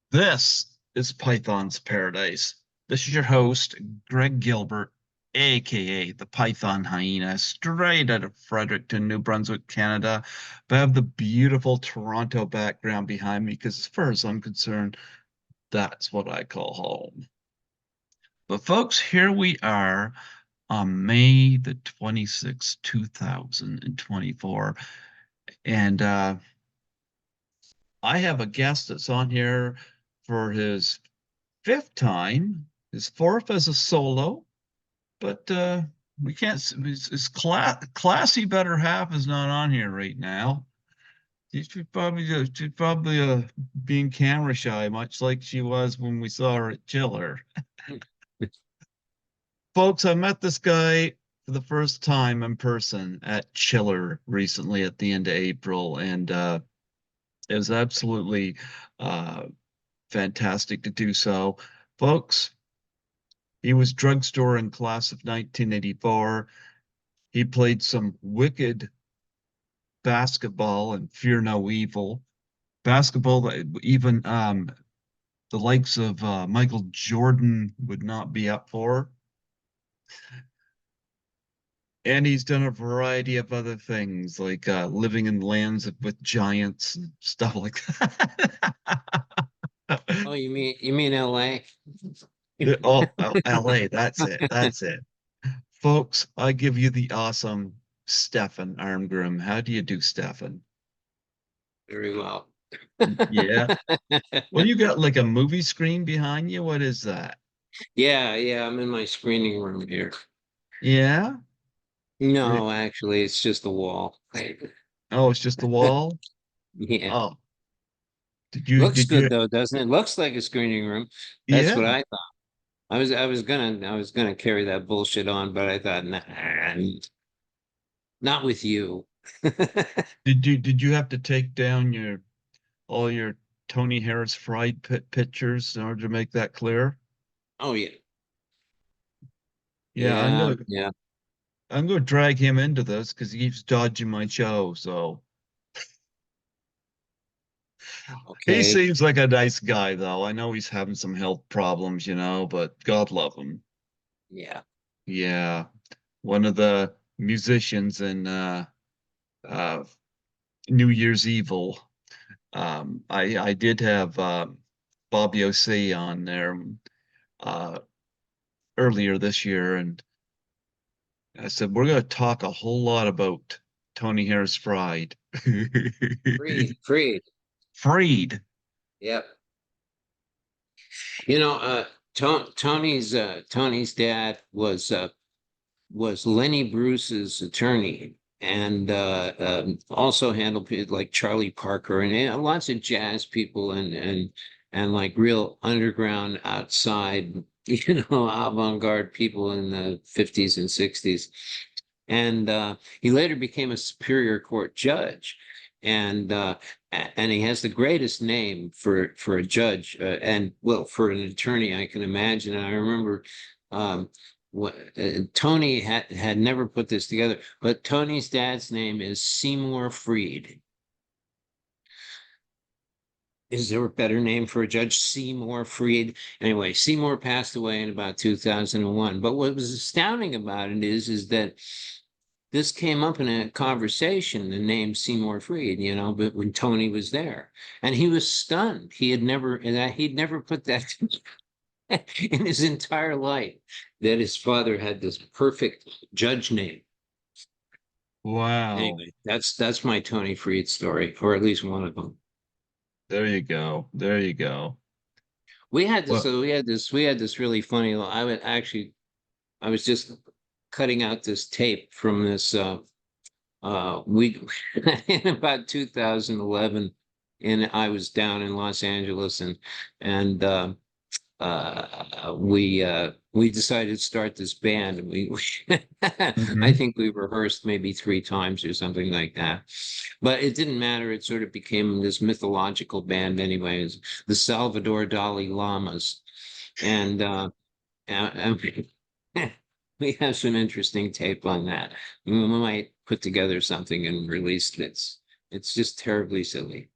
This is Python's Paradise. This is your host, Greg Gilbert, aka the Python Hyena, straight out of Fredericton, New Brunswick, Canada. But I have the beautiful Toronto background behind me because, as far as I'm concerned, that's what I call home. But, folks, here we are on May the 26th, 2024. And I have a guest that's on here for his fifth time, his fourth as a solo, but we can't. His classy better half is not on here right now. She's probably being camera shy, much like she was when we saw her at Chiller. Folks, I met this guy for the first time in person at Chiller recently at the end of April, and it was absolutely uh, fantastic to do so. Folks, he was drugstore in class of 1984. He played some wicked basketball and Fear No Evil. Basketball that even the likes of Michael Jordan would not be up for. And he's done a variety of other things, like living in lands with giants and stuff like that. Oh, you mean LA? Oh, LA, that's it. That's it. Folks, I give you the awesome Stefan Arngrim. How do you do, Stefan? Very well. Yeah. Well, you got like a movie screen behind you. What is that? Yeah, I'm in my screening room here. Yeah. Re- No, actually, it's just a wall. Oh, it's just the wall. Yeah. Oh, did you Looks did you good though, doesn't it? Looks like a screening room. That's yeah. what I thought. I was gonna carry that bullshit on, but I thought, nah, not with you. Did you have to take down your all your Tony Harris fried pictures in order to make that clear? Oh yeah. Yeah, I'm Yeah, gonna yeah. I'm gonna drag him into this because he keeps dodging my show. So he Okay. seems like a nice guy, though. I know he's having some health problems, but God love him. Yeah. Yeah, one of the musicians in uh, New Year's Evil. I did have Bobby O.C. on there uh, earlier this year, and I said we're going to talk a whole lot about Tony Harris Fried. Freed. Freed. Yep. You know, Tony's dad was Lenny Bruce's attorney and also handled people like Charlie Parker and lots of jazz people and like real underground outside, avant-garde people in the 50s and 60s. And he later became a Superior Court judge. And and he has the greatest name for a judge and well for an attorney I can imagine. And I remember um, Tony had never put this together, but Tony's dad's name is Seymour Freed. Is there a better name for a judge? Seymour Freed. Anyway, Seymour passed away in about 2001. But what was astounding about it is that this came up in a conversation, the name Seymour Freed, but when Tony was there. And he was stunned. He'd never put that in his entire life that his father had this perfect judge name. Wow. Anyway, that's my Tony Freed story, or at least one of them. There you go. There you go. We had this, Well, so we had this really funny. I was just cutting out this tape from this. We in about 2011, and I was down in Los Angeles, and we decided to start this band, and I mhm. think we rehearsed maybe three times or something like that, but it didn't matter. It sort of became this mythological band anyways, the Salvador Dali Llamas, and and we have some interesting tape on that. We might put together something and release it. It's just terribly silly,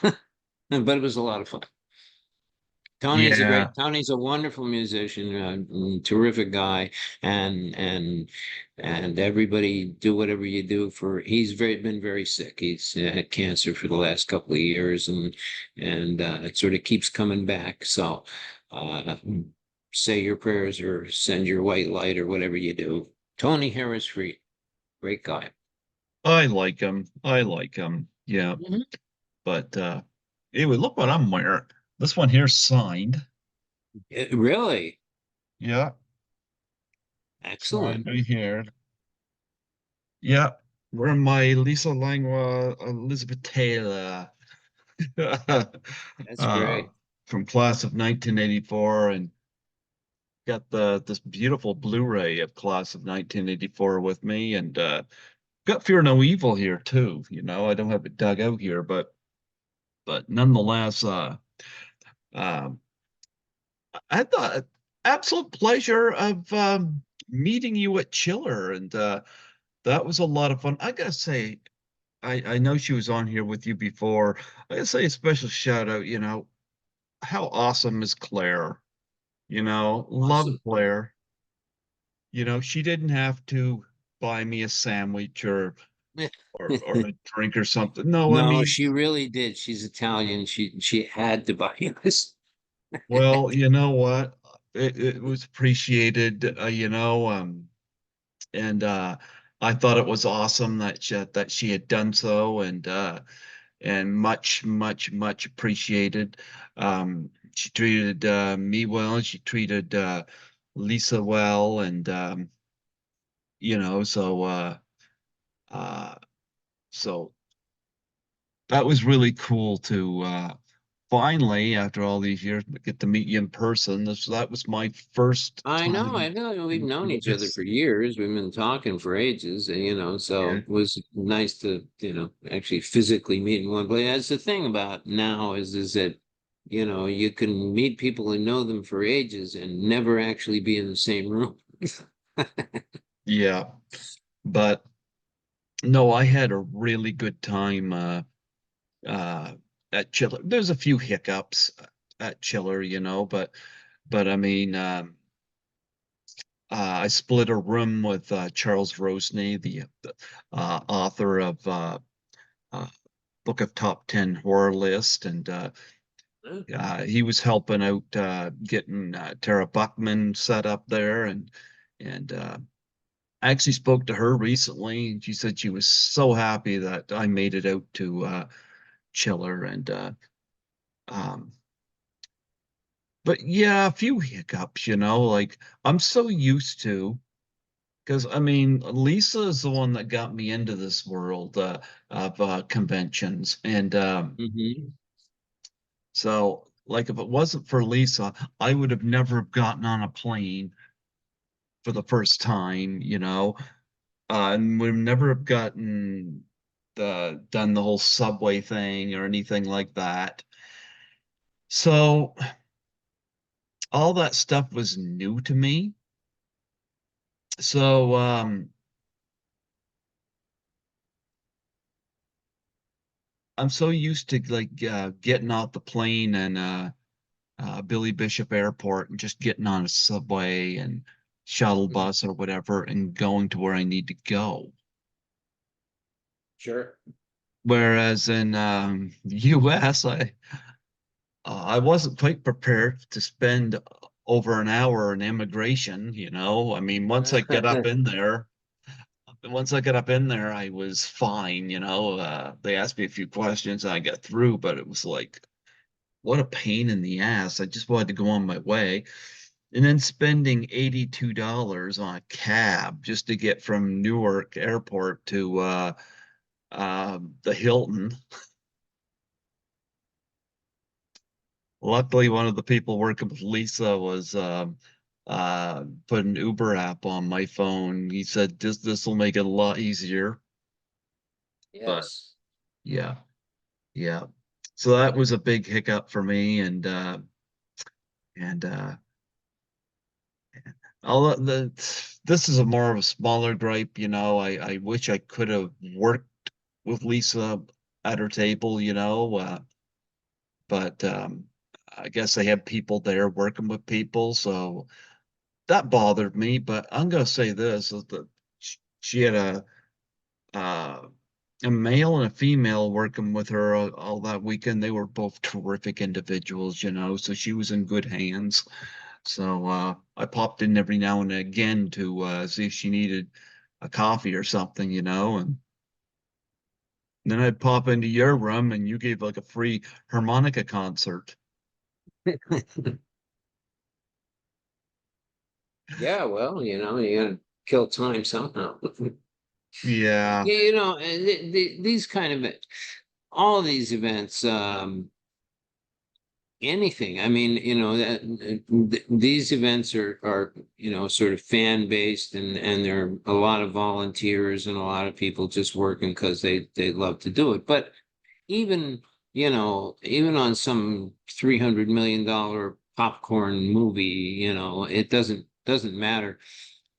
but it was a lot of fun. Yeah, Tony's a wonderful musician, terrific guy, and everybody do whatever you do for. He's been very sick. He's had cancer for the last couple of years, and it sort of keeps coming back. So, uh, say your prayers or send your white light or whatever you do. Tony Harris Freed, great guy. I like him. I like him. Yeah, Mhm. but anyway, look what I'm wearing. This one here signed. Really Yeah, excellent. signed right here. Yeah, wearing my Lisa Langlois Elizabeth Taylor That's uh, great. from class of 1984, and got this beautiful Blu-ray of class of 1984 with me, and got Fear No Evil here too. You know, I don't have it dug out here, but nonetheless, um, I had the absolute pleasure of meeting you at Chiller, and that was a lot of fun. I gotta say, I know she was on here with you before. I gotta say a special shout out. You know, how awesome is Claire? You know, love Awesome. Claire. You know, she didn't have to buy me a sandwich or a drink or something. No, I No, mean, she really did. She's Italian. She had to buy this. well, you know what? It was appreciated, and I thought it was awesome that she had done so, and much appreciated. She treated me well. She treated Lisa well, and you know, uh, so that was really cool to finally, after all these years, get to meet you in person. That was my first I time know. We've in known each other Vegas. for years. We've been talking for ages, and so Yeah. it was nice to, actually physically meet in one place. That's the thing about now is that, you can meet people and know them for ages and never actually be in the same room. Yeah, but no, I had a really good time uh at Chiller. There's a few hiccups at Chiller, you know, but I mean I split a room with Charles Rosny, the author of uh Book of Top 10 Horror List, and he was helping out getting Tara Buckman set up there, and I actually spoke to her recently, and she said she was so happy that I made it out to Chiller, and um, but yeah, a few hiccups, you know, like I'm so used to, because I mean, Lisa is the one that got me into this world of conventions, and Hmm. so like if it wasn't for Lisa, I would have never have gotten on a plane for the first time, you know, and would never have gotten done the whole subway thing or anything like that. So all that stuff was new to me. So I'm so used to like getting off the plane and Billy Bishop Airport and just getting on a subway and shuttle bus or whatever and going to where I need to go. Sure. Whereas in US, I wasn't quite prepared to spend over an hour in immigration, you know. I mean, once I got up in there, I was fine, you know. They asked me a few questions and I got through, but it was like, what a pain in the ass. I just wanted to go on my way. And then spending $82 on a cab just to get from Newark Airport to the Hilton. Luckily, one of the people working with Lisa was put an Uber app on my phone. He said this will make it a lot easier. But Yes. yeah, yeah. So that was a big hiccup for me, and all this is a more of a smaller gripe, you know. I wish I could have worked with Lisa at her table, you know, but I guess they have people there working with people, so that bothered me. But I'm gonna say this is that she had uh, a male and a female working with her all that weekend. They were both terrific individuals, so she was in good hands. So I popped in every now and again to see if she needed a coffee or something, and then I'd pop into your room and you gave like a free harmonica concert. Yeah, well, you gotta kill time somehow. Yeah. And these kind of all these events, anything. I mean, these events are sort of fan based, and there are a lot of volunteers and a lot of people just working because they love to do it. But even even on some $300 million popcorn movie, it doesn't matter.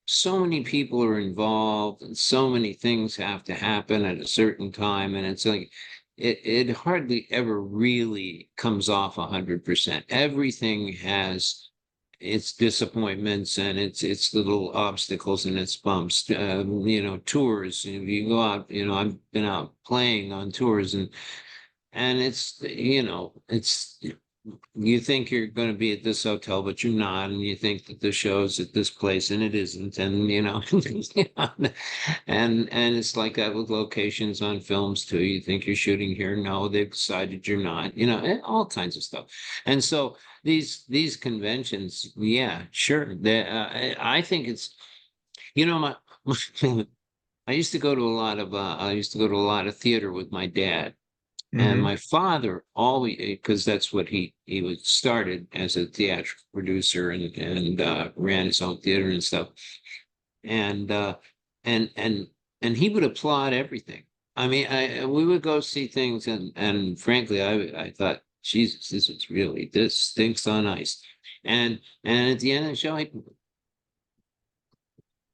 So many people are involved and so many things have to happen at a certain time, and it's like it hardly ever really comes off 100%. Everything has its disappointments and its little obstacles and its bumps. Tours, if you go out, I've been out playing on tours, and it's you think you're going to be at this hotel, but you're not, and you think that the show's at this place, and it isn't, and and it's like that with locations on films too. You think you're shooting here, no, they've decided you're not, and all kinds of stuff. And so these conventions, yeah, sure, I think it's my I used to go to a lot of theater with my dad. And Hmm. my father always, because that's what he was started as a theatrical producer, and ran his own theater and stuff. And and and and he would applaud everything. I mean, we would go see things, and frankly, I thought, Jesus, this stinks on ice. And at the end of the show,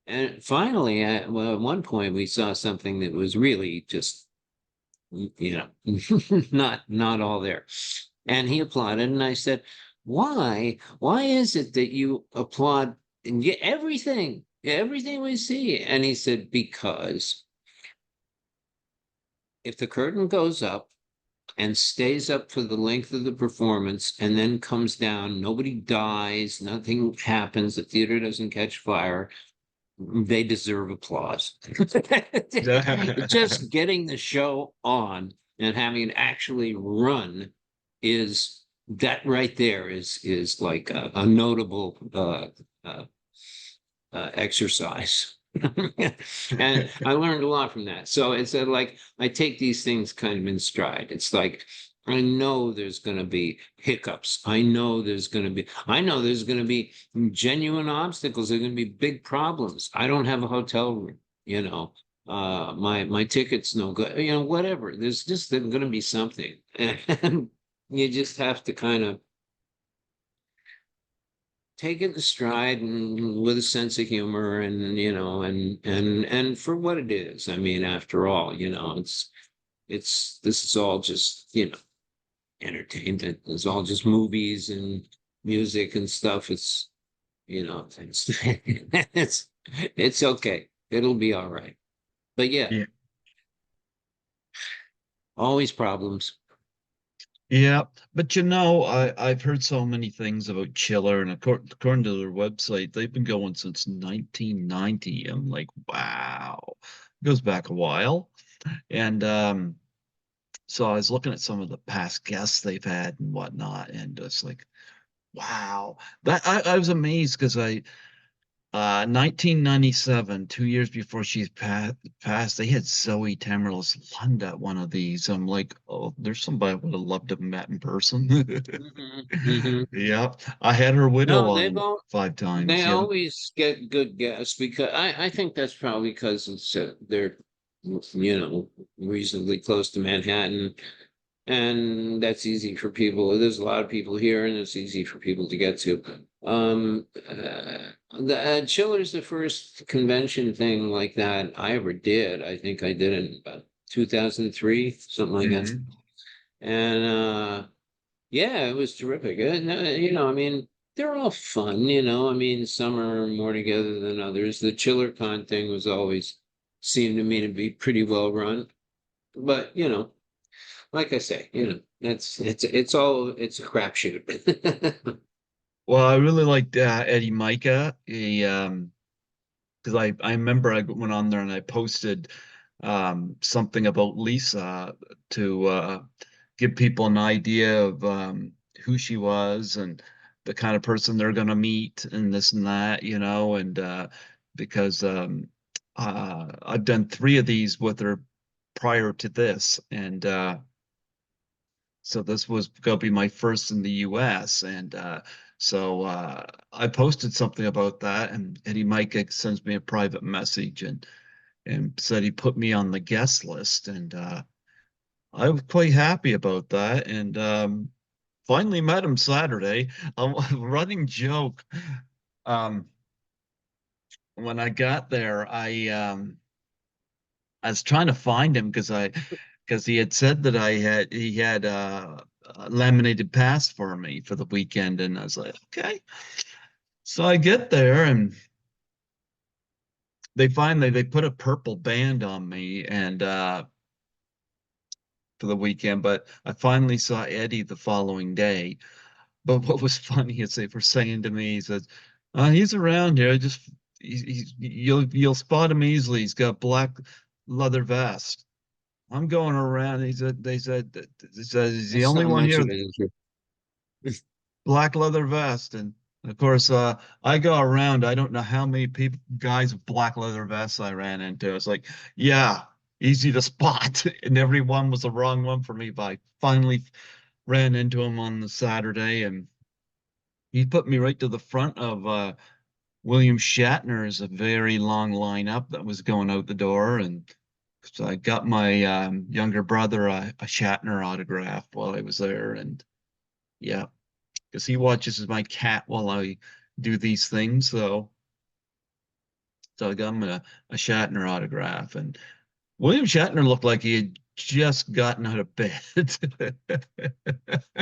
and finally, well, at one point, we saw something that was really just not all there. And he applauded, and I said, why is it that you applaud everything we see? And he said, because if the curtain goes up and stays up for the length of the performance and then comes down, nobody dies, nothing happens, the theater doesn't catch fire, they deserve applause. Just getting the show on and having it actually run is that right there is like a notable uh, exercise. And I learned a lot from that. So it's like I take these things kind of in stride. It's like I know there's going to be hiccups. I know there's going to be genuine obstacles. There's going to be big problems. I don't have a hotel room, you know. My ticket's no good, whatever. There's just going to be something. And you just have to kind of take it in stride and with a sense of humor, and and for what it is. I mean, after all, it's this is all just entertainment. It's all just movies and music and stuff. It's it's okay. It'll be all right. But yeah, Yeah. always problems. Yeah, but I've heard so many things about Chiller, and according to their website, they've been going since 1990. I'm like, wow, it goes back a while. And so I was looking at some of the past guests they've had and whatnot, and it's like, wow, that I was amazed because 1997, 2 years before she's passed, they had Zoe Tamerlis Lund at one of these. I'm like, oh, there's somebody I would have loved to have met in person. Hmm. Yep. I had her widow No, on five they times. Yeah. always get good guests, because I think that's probably because they're reasonably close to Manhattan, and that's easy for people. There's a lot of people here, and it's easy for people to get to. The Chiller's the first convention thing like that I ever did. I think I did it in about 2003, something like that. Hmm. And Yeah, it was terrific. No, I mean, they're all fun, I mean, some are more together than others. The Chiller Con thing was always seemed to me to be pretty well run. But, like I say, it's a crapshoot. Well, I really liked Eddie Micah. Because I remember I went on there and I posted something about Lisa to give people an idea of who she was and the kind of person they're going to meet and this and that, and because I've done three of these with her prior to this, and so this was going to be my first in the US. And so I posted something about that, and Eddie Mike sends me a private message and said he put me on the guest list. And I was quite happy about that. And finally met him Saturday. A running joke. Um, when I got there, I was trying to find him because he had said that he had a laminated pass for me for the weekend, and I was like, okay. So I get there, and they put a purple band on me and for the weekend, but I finally saw Eddie the following day. But what was funny is they were saying to me, he says, he's around here. You'll spot him easily. He's got black leather vest. I'm going around. They said he's the That's only not one much here of with an intro. black leather vest. And of course, I go around. I don't know how many people, guys with black leather vests I ran into. It's like, yeah, easy to spot. And everyone was the wrong one for me. But I finally ran into him on the Saturday, and he put me right to the front of William Shatner's a very long lineup that was going out the door. And so I got my younger brother a Shatner autograph while I was there. And yeah, because he watches my cat while I do these things. So I got him a Shatner autograph. And William Shatner looked like he had just gotten out of bed.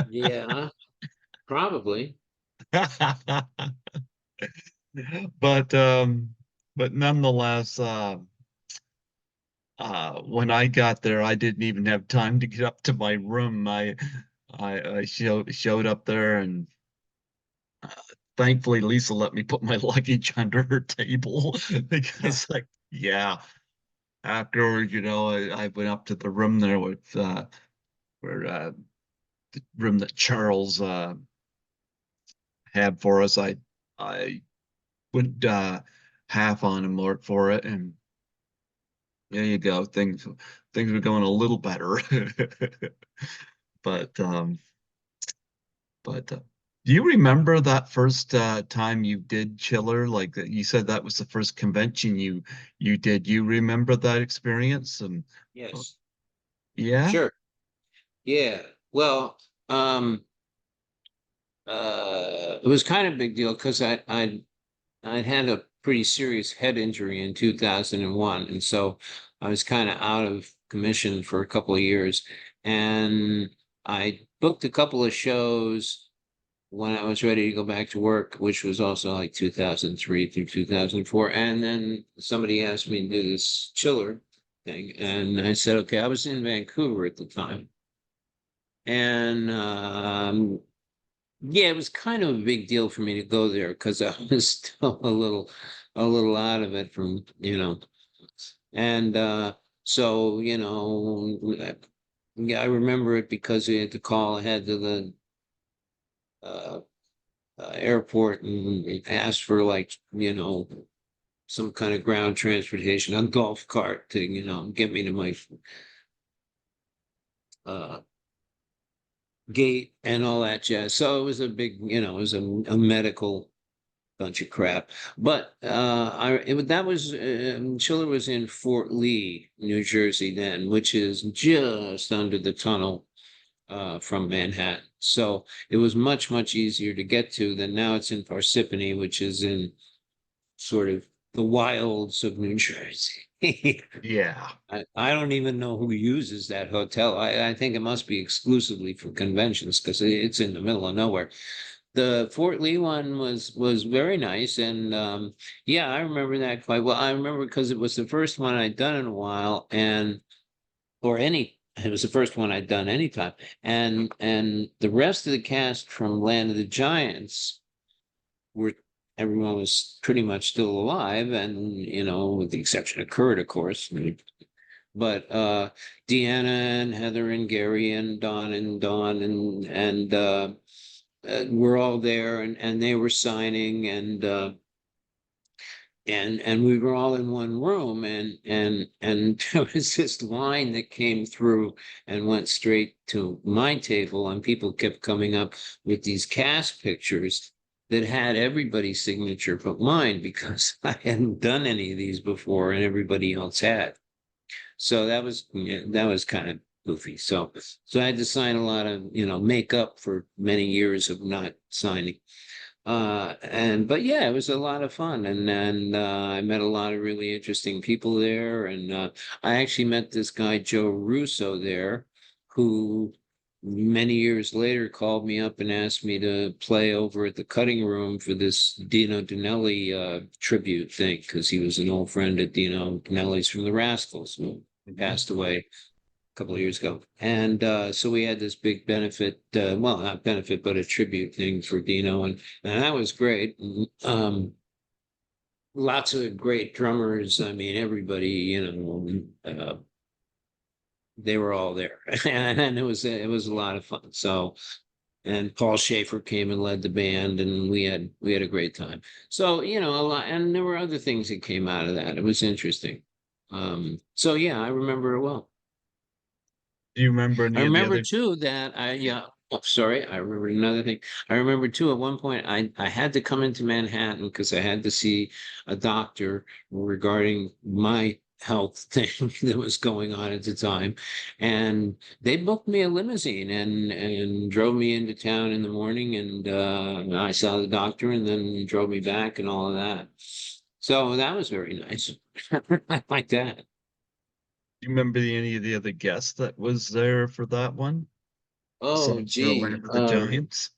Yeah, probably. But but nonetheless, when I got there, I didn't even have time to get up to my room. I showed up there, and uh, thankfully Lisa let me put my luggage under her table Yeah. because, like, yeah, afterwards, I went up to the room there with where the room that Charles had for us. I went half on him for it, and there you go. Things were going a little better. But but do you remember that first time you did Chiller? Like you said, that was the first convention you did. You remember that experience? And uh, Yes. yeah. Sure. Yeah. Well, it was kind of a big deal because I'd had a pretty serious head injury in 2001, and so I was kind of out of commission for a couple of years, and I booked a couple of shows when I was ready to go back to work, which was also like 2003 through 2004. And then somebody asked me to do this chiller thing. And I said, okay, I was in Vancouver at the time. And yeah, it was kind of a big deal for me to go there because I was still a little out of it from, and so, yeah, I remember it because we had to call ahead to the uh, airport and asked for like, some kind of ground transportation, a golf cart to, get me to my uh, gate and all that jazz. So it was a big, it was a medical bunch of crap. But that was Chiller was in Fort Lee, New Jersey then, which is just under the tunnel from Manhattan. So it was much, much easier to get to than now it's in Parsippany, which is in sort of the wilds of New Jersey. Yeah. I don't even know who uses that hotel. I think it must be exclusively for conventions because it's in the middle of nowhere. The Fort Lee one was very nice, and yeah, I remember that quite well. I remember because it was the first one I'd done in a while, and or any. It was the first one I'd done anytime, and the rest of the cast from Land of the Giants were everyone was pretty much still alive, and with the exception of Kurt, of course. But Deanna and Heather and Gary and Don and we're all there, and they were signing, and we were all in one room, and there was this line that came through and went straight to my table, and people kept coming up with these cast pictures that had everybody's signature but mine because I hadn't done any of these before and everybody else had. So that was, yeah, that was kind of goofy. So I had to sign a lot of, make up for many years of not signing. But yeah, it was a lot of fun, and I met a lot of really interesting people there, and I actually met this guy Joe Russo there, who many years later called me up and asked me to play over at the cutting room for this Dino Danelli tribute thing because he was an old friend of Dino Danelli's from the Rascals, who Mhm. passed away couple of years ago. And so we had this big benefit, well, not benefit, but a tribute thing for Dino. And that was great. Lots of great drummers. I mean, everybody, they were all there. And it was a lot of fun. So, and Paul Schaefer came and led the band, and we had a great time. So, a lot, and there were other things that came out of that. It was interesting. So yeah, I remember it well. Do you remember I any of the remember other? too that oh, sorry, I remember another thing. I remember too at one point I had to come into Manhattan because I had to see a doctor regarding my health thing that was going on at the time. And they booked me a limousine and drove me into town in the morning, and I saw the doctor and then drove me back and all of that. So that was very nice. I like that. Do you remember any of the other guests that was there for that one? Oh, Besides the gee. Land of the Giants?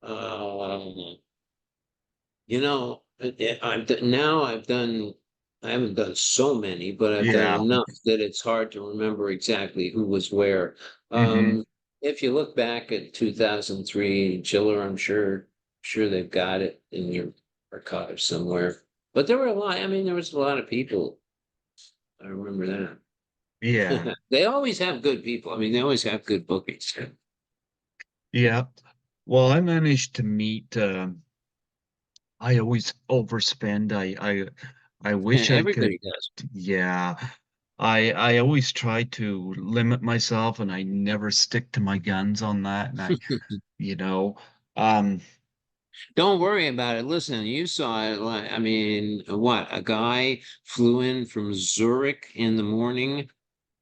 Uh, now I haven't done so many, but I've done Yeah. enough that it's hard to remember exactly who was where. Hmm. If you look back at 2003 Chiller, I'm sure they've got it in your archive somewhere. But there were a lot. I mean, there was a lot of people. I remember Yeah. that. They always have good people. I mean, they always have good bookings. Yeah. Well, I managed to meet I always overspend. I wish I could. Everybody does. Yeah. I always try to limit myself and I never stick to my guns on that. And you know, um, Don't worry about it. Listen, you saw it. I mean, what? A guy flew in from Zurich in the morning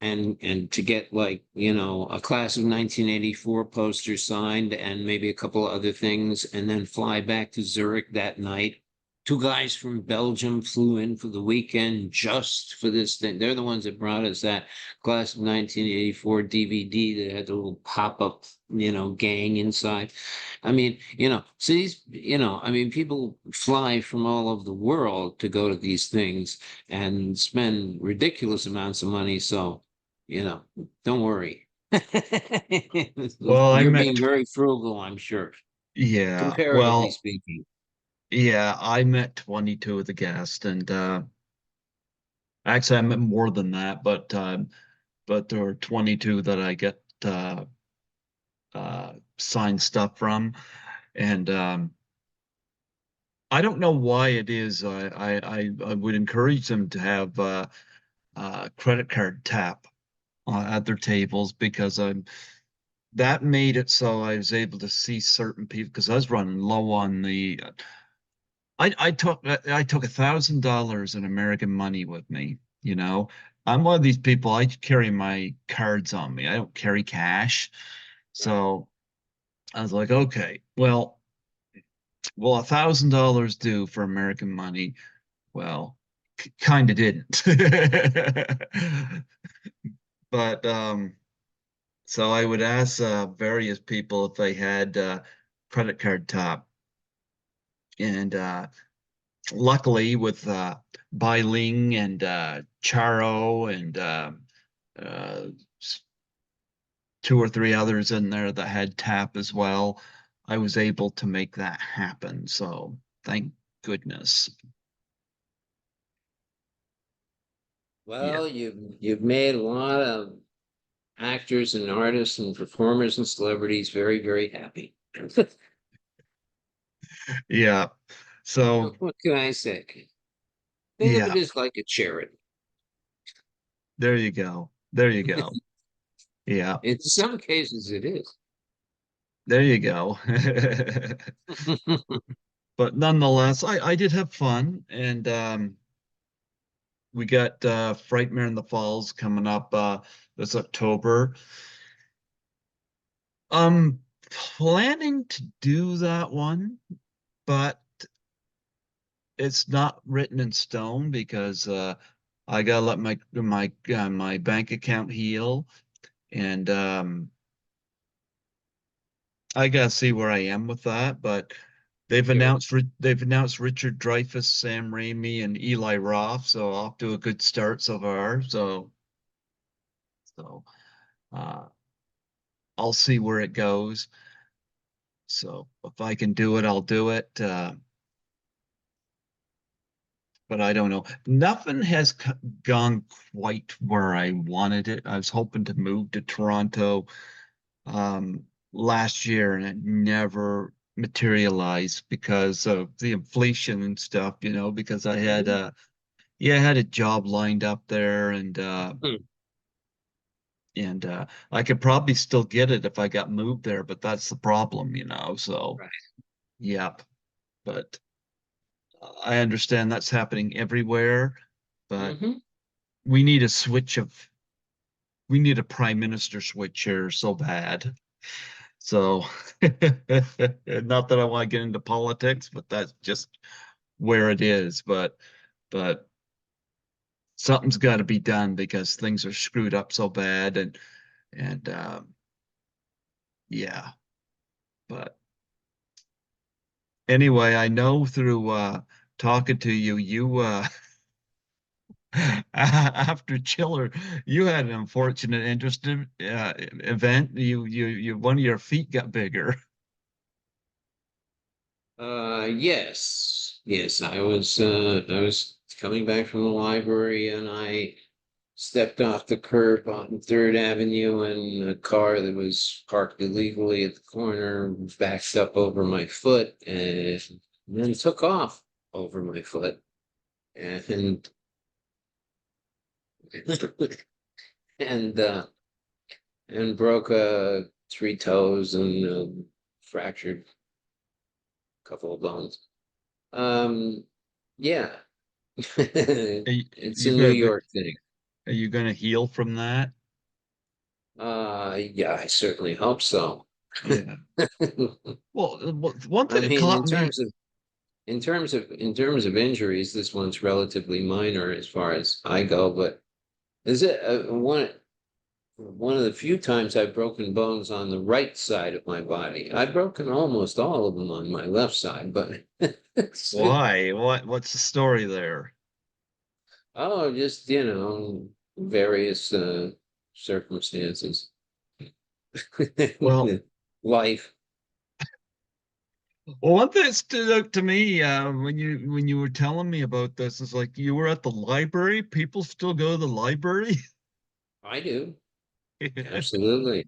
and to get like, a class of 1984 poster signed and maybe a couple of other things, and then fly back to Zurich that night. Two guys from Belgium flew in for the weekend just for this thing. They're the ones that brought us that class of 1984 DVD that had the little pop-up, gang inside. I mean, so I mean, people fly from all over the world to go to these things and spend ridiculous amounts of money. So, you know, don't worry. well, I You're met, being very frugal, I'm sure, yeah, comparatively well, speaking. yeah, I met 22 of the guests and actually I met more than that, but there were 22 that I get signed stuff from. And I don't know why it is. I would encourage them to have credit card tap at their tables because that made it so I was able to see certain people because I was running low on the. I took $1,000 in American money with me. I'm one of these people. I carry my cards on me. I don't carry cash, Right. so I was like, okay, well. well, $1,000 due for American money. Well, kind of didn't. But so I would ask various people if they had credit card top, and luckily with Bailing and Charo and uh, two or three others in there that had tap as well, I was able to make that happen. So thank goodness. Yeah. Well, you've made a lot of actors and artists and performers and celebrities very, very happy. Yeah. So What can I say? Think of yeah, it as like a charity. there you go. There you go. Yeah, In some cases, it is. there you go. But nonetheless, I did have fun, and we got Frightmare in the Falls coming up this October. I'm planning to do that one, but it's not written in stone because I gotta let my bank account heal, and I gotta see where I am with that. But Sure. they've announced Richard Dreyfuss, Sam Raimi, and Eli Roth, so off to a good start so far. So uh, I'll see where it goes. So if I can do it, I'll do it. But I don't know. Nothing has gone quite where I wanted it. I was hoping to move to Toronto last year, and it never materialized because of the inflation and stuff, because Mhm. I had a job lined up there, Hmm. and I could probably still get it if I got moved there, but that's the problem. So, Right. yep. But I understand that's happening everywhere, but Hmm. we need a switch of we need a prime minister switch here so bad. So, not that I want to get into politics, but that's just where it is. But something's got to be done because things are screwed up so bad, and yeah. But anyway, I know through talking to you, after Chiller, you had an unfortunate, interesting event. You one of your feet got bigger. Yes. Yes, I was coming back from the library and I stepped off the curb on Third Avenue and a car that was parked illegally at the corner backed up over my foot and then took off over my foot and and and broke three toes and fractured a couple of bones. Um, yeah, Are you, it's a you New gonna be, York thing. are you gonna heal from that? Yeah, I certainly hope so. Yeah. Well, one I thing that mean, caught me. in terms of injuries, this one's relatively minor as far as I go. But is it one of the few times I've broken bones on the right side of my body? I've broken almost all of them on my left side, but Why? What's the story there? oh, just various circumstances, Well, life. one thing that stood out to me when you were telling me about this is like you were at the library. People still go to the library. I do. Absolutely.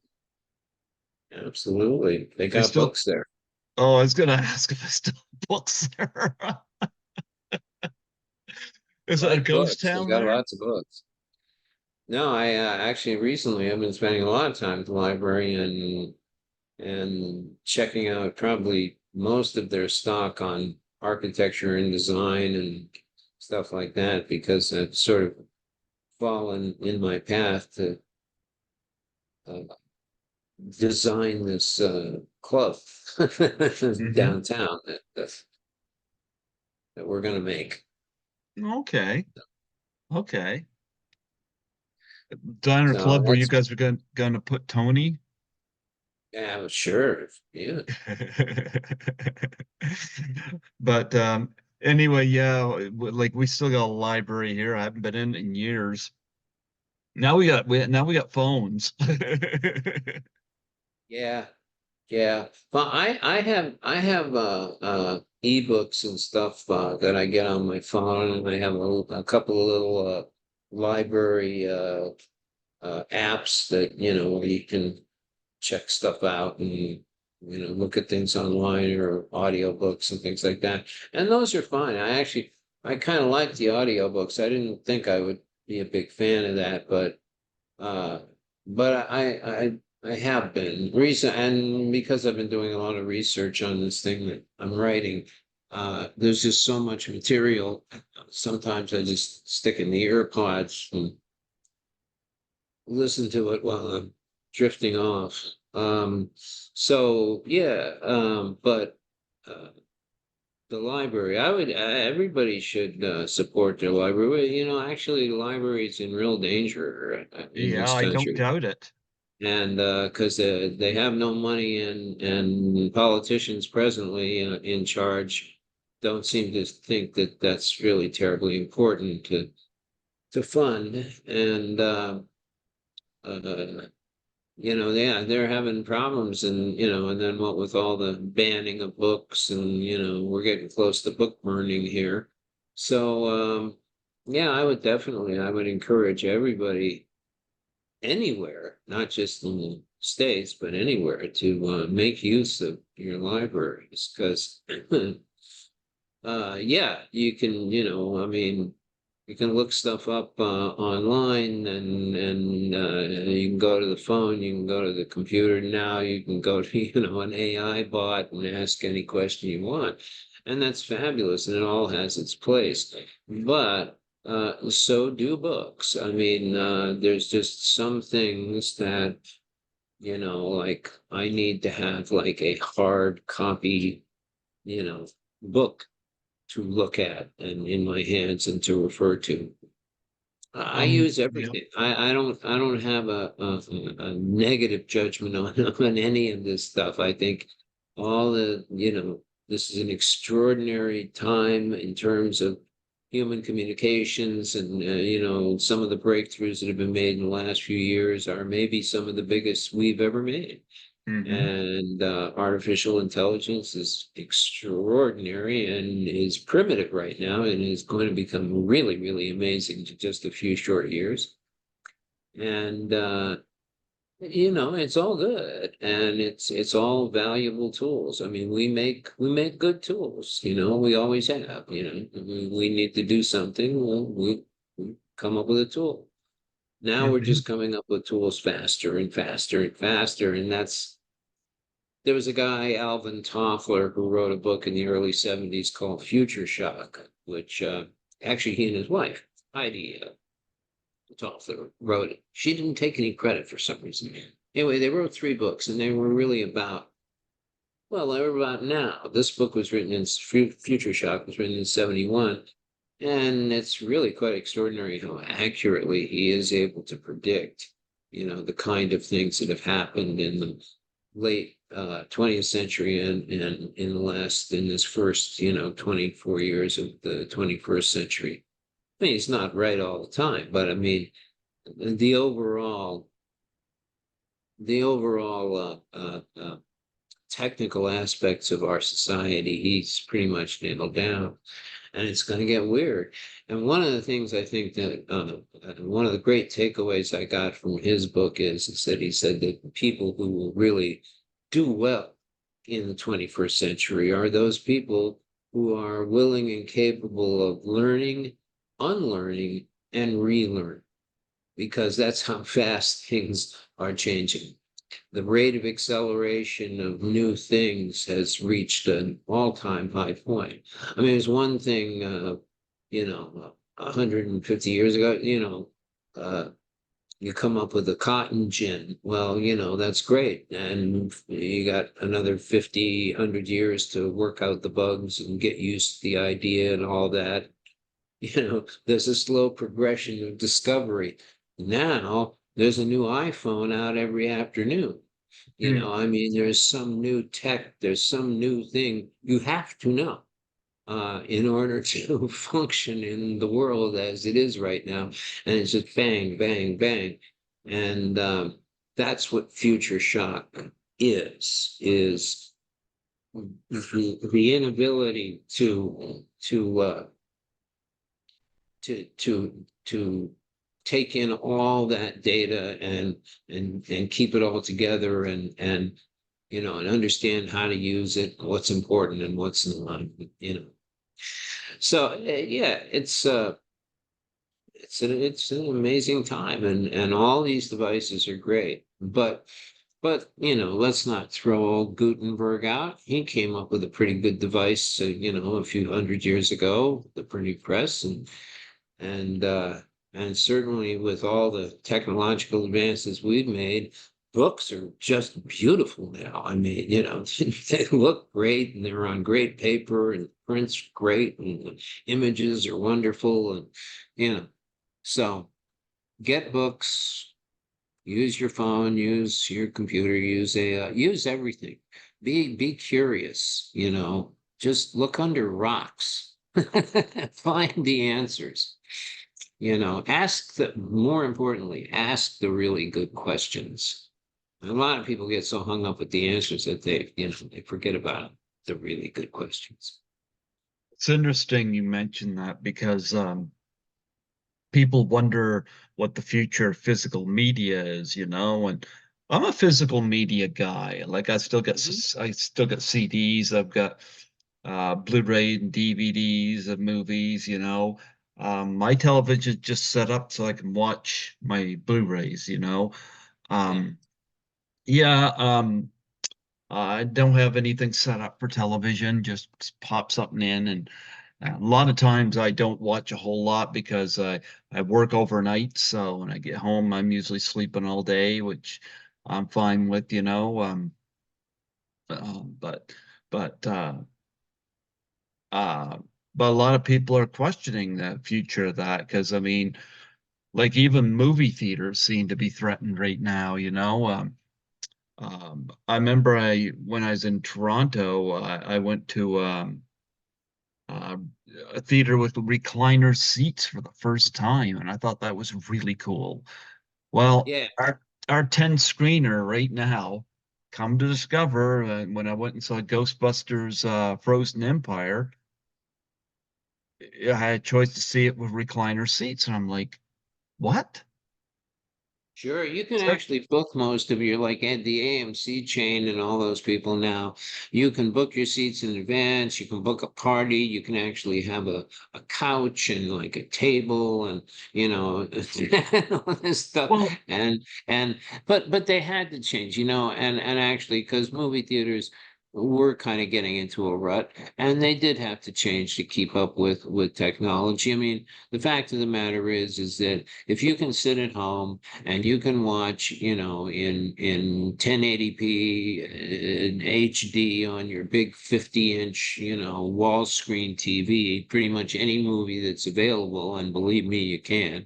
Absolutely. They They got still. books there. Oh, I was gonna ask if they still have books there. Is it a Like ghost books. They town got there? lots of books. No, I actually recently I've been spending a lot of time at the library and checking out probably most of their stock on architecture and design and stuff like that because I've sort of fallen in my path to uh, design this club Hmm. downtown that we're going to make. Okay. Okay. Diner So Club where you that's, guys were gonna put Tony? yeah, sure. Yeah. But anyway, yeah, like we still got a library here. I haven't been in years. Now we got phones. Yeah. Yeah. Well, I have ebooks and stuff that I get on my phone, and I have a couple of little library apps that, where you can check stuff out and, look at things online or audiobooks and things like that. And those are fine. I kind of like the audiobooks. I didn't think I would be a big fan of that, uh, but I have been recent, and because I've been doing a lot of research on this thing that I'm writing, there's just so much material. Sometimes I just stick in the earpods and listen to it while I'm drifting off. So yeah, but uh, the library, everybody should support their library. Well, actually, the library is in real danger in Yeah, this I don't country, doubt it. and because they have no money, and politicians presently in charge don't seem to think that that's really terribly important to fund, and uh, yeah, they're having problems, and and then what with all the banning of books, and we're getting close to book burning here. So yeah, I would encourage everybody anywhere, not just in the States, but anywhere to make use of your libraries, because yeah, you can, I mean, you can look stuff up online, and you can go to the phone, you can go to the computer now, you can go to, an AI bot and ask any question you want. And that's fabulous, and it all has its place. But so do books. I mean, there's just some things that, like I need to have like a hard copy, book to look at and in my hands and to refer to. I use Yep. everything. I don't have a negative judgment on on any of this stuff. I think all the, this is an extraordinary time in terms of human communications, and some of the breakthroughs that have been made in the last few years are maybe some of the biggest we've ever made. Hmm. And artificial intelligence is extraordinary and is primitive right now, and is going to become really, really amazing in just a few short years. And it's all good, and it's all valuable tools. I mean, we make good tools. We always have. We need to do something. Well, we come up with a tool. Now we're Hmm. just coming up with tools faster and faster and faster, and there was a guy, Alvin Toffler, who wrote a book in the early 70s called Future Shock, which actually he and his wife, Heidi Toffler, wrote it. She didn't take any credit for some reason. Anyway, they wrote three books, and they were really about, well, they were about now. This book was written in Future Shock was written in 71. And it's really quite extraordinary how accurately he is able to predict, the kind of things that have happened in the late 20th century, and in this first 24 years of the 21st century. I mean, he's not right all the time, but I mean the overall the overall technical aspects of our society he's pretty much nailed down, and it's going to get weird. And one of the things I think that one of the great takeaways I got from his book is that he said that people who will really do well in the 21st century are those people who are willing and capable of learning, unlearning, and relearning, because that's how fast things are changing. The rate of acceleration of new things has reached an all-time high point. I mean, there's one thing, 150 years ago, you come up with a cotton gin. Well, that's great. And you got another 50, 100 years to work out the bugs and get used to the idea and all that. There's a slow progression of discovery. Now there's a new iPhone out every afternoon. Mm, I mean, there's some new tech, there's some new thing you have to know in order to function in the world as it is right now. And it's just bang, bang, bang. And that's what future shock is the inability to take in all that data and keep it all together and understand how to use it, what's important and what's not, you know. So yeah, it's an amazing time, and all these devices are great. But let's not throw old Gutenberg out. He came up with a pretty good device, a few hundred years ago, the printing press, and uh, and certainly with all the technological advances we've made, books are just beautiful now. I mean, they look great and they're on great paper and the print's great and the images are wonderful and you know, so get books, use your phone, use your computer, use everything. Be curious, just look under rocks. Find the answers. More importantly, ask the really good questions. A lot of people get so hung up with the answers that they forget about the really good questions. it's interesting you mentioned that because people wonder what the future of physical media is, and I'm a physical media guy. Like Mhm. I still got CDs, I've got Blu-ray and DVDs of movies, my television just set up so I can watch my Blu-rays. Yeah, Um, yeah, I don't have anything set up for television, just pop something in. And a lot of times I don't watch a whole lot because I work overnight. So when I get home, I'm usually sleeping all day, which I'm fine with. But, but, uh, but a lot of people are questioning the future of that because I mean, like even movie theaters seem to be threatened right now. I remember when I was in Toronto, I went to uh, a theater with recliner seats for the first time, and I thought that was really cool. Well, yeah, our 10 screener right now, come to discover, when I went and saw Ghostbusters Frozen Empire, I had a choice to see it with recliner seats, and I'm like, what? sure. You can So, actually book most of your, like at the AMC chain and all those people now. You can book your seats in advance. You can book a party. You can actually have a couch and like a table and all this stuff. well, But they had to change, and actually because movie theaters were kind of getting into a rut, and they did have to change to keep up with technology. I mean, the fact of the matter is that if you can sit at home and you can watch, in 1080p in HD on your big 50-inch, wall screen TV, pretty much any movie that's available, and believe me, you can.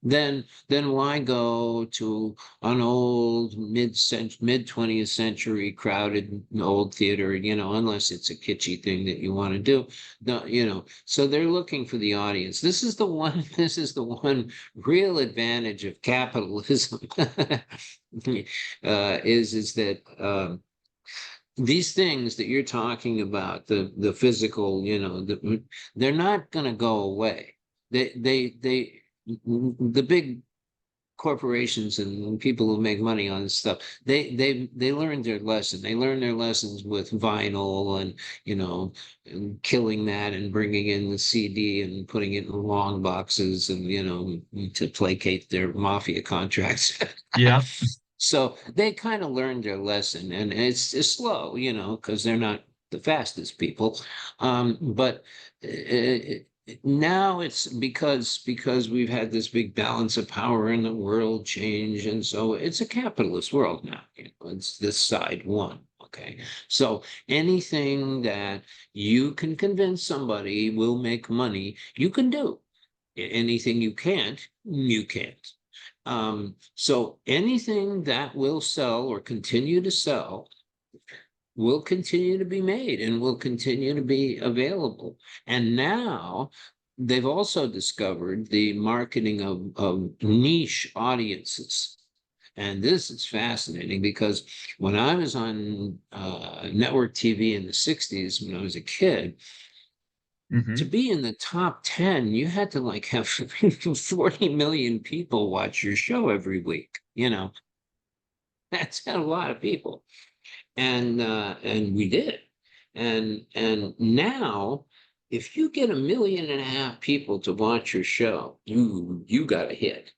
Then why go to an old mid 20th century crowded old theater, unless it's a kitschy thing that you want to do. No, so they're looking for the audience. This is the one real advantage of capitalism. Is that these things that you're talking about, the physical, they're not going to go away. They the big corporations and people who make money on this stuff, they learned their lesson. They learned their lessons with vinyl and killing that and bringing in the CD and putting it in long boxes and to placate their mafia contracts. yeah. So they kind of learned their lesson, and it's slow, because they're not the fastest people. But Now it's because we've had this big balance of power in the world change, and so it's a capitalist world now. It's this side one. Okay. So anything that you can convince somebody will make money, you can do. Anything you can't, you can't. So anything that will sell or continue to sell will continue to be made and will continue to be available. And now they've also discovered the marketing of niche audiences. And this is fascinating because when I was on network TV in the 60s, when I was a kid, to Hmm. be in the top 10, you had to like have 40 million people watch your show every week. That's a lot of people. And we did. And now, if you get 1.5 million people to watch your show, you got a hit.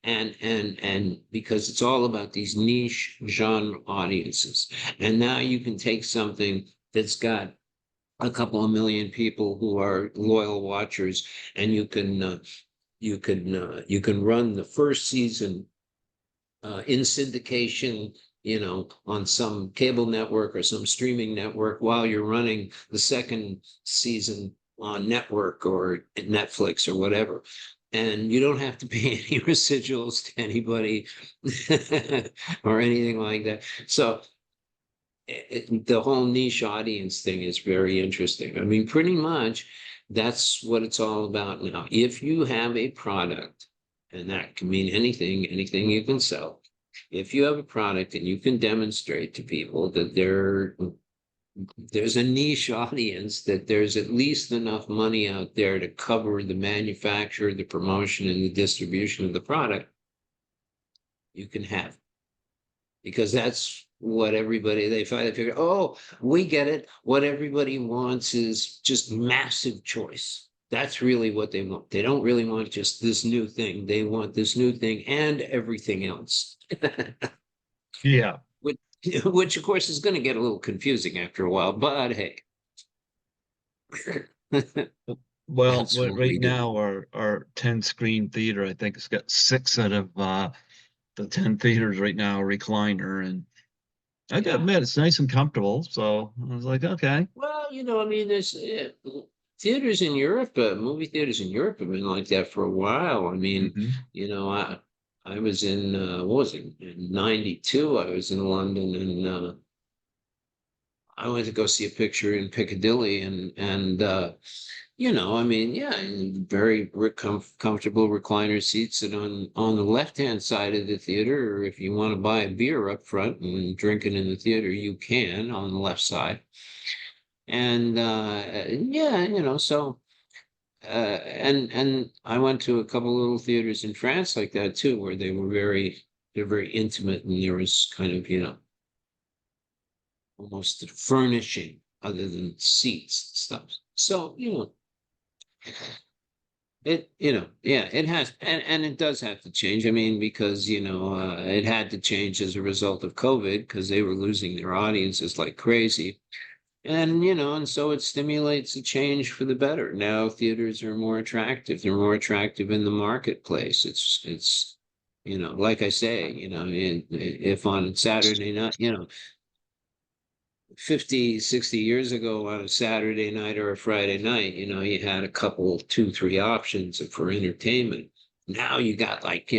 And because it's all about these niche genre audiences. And now you can take something that's got a couple of million people who are loyal watchers, and you can run the first season in syndication, on some cable network or some streaming network while you're running the second season on network or Netflix or whatever. And you don't have to pay any residuals to anybody or anything like that. So the whole niche audience thing is very interesting. I mean, pretty much that's what it's all about now. If you have a product, and that can mean anything you can sell. If you have a product and you can demonstrate to people that there's a niche audience, that there's at least enough money out there to cover the manufacture, the promotion, and the distribution of the product, you can have, because that's what everybody, they finally figure, oh, we get it. What everybody wants is just massive choice. That's really what they want. They don't really want just this new thing. They want this new thing and everything else. Yeah. which, which of course is going to get a little confusing after a while, but hey. Well, That's what right we do. now our 10 screen theater, I think it's got six out of the 10 theaters right now recliner, and I gotta Yeah. admit it's nice and comfortable. So I was like, okay. Well, I mean, there's theaters in Europe, movie theaters in Europe have been like that for a while. I mean, Hmm. you know, I I was in what was it, in '92? I was in London, and I went to go see a picture in Piccadilly, and I mean, yeah, and very comfortable recliner seats, and on the left-hand side of the theater, or if you want to buy a beer up front and drink it in the theater, you can on the left side. And yeah, so and I went to a couple little theaters in France like that too, where they're very intimate, and there was kind of, almost furnishing other than seats and stuff. So, yeah, it has, and it does have to change. I mean, because, it had to change as a result of COVID, because they were losing their audiences like crazy. And so it stimulates a change for the better. Now theaters are more attractive. They're more attractive in the marketplace. It's like I say, if on Saturday night, 50, 60 years ago on a Saturday night or a Friday night, you had a couple, two, three options for entertainment. Now you got like,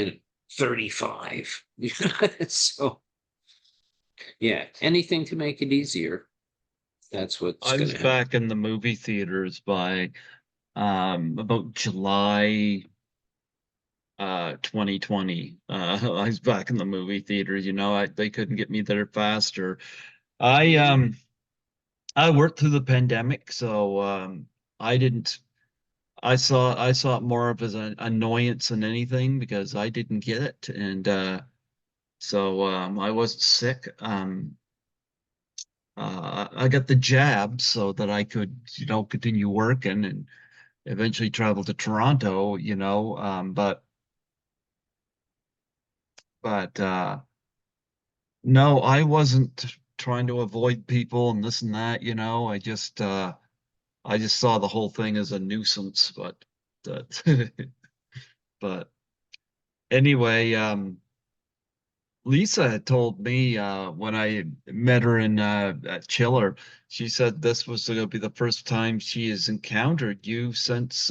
35. So yeah, anything to make it easier. That's what's I going was to happen. back in the movie theaters by about July 2020. I was back in the movie theaters, they couldn't get me there faster. I Mhm. um I worked through the pandemic, so I didn't I saw it more of as an annoyance than anything because I didn't get it. And so I wasn't sick. I got the jab so that I could, continue working and eventually travel to Toronto, but no, I wasn't trying to avoid people and this and that. I just I just saw the whole thing as a nuisance, but that, but anyway, Lisa had told me when I met her in at Chiller, she said this was going to be the first time she has encountered you since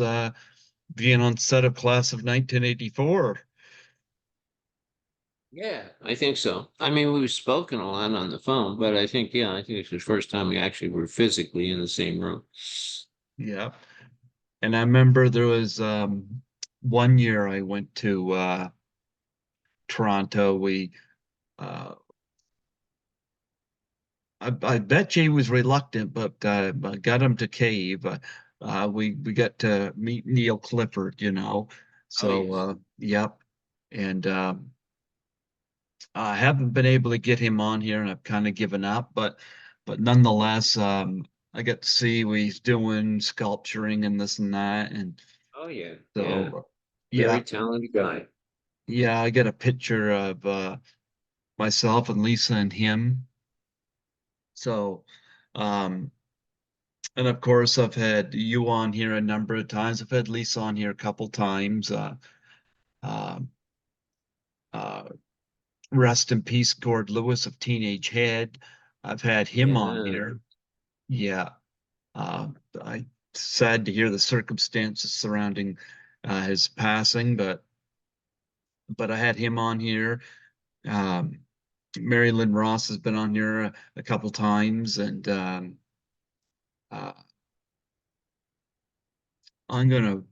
being on set of Class of 1984. Yeah, I think so. I mean, we've spoken a lot on the phone, but I think, yeah, I think it's the first time we actually were physically in the same room. Yeah. And I remember there was one year I went to Toronto. Uh, I bet Jay was reluctant, but I got him to cave. We got to meet Neil Clifford, you know. Oh, So yes. yep. And I haven't been able to get him on here, and I've kind of given up. But nonetheless, I got to see what he's doing, sculpturing and this and that, and Oh, yeah. Yeah. so Very yeah, talented guy. yeah. I got a picture of myself and Lisa and him. So. Um, And of course, I've had you on here a number of times. I've had Lisa on here a couple times. Uh, uh, Rest in peace, Gord Lewis of Teenage Head. I've had him on Yeah. here. Yeah. Uh, I sad to hear the circumstances surrounding his passing, but I had him on here. Um, Mary Lynn Ross has been on here a couple times, and uh, I'm gonna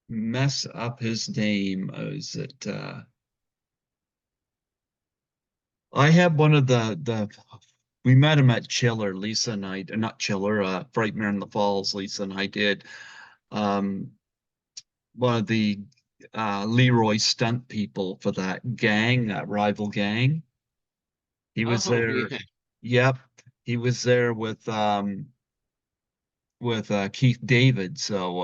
mess up his name. Is it? I had one of the we met him at Chiller, Lisa and I, not Chiller, Frightmare in the Falls, Lisa and I did. Um, One of the Leroy stunt people for that gang, that rival gang. He was Oh, there. yeah. Yep. He was there with Keith David. So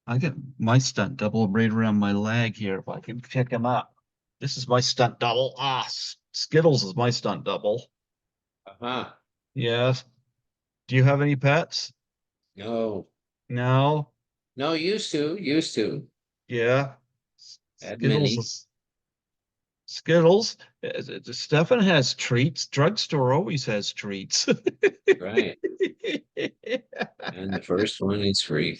I get my stunt double right around my leg here if I can pick him up. This is my stunt double. Skittles is my stunt double. Uh-huh. Yes. Do you have any pets? No. No. No, used to. Yeah. Had Skittles many. is Skittles. Stefan has treats. Drugstore always has treats. Right. And the first one is free.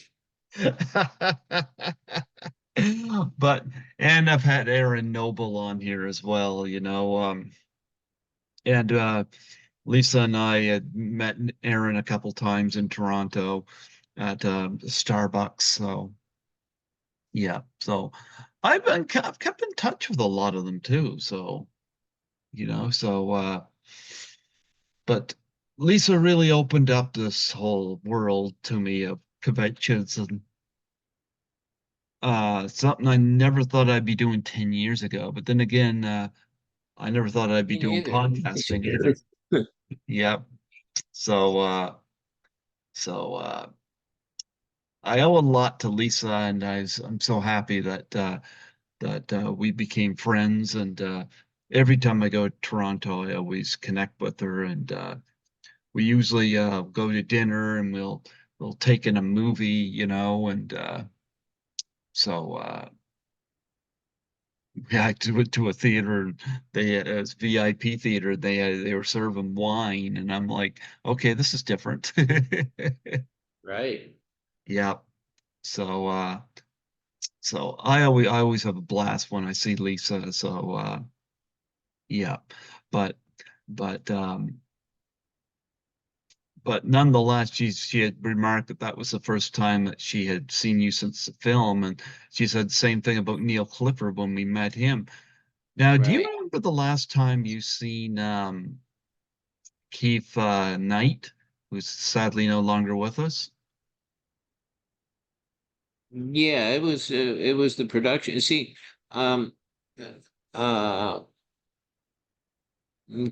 But and I've had Aaron Noble on here as well, you know. And Lisa and I had met Aaron a couple times in Toronto at Starbucks. So yeah, so I've kept in touch with a lot of them too. So you know, so but Lisa really opened up this whole world to me of conventions and something I never thought I'd be doing 10 years ago. But then again, I never thought I'd be Me doing neither. podcasting either. Yep. So so I owe a lot to Lisa, and I'm so happy that we became friends. And every time I go to Toronto, I always connect with her, and we usually go to dinner, and we'll take in a movie, you know, and so yeah, to a theater. They It's VIP theater. They were serving wine, and I'm like, okay, this is different. Right. Yeah. So so I always have a blast when I see Lisa. So yeah. But but um but nonetheless, she had remarked that that was the first time that she had seen you since the film, and she said the same thing about Neil Clifford when we met him. Now, do you Right. remember the last time you seen Keith Knight, who's sadly no longer with us? Yeah, it was the production. See, um, uh,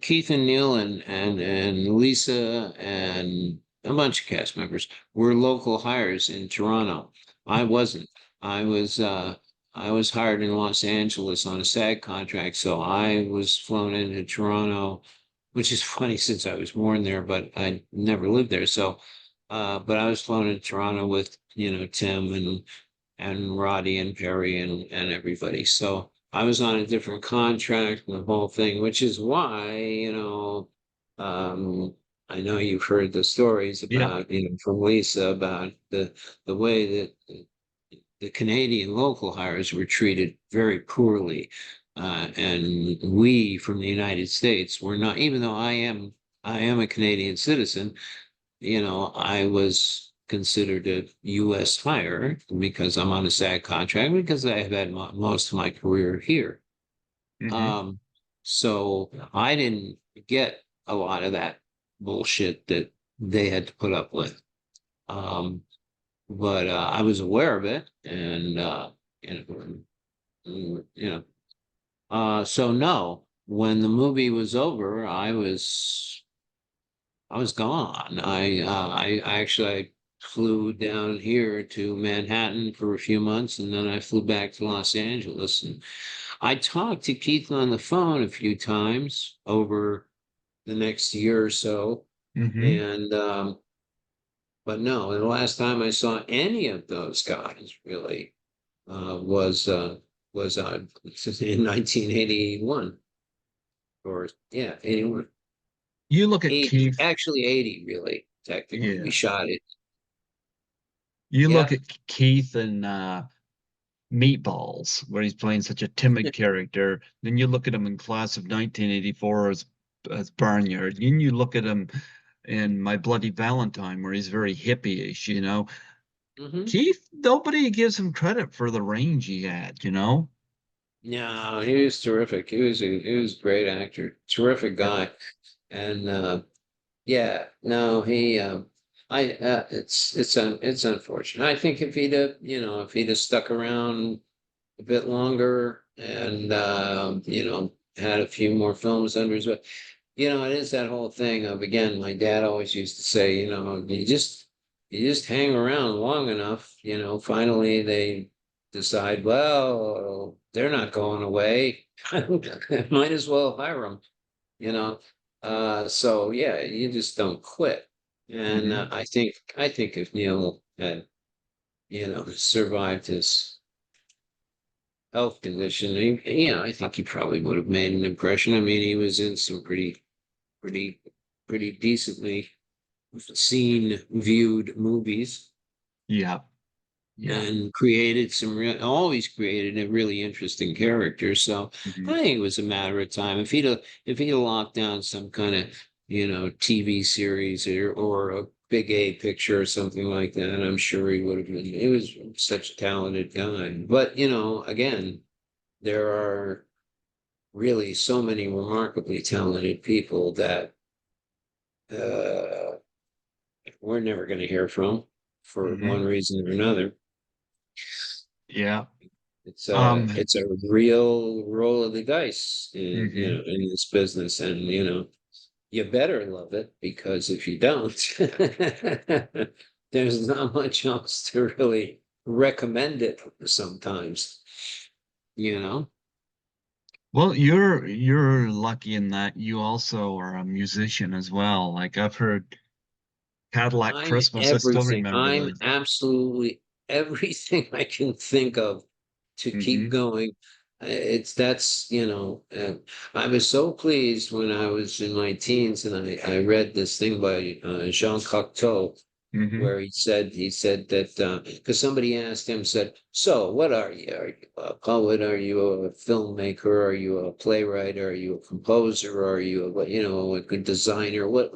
Keith and Neil and Lisa and a bunch of cast members were local hires in Toronto. I wasn't. I was I was hired in Los Angeles on a SAG contract, so I was flown into Toronto which is funny since I was born there, but I never lived there. So, but I was flown to Toronto with, Tim and Roddy and Perry and everybody. So I was on a different contract and the whole thing, which is why, um, I know you've heard the stories Yeah. about, from Lisa about the way that the Canadian local hires were treated very poorly. And we from the United States were not, even though I am a Canadian citizen, I was considered a U.S. hire because I'm on a SAG contract because I have had most of my career here. Hmm. Um, so I didn't get a lot of that bullshit that they had to put up with. Um, but I was aware of it, and you know, you know. So no, when the movie was over, I was gone. I actually flew down here to Manhattan for a few months, and then I flew back to Los Angeles. And I talked to Keith on the phone a few times over the next year or so, Hmm. and but no, the last time I saw any of those guys really uh, was uh, was in 1981, or yeah, 81. You look at 80, Keith. actually 80, really, technically. We Yeah. shot it. You look Yeah. at Keith and Meatballs, where he's playing such a timid character. Then you look at him in Class of 1984 as Barnyard. Then you look at him in My Bloody Valentine, where he's very hippie-ish, you know. Hmm. Keith, nobody gives him credit for the range he had, you know. No, he was terrific. He was a great actor, terrific guy. And yeah, no, he it's unfortunate. I think if he'd have stuck around a bit longer and had a few more films under his belt. It is that whole thing of, again, my dad always used to say, you just hang around long enough, finally they decide, well, they're not going away. Might as well hire them, you know. So yeah, you just don't quit. And Hmm. I think if Neil had, survived his health condition, I think he probably would have made an impression. I mean, he was in some pretty, pretty decently seen, viewed movies, Yeah. Yeah. and always created a really interesting character. So I Hmm. think it was a matter of time. If he'd locked down some kind of, TV series or a big A picture or something like that, I'm sure he would have been. He was such a talented guy. But, again, there are really so many remarkably talented people that uh, we're never going to hear from for one Hmm. reason or another. Yeah. It's a Um, it's a real roll of the dice hmm. in this business, and you better love it, because if you don't, there's not much else to really recommend it sometimes, you know. Well, you're lucky in that you also are a musician as well. Like I've heard Cadillac I'm Christmas. I still everything. remember I'm those. absolutely everything I can think of to keep Hmm. going. I was so pleased when I was in my teens and I read this thing by Jean Cocteau, Hmm. where he said that because somebody asked him, said, so what are you? Are you a poet? Are you a filmmaker? Are you a playwright? Are you a composer? Are you a good designer? What?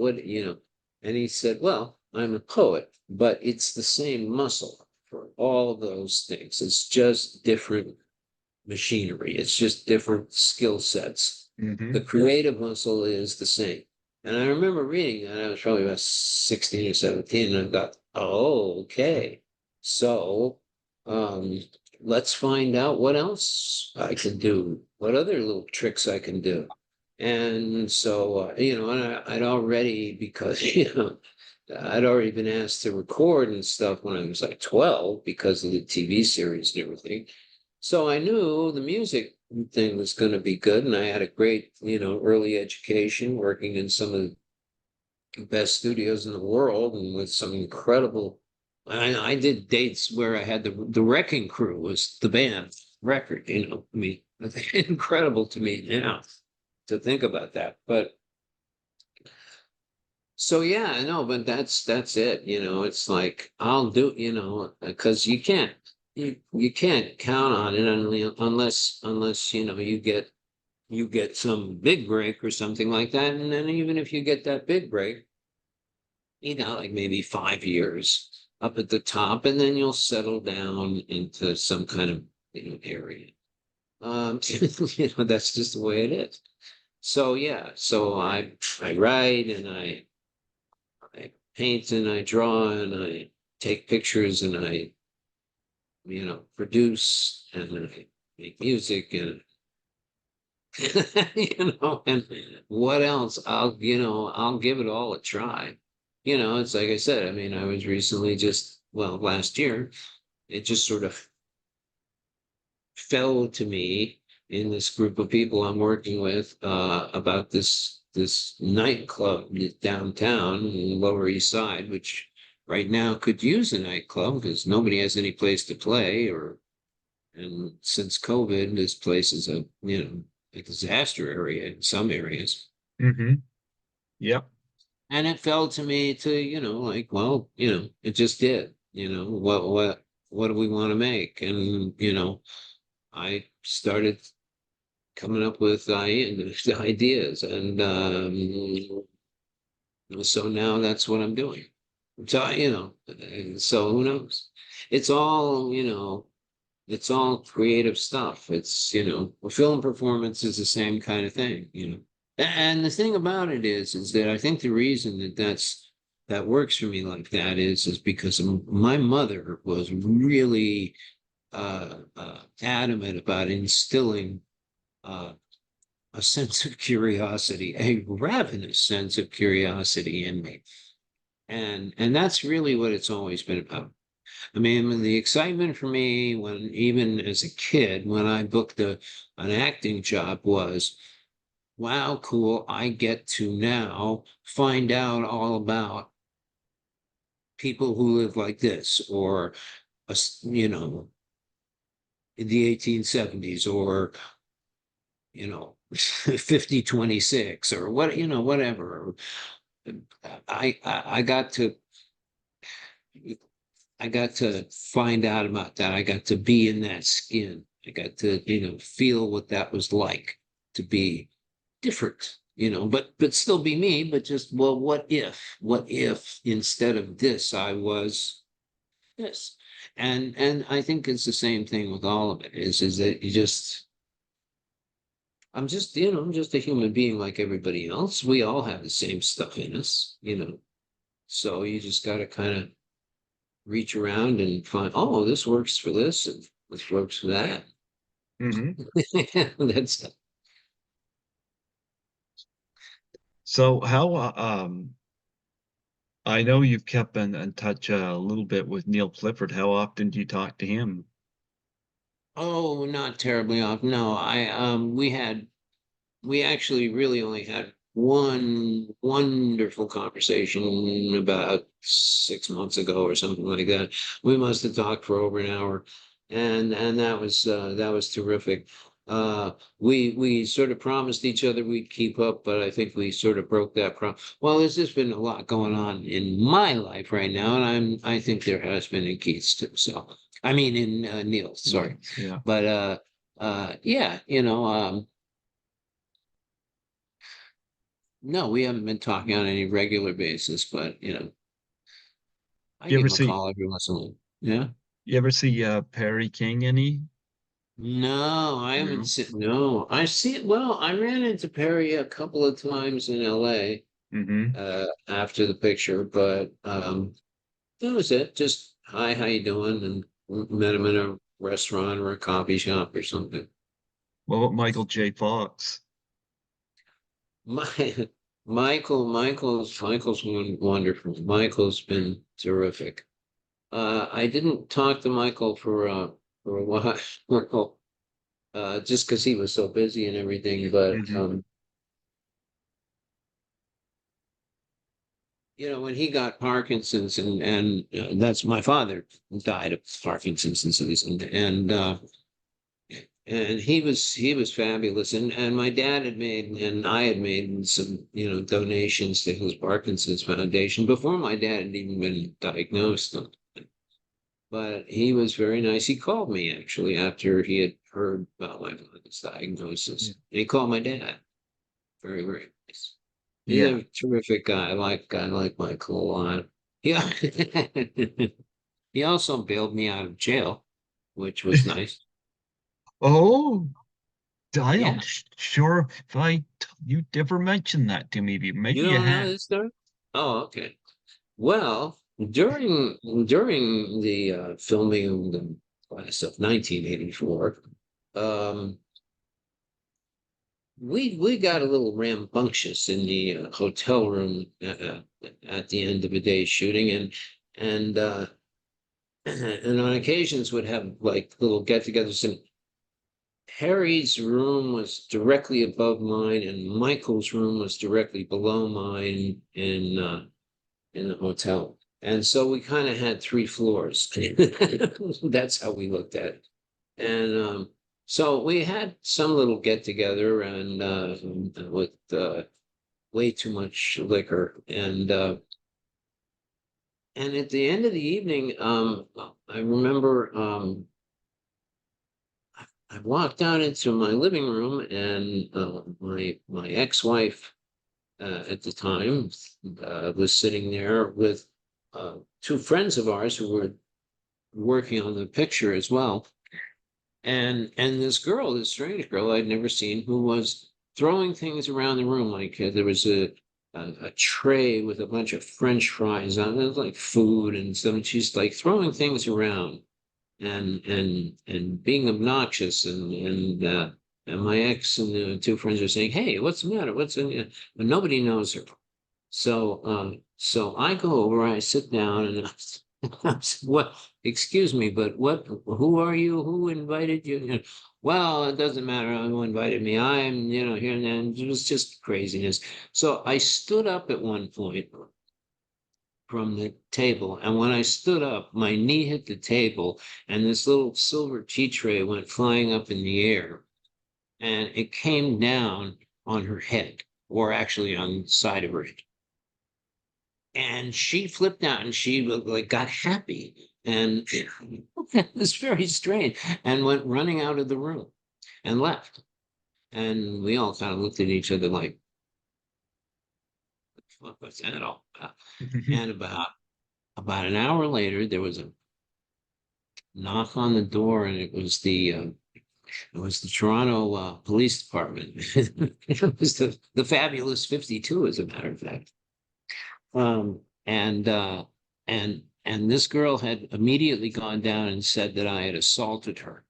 And he said, well, I'm a poet, but it's the same muscle for all those things. It's just different machinery. It's just different skill sets. The Hmm. creative muscle is the same. And I remember reading that. I was probably about 16 or 17, and I thought, oh, okay. So um, let's find out what else I can do, what other little tricks I can do. And so, and I'd already, because, I'd already been asked to record and stuff when I was like 12 because of the TV series and everything. So I knew the music thing was going to be good. And I had a great, early education working in some of the best studios in the world and with some incredible. I did dates where I had the Wrecking Crew was the band record, I mean, incredible to me now to think about that. But so yeah, I know, but that's it. It's like I'll do, because you can't count on it unless you get some big break or something like that. And then even if you get that big break, like maybe 5 years up at the top, and then you'll settle down into some kind of area. That's just the way it is. So yeah, so I write and I paint and I draw and I take pictures and I produce and I make music and and what else? I'll give it all a try. It's like I said, I mean, I was recently last year, it just sort of fell to me in this group of people I'm working with about this nightclub downtown in the Lower East Side, which right now could use a nightclub because nobody has any place to play and since COVID, this place is a disaster area in some areas. Mm-hmm. Yep. And it fell to me to, like, well, it just did, what do we want to make? And, I started coming up with ideas. And so now that's what I'm doing. So, so who knows? It's all, it's all creative stuff. It's, a film performance is the same kind of thing. And the thing about it is that I think the reason that works for me like that is because my mother was really adamant about instilling uh, a sense of curiosity, a ravenous sense of curiosity in me. And that's really what it's always been about. I mean, the excitement for me even as a kid, when I booked an acting job was, wow, cool. I get to now find out all about people who live like this or, in the 1870s or, 5026 or whatever. I got to find out about that. I got to be in that skin. I got to, feel what that was like to be different, but still be me, but just, well, what if instead of this, I was this? And I think it's the same thing with all of it is that I'm just a human being like everybody else. We all have the same stuff in us, so you just got to kind of reach around and find, oh, this works for this and this works for that. Mm-hmm. That's So I know you've kept in touch a little bit with Neil Clifford. How often do you talk to him? oh, not terribly off. No, we actually really only had one wonderful conversation about 6 months ago or something like that. We must have talked for over an hour, and that was terrific. We sort of promised each other we'd keep up, but I think we sort of broke that promise. Well, there's just been a lot going on in my life right now, and I think there has been in Keith's too. So I mean in Neil's, sorry, Yeah. but yeah, no, we haven't been talking on any regular basis, but I You give ever him a see call every once in a while. Yeah. you ever see Perry King any? No, I haven't No. seen. No, I see it. Well, I ran into Perry a couple of times in LA Mm-hmm. after the picture, but that was it. Just hi, how you doing? And met him in a restaurant or a coffee shop or something. What about Michael J. Fox? My Michael's been wonderful. Michael's been terrific. I didn't talk to Michael for a while. just because he was so busy and everything. But Hmm. when he got Parkinson's, and that's my father died of Parkinson's disease, and he was fabulous, and my dad had made and I had made some donations to his Parkinson's Foundation before my dad had even been diagnosed. But he was very nice. He called me actually after he had heard about my father's Yeah. diagnosis. And he called my dad. Very, very nice. He's Yeah. a terrific guy. I like Michael a lot. Yeah. He also bailed me out of jail, which was nice. Oh, I'm Yeah. sure if you ever mentioned that to me, You maybe you don't know have. this story? Oh, okay. Well, during the filming of the class of 1984, um, we got a little rambunctious in the hotel room at the end of a day's shooting, and and on occasions would have like little get-togethers. And Harry's room was directly above mine, and Michael's room was directly below mine in the hotel. And so we kind of had three floors. That's how we looked at it. And so we had some little get together and with way too much liquor. And at the end of the evening, I remember I walked out into my living room, and my ex-wife at the time was sitting there with two friends of ours who were working on the picture as well. And this girl, this strange girl I'd never seen, who was throwing things around the room. Like there was a tray with a bunch of French fries on it, like food and stuff. And she's like throwing things around and being obnoxious. And my ex and the two friends are saying, "Hey, what's the matter? What's in?" But nobody knows her. So I go over, I sit down, and I said, "What? Excuse me, but what? Who are you? Who invited you?" Well, it doesn't matter who invited me. I'm, here and then. It was just craziness. So I stood up at one point from the table, and when I stood up, my knee hit the table, and this little silver tea tray went flying up in the air, and it came down on her head, or actually on the side of her head. And she flipped out and she like got happy, and it was very strange, and went running out of the room and left. And we all kind of looked at each other like, what was that all about? And about an hour later there was a knock on the door, and it was the Toronto Police Department. It was the fabulous 52, as a matter of fact. And this girl had immediately gone down and said that I had assaulted her.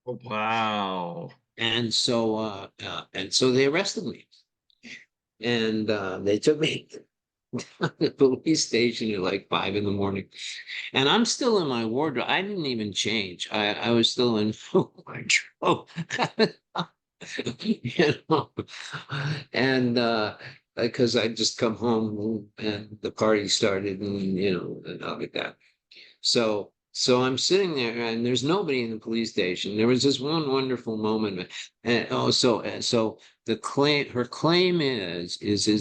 Wow. And so they arrested me, and they took me to the police station at like 5 in the morning. And I'm still in my wardrobe. I didn't even change. I was still in wardrobe. you know, and because I just come home and the party started, and all like that. So I'm sitting there, and there's nobody in the police station. There was this one wonderful moment, and so her claim is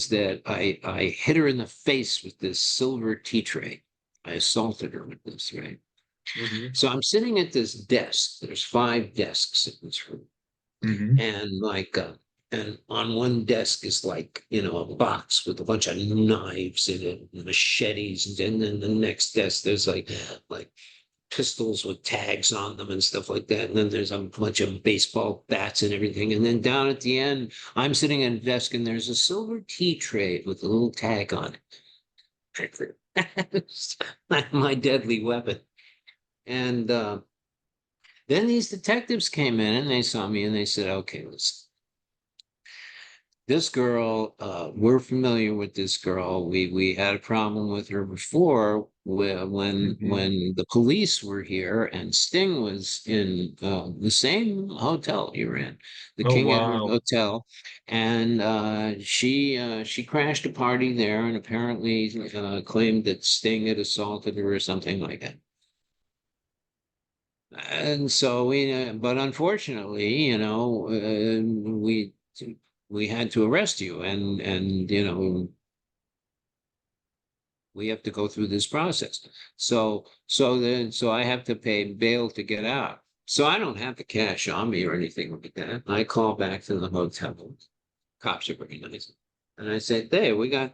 that I hit her in the face with this silver tea tray. I assaulted her with this, right? Hmm. So I'm sitting at this desk. There's 5 desks in this room, Hmm. and and on one desk is like a box with a bunch of knives in it, and machetes, and then the next desk there's like pistols with tags on them and stuff like that. And then there's a bunch of baseball bats and everything. And then down at the end, I'm sitting at a desk, and there's a silver tea tray with a little tag on it. My deadly weapon. And then these detectives came in, and they saw me, and they said, "Okay, listen, this girl, we're familiar with this girl. We had a problem with her before Hmm. when the police were here and Sting was in the same hotel you're in, the Oh, King Edward wow. Hotel, and she crashed a party there and apparently claimed that Sting had assaulted her or something like that. And so but unfortunately, we had to arrest you, and we have to go through this process. So I have to pay bail to get out. So I don't have the cash on me or anything like that. I call back to the hotel. Cops are very nice, and I said, "Hey, we got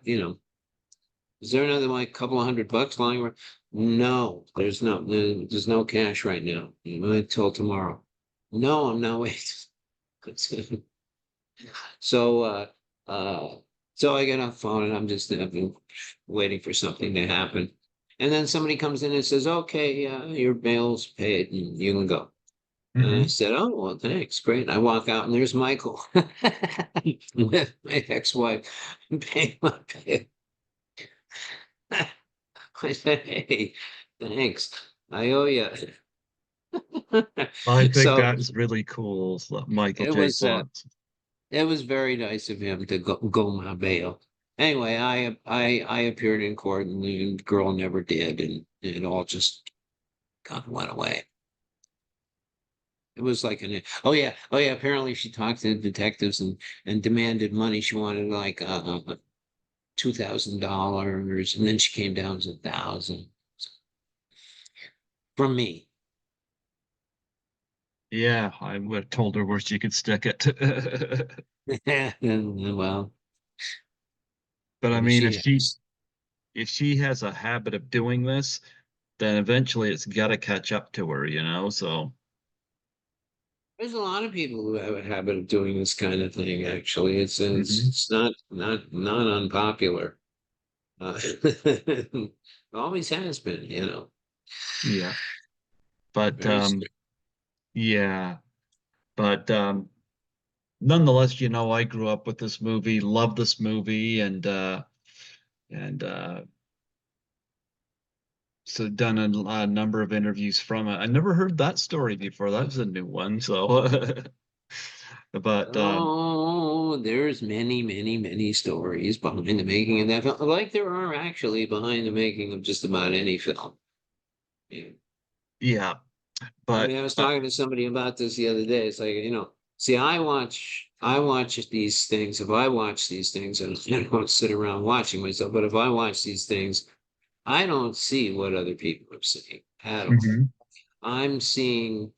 is there another like couple of $100 lying around?" No, there's no cash right now. Until tomorrow. No, I'm not waiting. So uh so I get on the phone and I've been waiting for something to happen. And then somebody comes in and says, "Okay, your bail's paid and you can go." And I Hmm. said, "Oh, well, thanks. Great." And I walk out and there's Michael with my ex-wife paying my bail. I said, "Hey, thanks. I owe you." I think So that's really cool, Michael it J. was Fox. it was very nice of him to go my bail. Anyway, I appeared in court and the girl never did, and it all just kind of went away. It was like oh yeah. Apparently, she talked to the detectives and demanded money. She wanted like $2,000, and then she came down to 1,000 from me. Yeah, I would have told her where she could stick it. And well, But I maybe mean, she has. if she has a habit of doing this, then eventually it's got to catch up to her, you know? So, There's a lot of people who have a habit of doing this kind of thing. Actually, mhm. it's not unpopular. It always has been, Yeah. But very strange. yeah, but nonetheless, I grew up with this movie, loved this movie, and so done a number of interviews from it. I never heard that story before. That was a new one. So, but Oh, there's many stories behind the making of that film, like there are actually behind the making of just about any film. Yeah. yeah, I but mean, I was talking to somebody about this the other day. It's like, see, I watch these things. If I watch these things, and I don't sit around watching myself, but if I watch these things, I don't see what other people are seeing at all. mhm. I'm seeing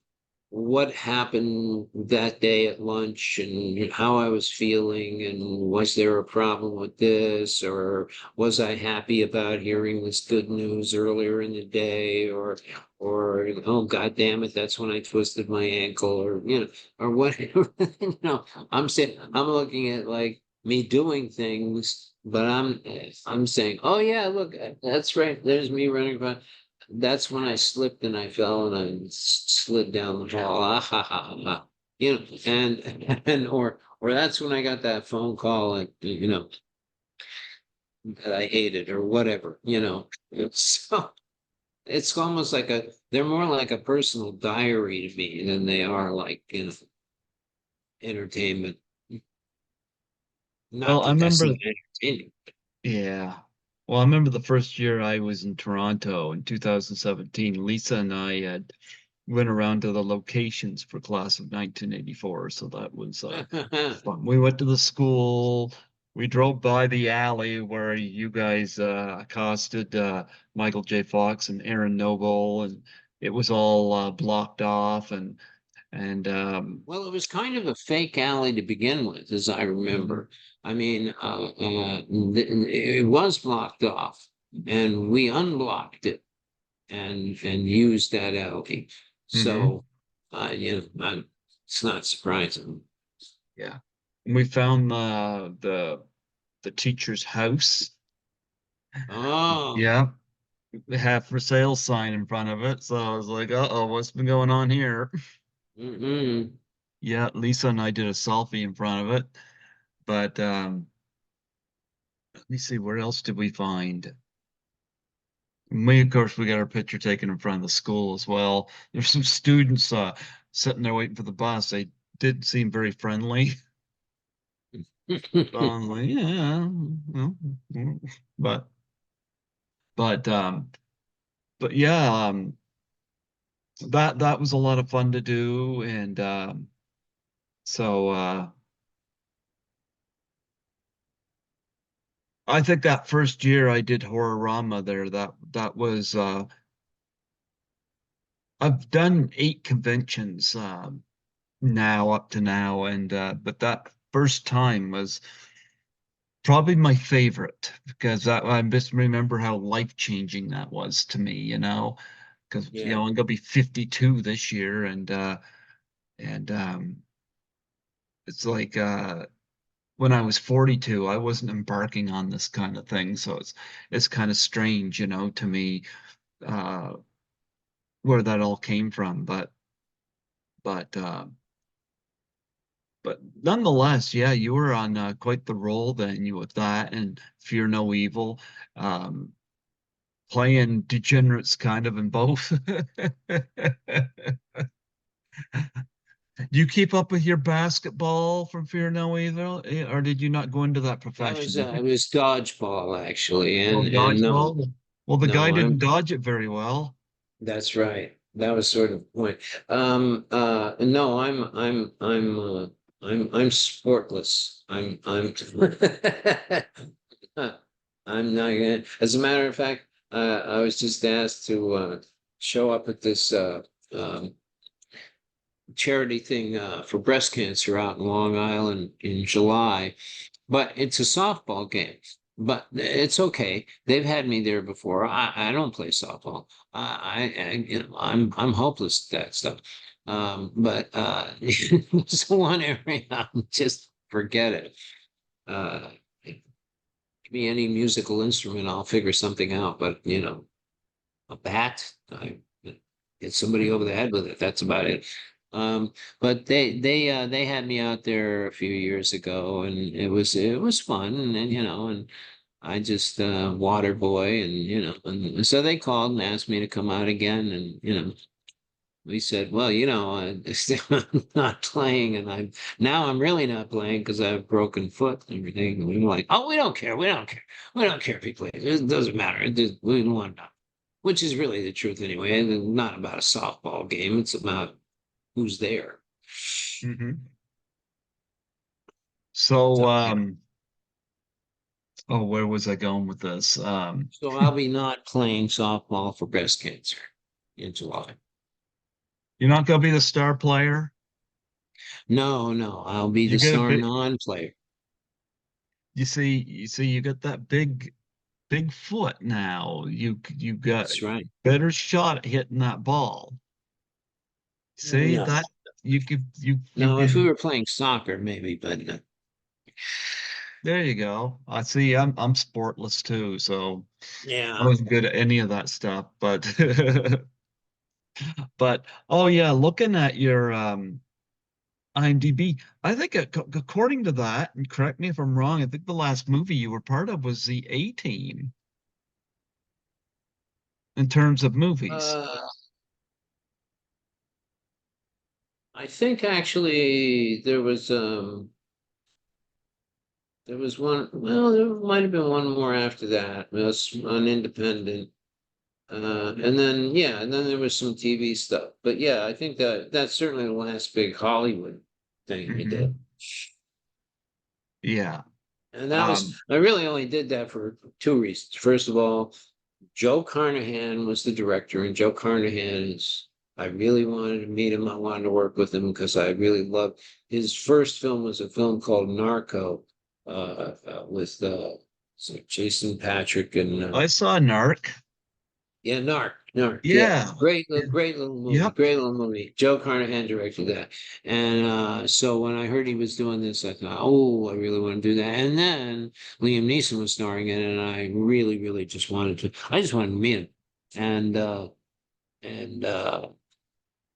what happened that day at lunch and how I was feeling, and was there a problem with this, or was I happy about hearing this good news earlier in the day, or oh God damn it, that's when I twisted my ankle, or or whatever. I'm saying I'm looking at like me doing things, but I'm saying, oh yeah, look, that's right, there's me running around. That's when I slipped and I fell and I slid down the hall. Ah, ha, ha, ha, ha. And or that's when I got that phone call and that I hated or whatever. So it's almost like they're more like a personal diary to me than they are like entertainment. Well, Not I that that's not remember, entertaining. yeah. Well, I remember the first year I was in Toronto in 2017. Lisa and I had went around to the locations for class of 1984, so that was fun. We went to the school. We drove by the alley where you guys accosted Michael J. Fox and Aaron Noble, and it was all blocked off, and Well, it was kind of a fake alley to begin with, as I mhm, remember. I mean, it was blocked off, and we unblocked it and used that alley. mhm, So, it's not surprising. yeah. And we found the teacher's house. Oh, Yeah, they have for sale sign in front of it. So I was like, uh-oh, what's been going on here? mm-mm. Yeah, Lisa and I did a selfie in front of it. But let me see, where else did we find? We, of course, we got our picture taken in front of the school as well. There's some students sitting there waiting for the bus. They did seem very friendly. So I'm like, yeah, well, but but um but yeah, that was a lot of fun to do, and so I think that first year I did Horrorama there, that was I've done 8 conventions now up to now, and but that first time was probably my favorite because I just remember how life-changing that was to me, because Yeah. I'm gonna be 52 this year, and it's like when I was 42, I wasn't embarking on this kind of thing, so it's kind of strange, to me, uh, where that all came from, but uh, but nonetheless, yeah, you were on quite the roll then, you with that and Fear No Evil, um, playing degenerates kind of in both. Do you keep up with your basketball from Fear No Evil, or did you not go into that That was profession? it was dodgeball actually, Oh, and no, dodgeball. Well, the guy no, didn't dodge it very well. that's right. That was sort of the point. No, I'm sportless. I'm not gonna. As a matter of fact, I was just asked to show up at this charity thing for breast cancer out in Long Island in July, but it's a softball game. But it's okay. They've had me there before. I don't play softball. I'm hopeless at that stuff. But it's one area, just forget it. Give me any musical instrument, I'll figure something out. But a bat, I hit somebody over the head with it. That's about it. But they had me out there a few years ago, and it was fun, and I just water boy, and so they called and asked me to come out again, and we said, well, I'm not playing, and I'm really not playing because I have a broken foot and everything. And we were like, oh, we don't care if he plays. It doesn't matter. We don't want to know. Which is really the truth anyway. And it's not about a softball game. It's about who's there. Hmm. So, So, oh, where was I going with this? so I'll be not playing softball for breast cancer in July. You're not gonna be the star player. No, no, I'll be You the get a star bit. non-player. You see, you got that big foot now. You got That's right. better shot at hitting that ball. See No, that you no, if we can. were playing soccer, maybe, but There you go. I see. I'm sportless too, so I yeah. wasn't good at any of that stuff. But but oh yeah, looking at your IMDb, I think according to that, and correct me if I'm wrong, I think the last movie you were part of was the A Team in terms of movies. Uh, I think actually there was one. Well, there might have been one more after that. It was an independent. And then there was some TV stuff. But yeah, I think that's certainly the last big Hollywood thing I did. Hmm. Yeah. And Um, I really only did that for two reasons. First of all, Joe Carnahan was the director, and Joe Carnahan I really wanted to meet him. I wanted to work with him because I really loved his first film was a film called Narco, with Jason Patrick and I saw Narc. yeah, Narc, yeah. Yeah. Great little movie, Yep. great little movie. Joe Carnahan directed that. And so when I heard he was doing this, I thought, oh, I really want to do that. And then Liam Neeson was starring in it, and I really, really I just wanted to meet him. And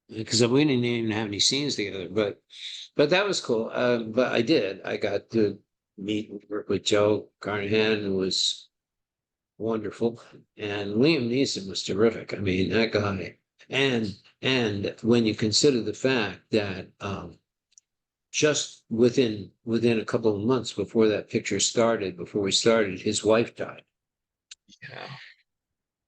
because we didn't even have any scenes together, but that was cool. But I did. I got to meet and work with Joe Carnahan, who was wonderful, and Liam Neeson was terrific. I mean, that guy. And when you consider the fact that just within a couple of months before that picture started, before we started, his wife died. Yeah.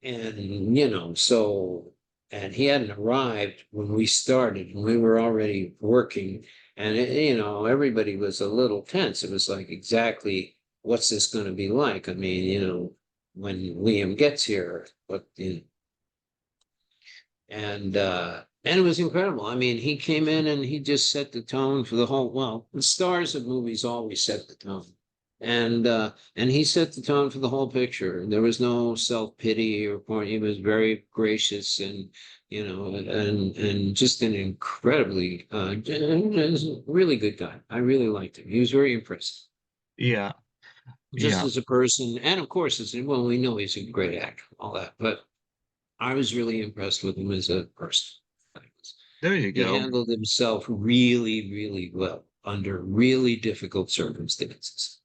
And, so, and he hadn't arrived when we started, and we were already working. And, everybody was a little tense. It was like, exactly what's this going to be like? I mean, when Liam gets here, and it was incredible. I mean, he came in and he just set the tone for the whole, well, the stars of movies always set the tone. And he set the tone for the whole picture. There was no self-pity or point. He was very gracious and and just an incredibly really good guy. I really liked him. He was very impressive. Yeah. Just Yeah. as a person, and of course, well, we know he's a great actor, all that, but I was really impressed with him as a person. There you He go. handled himself really, really well under really difficult circumstances.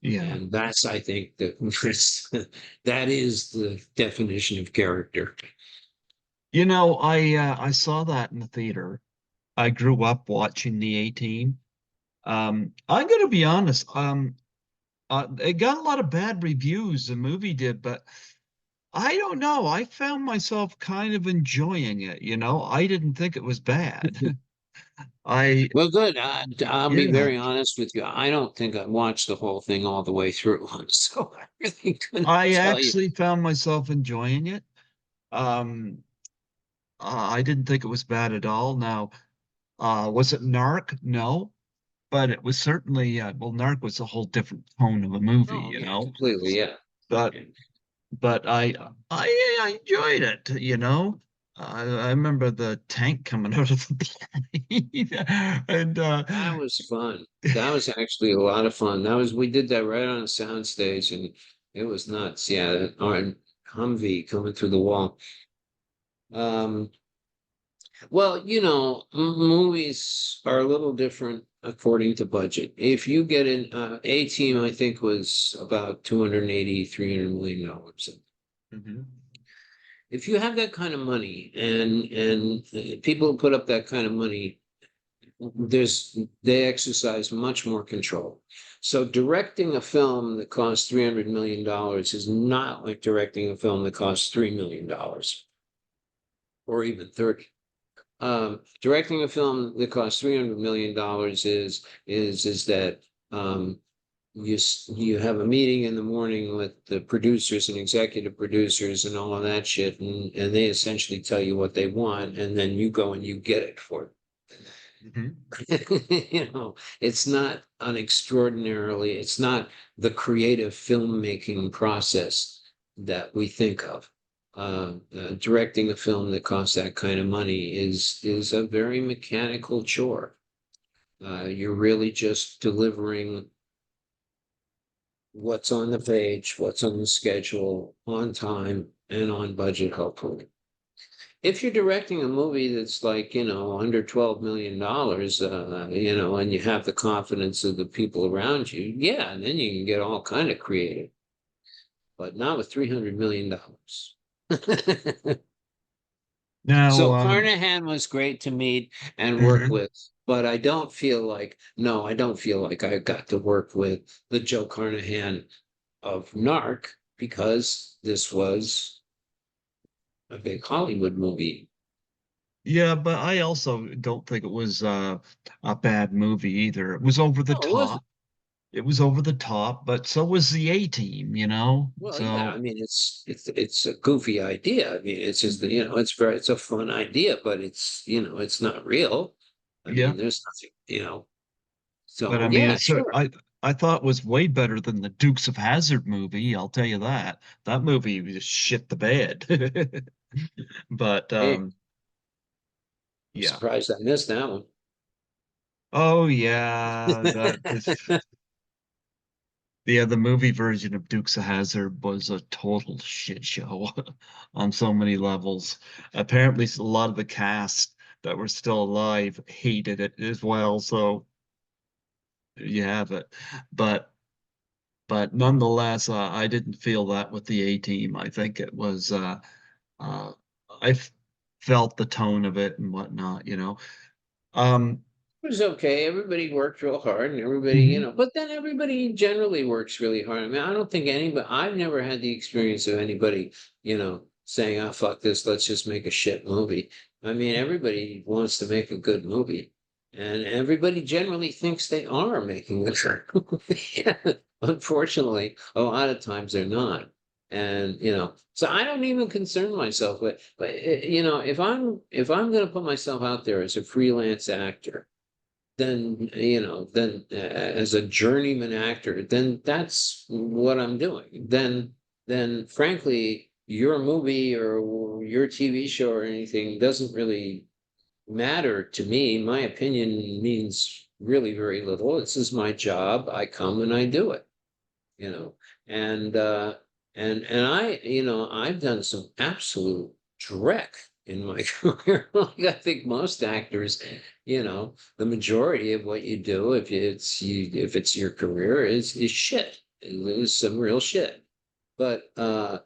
Yeah. And that's, I think, that is the definition of character. I saw that in the theater. I grew up watching the A-Team. I'm gonna be honest. It got a lot of bad reviews, the movie did, but I don't know. I found myself kind of enjoying it. I didn't think it was bad. I, Well, good. I'll be yeah, very honest with you. I don't think I watched the whole thing all the way through, so I really couldn't I tell you. actually found myself enjoying it. Um, I didn't think it was bad at all. Now, was it Narc? No, but it was certainly, well, Narc was a whole different tone of a movie, Oh, you yeah, know. completely. Yeah. But but I enjoyed it. I remember the tank coming out of the plane, and That was fun. That was actually a lot of fun. We did that right on a sound stage, and it was nuts. Yeah, that Humvee coming through the wall. Um, well, movies are a little different according to budget. If you get an A-Team, I think was about 280, $300 million. Mhm. If you have that kind of money and people put up that kind of money, they exercise much more control. So directing a film that costs $300 million is not like directing a film that costs $3 million or even 30. Directing a film that costs $300 million is that you have a meeting in the morning with the producers and executive producers and all of that shit, and they essentially tell you what they want, and then you go and you get it for them. Mhm. It's not it's not the creative filmmaking process that we think of. Directing a film that costs that kind of money is a very mechanical chore. You're really just delivering what's on the page, what's on the schedule, on time and on budget, hopefully. If you're directing a movie that's like, under $12 million, and you have the confidence of the people around you, yeah, and then you can get all kind of creative, but not with $300 million. Now, So Carnahan was great to meet and work mhm. with, but I don't feel like I got to work with the Joe Carnahan of Narc because this was a big Hollywood movie. Yeah, but I also don't think it was a bad movie either. It was over the Oh, it wasn't. top. It was over the top, but so was the A-Team. Well, yeah, I So mean, it's a goofy idea. I mean, it's just mhm. it's a fun idea, but it's not real. I Yeah, mean, there's nothing, but So I mean, yeah, sure. I thought it was way better than the Dukes of Hazzard movie. I'll tell you that. That movie was shit the bed. But Hey, I'm yeah. surprised I missed that one. Oh yeah, that is yeah, the movie version of Dukes of Hazzard was a total shit show on so many levels. Apparently, a lot of the cast that were still alive hated it as well. So you have it. But but nonetheless, I didn't feel that with the A Team. I think it was uh, I felt the tone of it and whatnot, you know. Um, It was okay. Everybody worked real hard and everybody, mhm, but then everybody generally works really hard. I mean, I don't think anybody, I've never had the experience of anybody, saying, oh, fuck this, let's just make a shit movie. I mean, everybody wants to make a good movie. And everybody generally thinks they are making a good movie. Unfortunately, a lot of times they're not. And, so I don't even concern myself with, but, if I'm going to put myself out there as a freelance actor, then as a journeyman actor, then that's what I'm doing. Then frankly, your movie or your TV show or anything doesn't really matter to me. My opinion means really very little. This is my job. I come and I do it, you know. And I've done some absolute dreck in my career. Like I think most actors, the majority of what you do, if it's your career, is shit. It is some real shit. But uh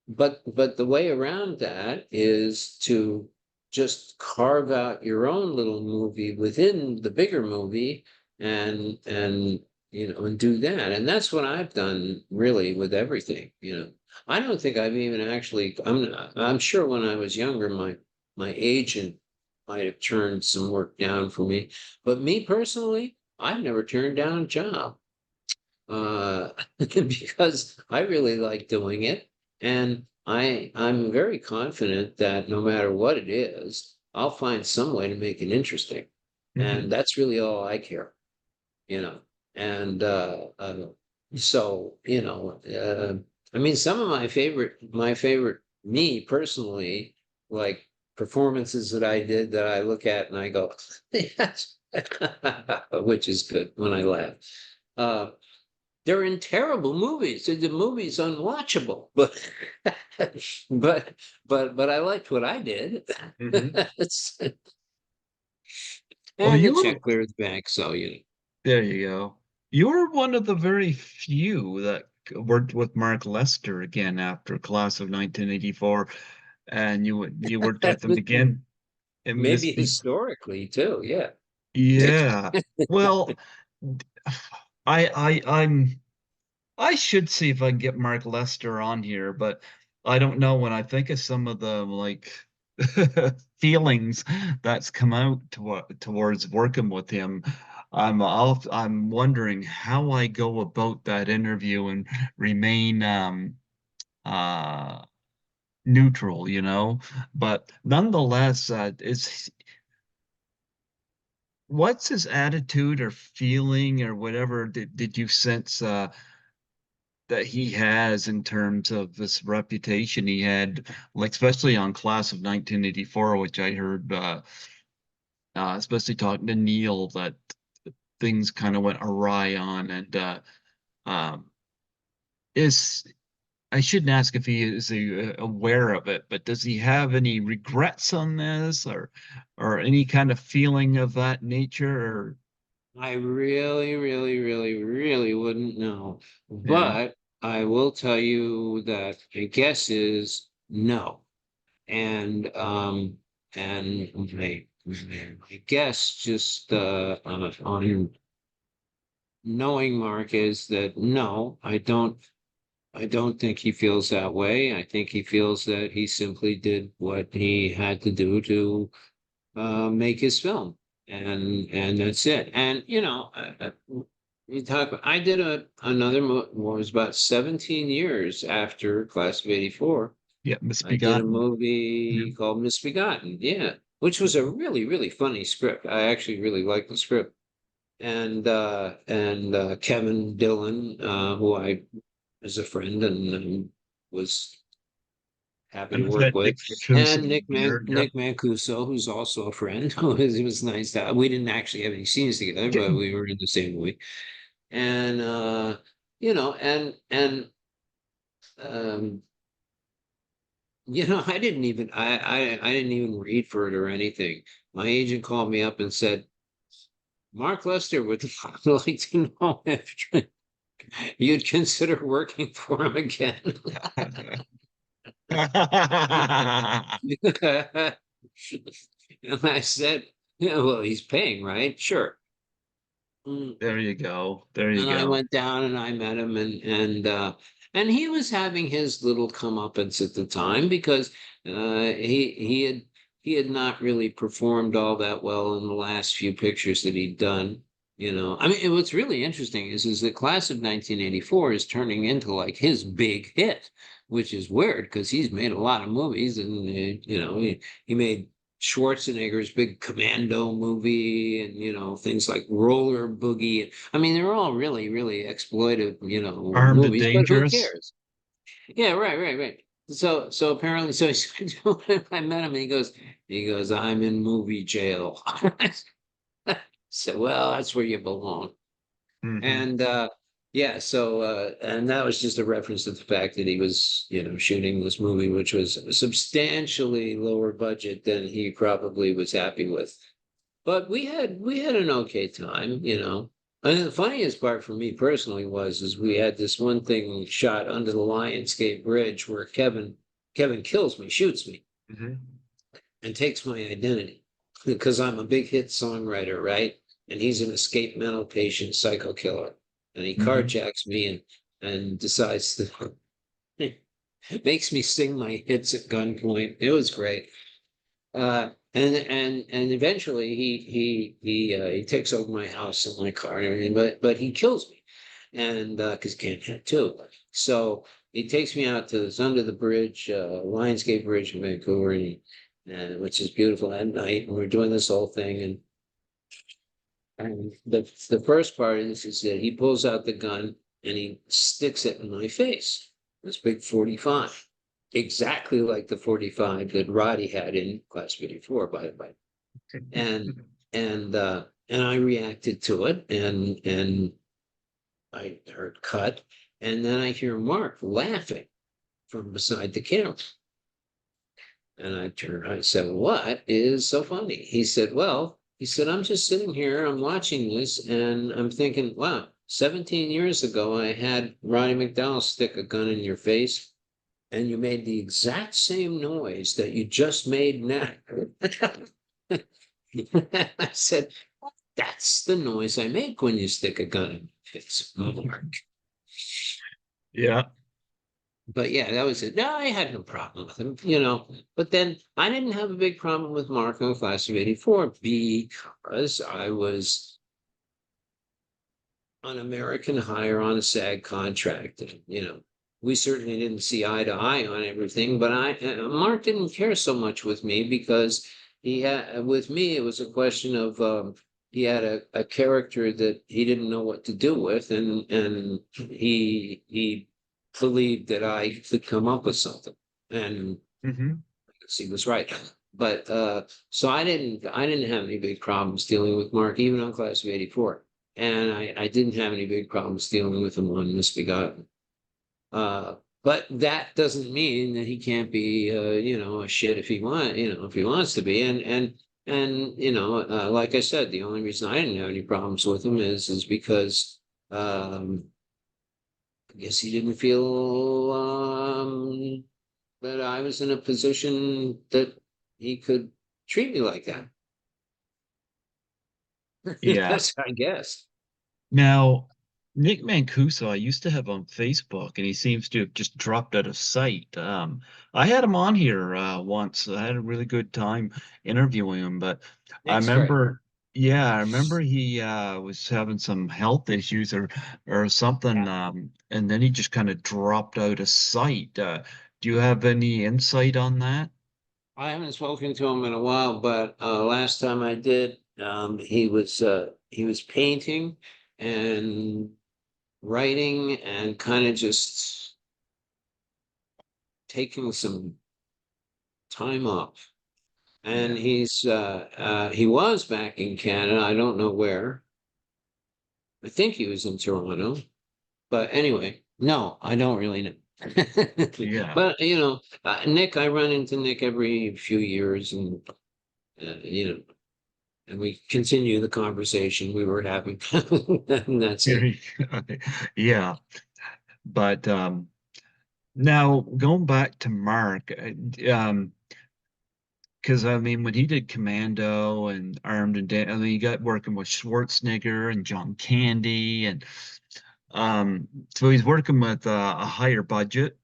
but the way around that is to just carve out your own little movie within the bigger movie, and do that. And that's what I've done really with everything. I don't think I've even actually, I'm sure when I was younger, my agent might have turned some work down for me. But me personally, I've never turned down a job, uh, because I really like doing it. And I'm very confident that no matter what it is, I'll find some way to make it interesting. mhm. And that's really all I care, you know. And so, I mean, some of my favorite, me personally, like performances that I did that I look at and I go, yes, which is good when I laugh. Uh, they're in terrible movies. The movie's unwatchable, but but but I liked what I did. Mhm. It's- Well, and the check cleared the bank, so there you go. You were one of the very few that worked with Mark Lester again after Class of 1984, and you worked with him know. again in Miss Maybe Big. historically too, yeah. Yeah. Well, I'm I should see if I can get Mark Lester on here, but I don't know when I think of some of the like feelings that's come out towards working with him. I'm wondering how I go about that interview and remain uh neutral, you know. But nonetheless, is what's his attitude or feeling or whatever did you sense that he has in terms of this reputation he had, like especially on Class of 1984, which I heard, especially talking to Neil, that things kind of went awry on, and um, is I shouldn't ask if he is aware of it, but does he have any regrets on this, or any kind of feeling of that nature? Or I really, really, really, really wouldn't know. yeah, But I will tell you that a guess is no. And my guess just on knowing Mark is that no, I don't think he feels that way. I think he feels that he simply did what he had to do to make his film, and that's it. And you talk. I did another was about 17 years after Class of '84. yeah, I did a misbegotten. Yeah. movie called Misbegotten, yeah, which was a really, really funny script. I actually really liked the script. And Kevin Dillon, who I is a friend and was happy to And work that with, Nick Mancuso and beard, yeah. Nick Mancuso, who's also a friend. It was nice that we didn't actually have any scenes together, but we were in the same movie. And and um, I didn't even read for it or anything. My agent called me up and said, Mark Lester would like to know if you'd consider working for him again. And I said, yeah, well, he's paying, right? Sure. Mm. There you go. There you And I go. went down and I met him, and he was having his little comeuppance at the time because he had not really performed all that well in the last few pictures that he'd done. You know, I mean, what's really interesting is the class of 1984 is turning into like his big hit, which is weird because he's made a lot of movies, and you know, he made Schwarzenegger's big Commando movie, and you know, things like Roller Boogie. I mean, they're all really, really exploitive, you know, Armed and movies, but who dangerous. cares? Yeah, right. So apparently, so I met him, and he goes, I'm in movie jail. So, well, that's where you belong. Hmm. And yeah, so and that was just a reference to the fact that he was, you know, shooting this movie, which was substantially lower budget than he probably was happy with. But we had an okay time, you know. And the funniest part for me personally is we had this one thing shot under the Lionsgate Bridge where Kevin kills me, shoots me, Hmm. and takes my identity because I'm a big hit songwriter, right? And he's an escaped mental patient psycho killer. And he Hmm. carjacks me and decides to makes me sing my hits at gunpoint. It was great. And eventually he takes over my house and my car and everything, but he kills me, and because can't have two. So he takes me out to this under the bridge, Lionsgate Bridge in Vancouver, and which is beautiful at night. And we're doing this whole thing, and the first part is that he pulls out the gun and he sticks it in my face. This big 45, exactly like the 45 that Roddy had in Class 54, by the way. And and I reacted to it, and I heard cut, and then I hear Mark laughing from beside the camera. And I turned, I said, what is so funny? He said, I'm just sitting here, I'm watching this, and I'm thinking, wow, 17 years ago, I had Roddy McDowell stick a gun in your face, and you made the exact same noise that you just made now. I said, that's the noise I make when you stick a gun in my face, Mark. Yeah. But yeah, that was it. No, I had no problem with him, you know. But then I didn't have a big problem with Mark in the class of 84 because I was on American hire on a SAG contract. And, you know, we certainly didn't see eye to eye on everything, but Mark didn't care so much with me because with me, it was a question of, he had a character that he didn't know what to do with, and he believed that I could come up with something, and Hmm. I guess he was right. But so I didn't have any big problems dealing with Mark, even on Class of '84, and I didn't have any big problems dealing with him on Misbegotten. Uh, but that doesn't mean that he can't be, you know, a shit if he wants to be. And you know, like I said, the only reason I didn't have any problems with him is because I guess he didn't feel that I was in a position that he could treat me like that. Yeah. That's, I guess. Now, Nick Mancuso, I used to have on Facebook, and he seems to have just dropped out of sight. I had him on here once. I had a really good time interviewing him, but I Nick's great. remember, yeah, I remember he was having some health issues or something, and then he just kind of dropped out of sight. Do you have any insight on that? I haven't spoken to him in a while, but last time I did, he was painting and writing and kind of just taking some time off. And Yeah. he was back in Canada. I don't know where. I think he was in Toronto. But anyway, no, I don't really know. Yeah. But you know, Nick, I run into Nick every few years, and you know. and we continue the conversation we were having. And that's it. Yeah, but now going back to Mark, because I mean, when he did Commando and Armed and I mean, you got working with Schwarzenegger and John Candy, and um, so he's working with a higher budget.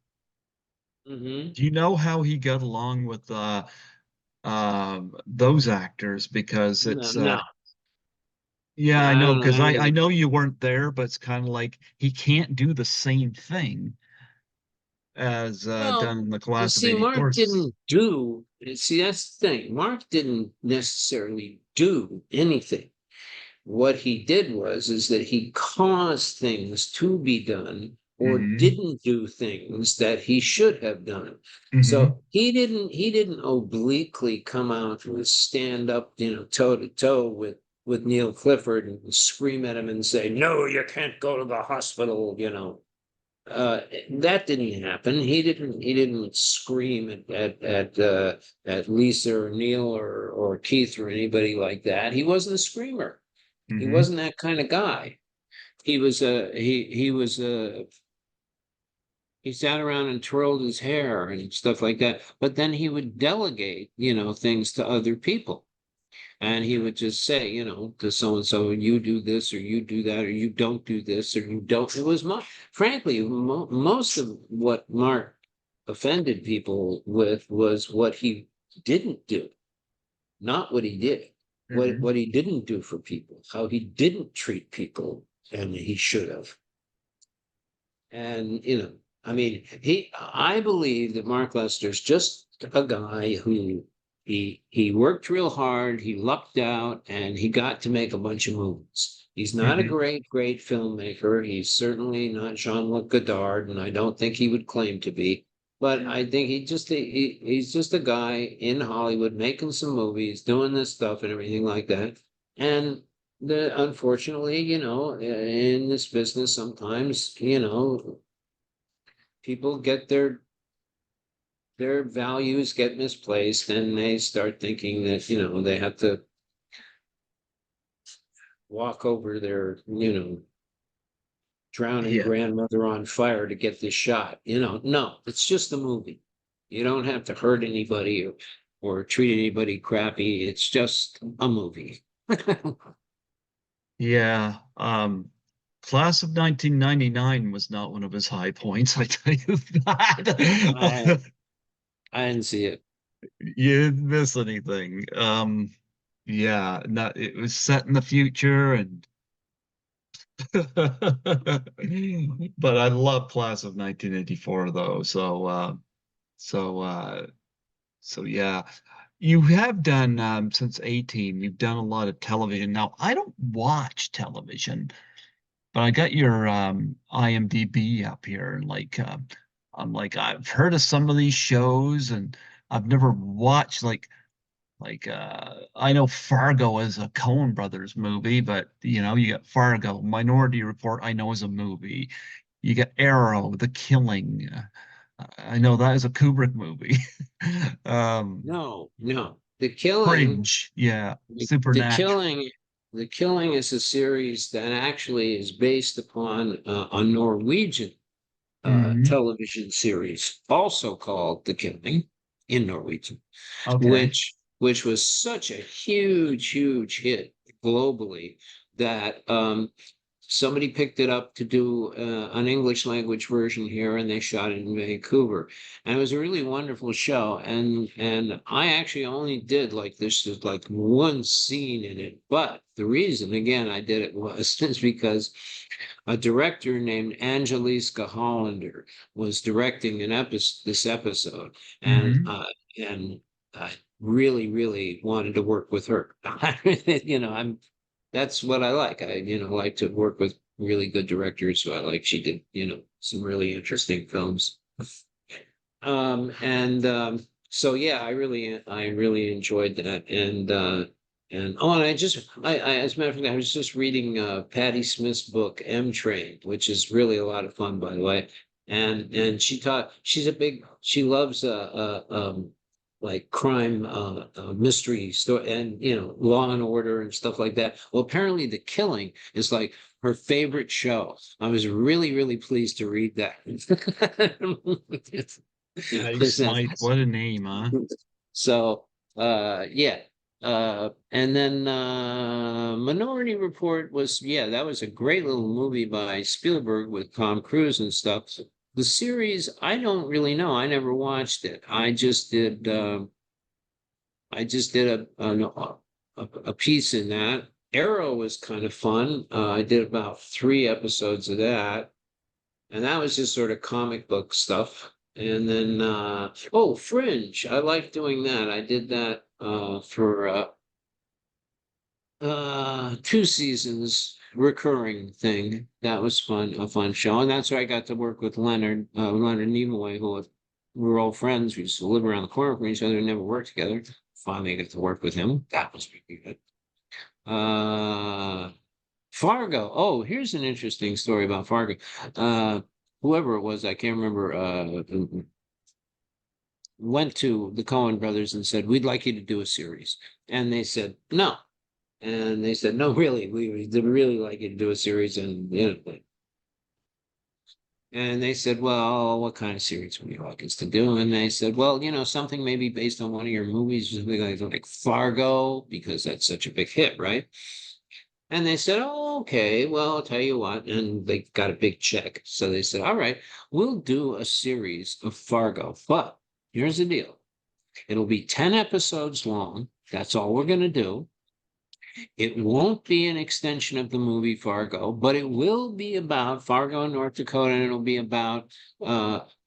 Hmm. Do you know how he got along with those actors? Because No, it's no, yeah, I I know, don't know because I anything. know you weren't there, but it's kind of like he can't do the same thing as Well, done in the you class of see, Mark 84. didn't do, see, that's the thing. Mark didn't necessarily do anything. What he did is that he caused things to be done or Mm-hmm. didn't do things that he should have done. Mm-hmm. So he didn't obliquely come out and stand up, toe to toe with Neil Clifford and scream at him and say, "No, you can't go to the hospital." That didn't happen. He didn't scream at Lisa or Neil or Keith or anybody like that. He wasn't a screamer. He Mm-hmm. wasn't that kind of guy. He sat around and twirled his hair and stuff like that. But then he would delegate, things to other people. And he would just say, to so and so, you do this or you do that or you don't do this or you don't. It was frankly, most of what Mark offended people with was what he didn't do, not what he did. What Mm-hmm. what he didn't do for people, how he didn't treat people, and he should have. And I mean, I believe that Mark Lester's just a guy who he worked real hard, he lucked out, and he got to make a bunch of movies. He's not a Mm-hmm. great filmmaker. He's certainly not Jean-Luc Godard, and I don't think he would claim to be. But I think he's just a guy in Hollywood making some movies, doing this stuff and everything like that. And unfortunately, in this business, sometimes, people get their values get misplaced and they start thinking that, they have to walk over their, drowning Yeah. grandmother on fire to get this shot. No, it's just a movie. You don't have to hurt anybody or treat anybody crappy. It's just a movie. Yeah. Class of 1999 was not one of his high points, I tell you I that. I didn't see it. You didn't miss anything. Yeah, not it was set in the future and but I love Class of 1984 though. So so yeah. You have done since 18, you've done a lot of television. Now, I don't watch television, but I got your IMDb up here and I'm like I've heard of some of these shows and I've never watched I know Fargo is a Coen Brothers movie, but you got Fargo, Minority Report I know is a movie. You got Arrow, The Killing. I know that is a Kubrick movie. um No, no. The Killing Fringe, yeah, The Supernatural. Killing, The Killing is a series that actually is based upon a Norwegian Hmm. television series, also called The Killing in Norwegian, Okay. which was such a huge hit globally that somebody picked it up to do an English language version here, and they shot it in Vancouver. And it was a really wonderful show. And I actually only did like this is like one scene in it. But the reason, again, I did it was is because a director named Angeliska Hollander was directing this episode, and Hmm. I really wanted to work with her. I'm that's what I like. I like to work with really good directors who I like. She did some really interesting films. And So yeah, I really enjoyed that. And as a matter of fact, I was just reading Patti Smith's book M Train, which is really a lot of fun, by the way. And she loves like crime mystery story and Law and Order and stuff like that. Well, apparently The Killing is like her favorite show. I was really, really pleased to read that. Nice, Listen, Mike. What a name, huh? so yeah. And then Minority Report was, yeah, that was a great little movie by Spielberg with Tom Cruise and stuff. The series, I don't really know. I never watched it. I just did a piece in that. Arrow was kind of fun. I did about 3 episodes of that, and that was just sort of comic book stuff. And then oh, Fringe. I like doing that. I did that for 2 seasons, recurring thing. That was fun, a fun show. And that's where I got to work with Leonard Nimoy, who we were all friends. We used to live around the corner from each other, never worked together. Finally got to work with him. That was pretty good. Uh Fargo. Oh, here's an interesting story about Fargo. Uh Whoever it was, I can't remember, went to the Coen brothers and said, "We'd like you to do a series." And they said, "No." And they said, "No, really, we really like you to do a series." And they said, "Well, what kind of series would you like us to do?" And they said, "Well, something maybe based on one of your movies, something like Fargo, because that's such a big hit, right?" And they said, "Oh, okay, well, I'll tell you what." And they got a big check. So they said, "All right, we'll do a series of Fargo. But here's the deal. It'll be 10 episodes long. That's all we're going to do. It won't be an extension of the movie Fargo, but it will be about Fargo, North Dakota, and it'll be about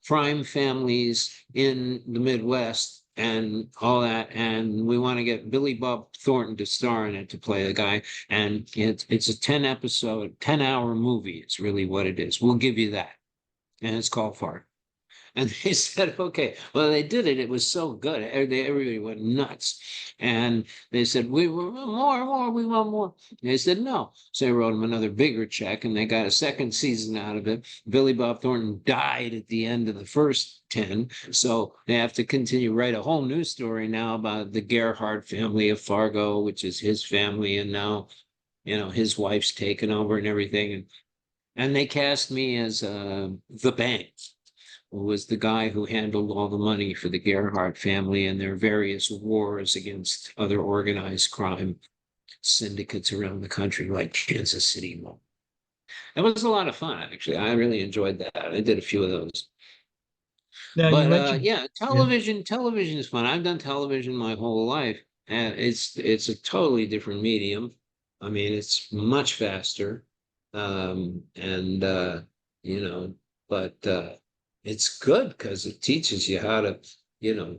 crime families in the Midwest and all that. And we want to get Billy Bob Thornton to star in it, to play the guy. And it's a 10-episode, 10-hour movie. It's really what it is. We'll give you that." And it's called Fargo. And they said, "Okay." Well, they did it. It was so good. Everybody went nuts. And they said, "We want more, more, we want more." And they said, "No." So they wrote them another bigger check, and they got a second season out of it. Billy Bob Thornton died at the end of the first 10. So they have to continue, write a whole new story now about the Gerhardt family of Fargo, which is his family. And now, his wife's taken over and everything. And they cast me as the bank, who was the guy who handled all the money for the Gerhardt family and their various wars against other organized crime syndicates around the country, like Kansas City Mall. It was a lot of fun, actually. I really enjoyed that. I did a few of those. Now you But mentioned, yeah, yeah. television is fun. I've done television my whole life, and it's a totally different medium. I mean, it's much faster. And you know, but it's good because it teaches you how to, you know,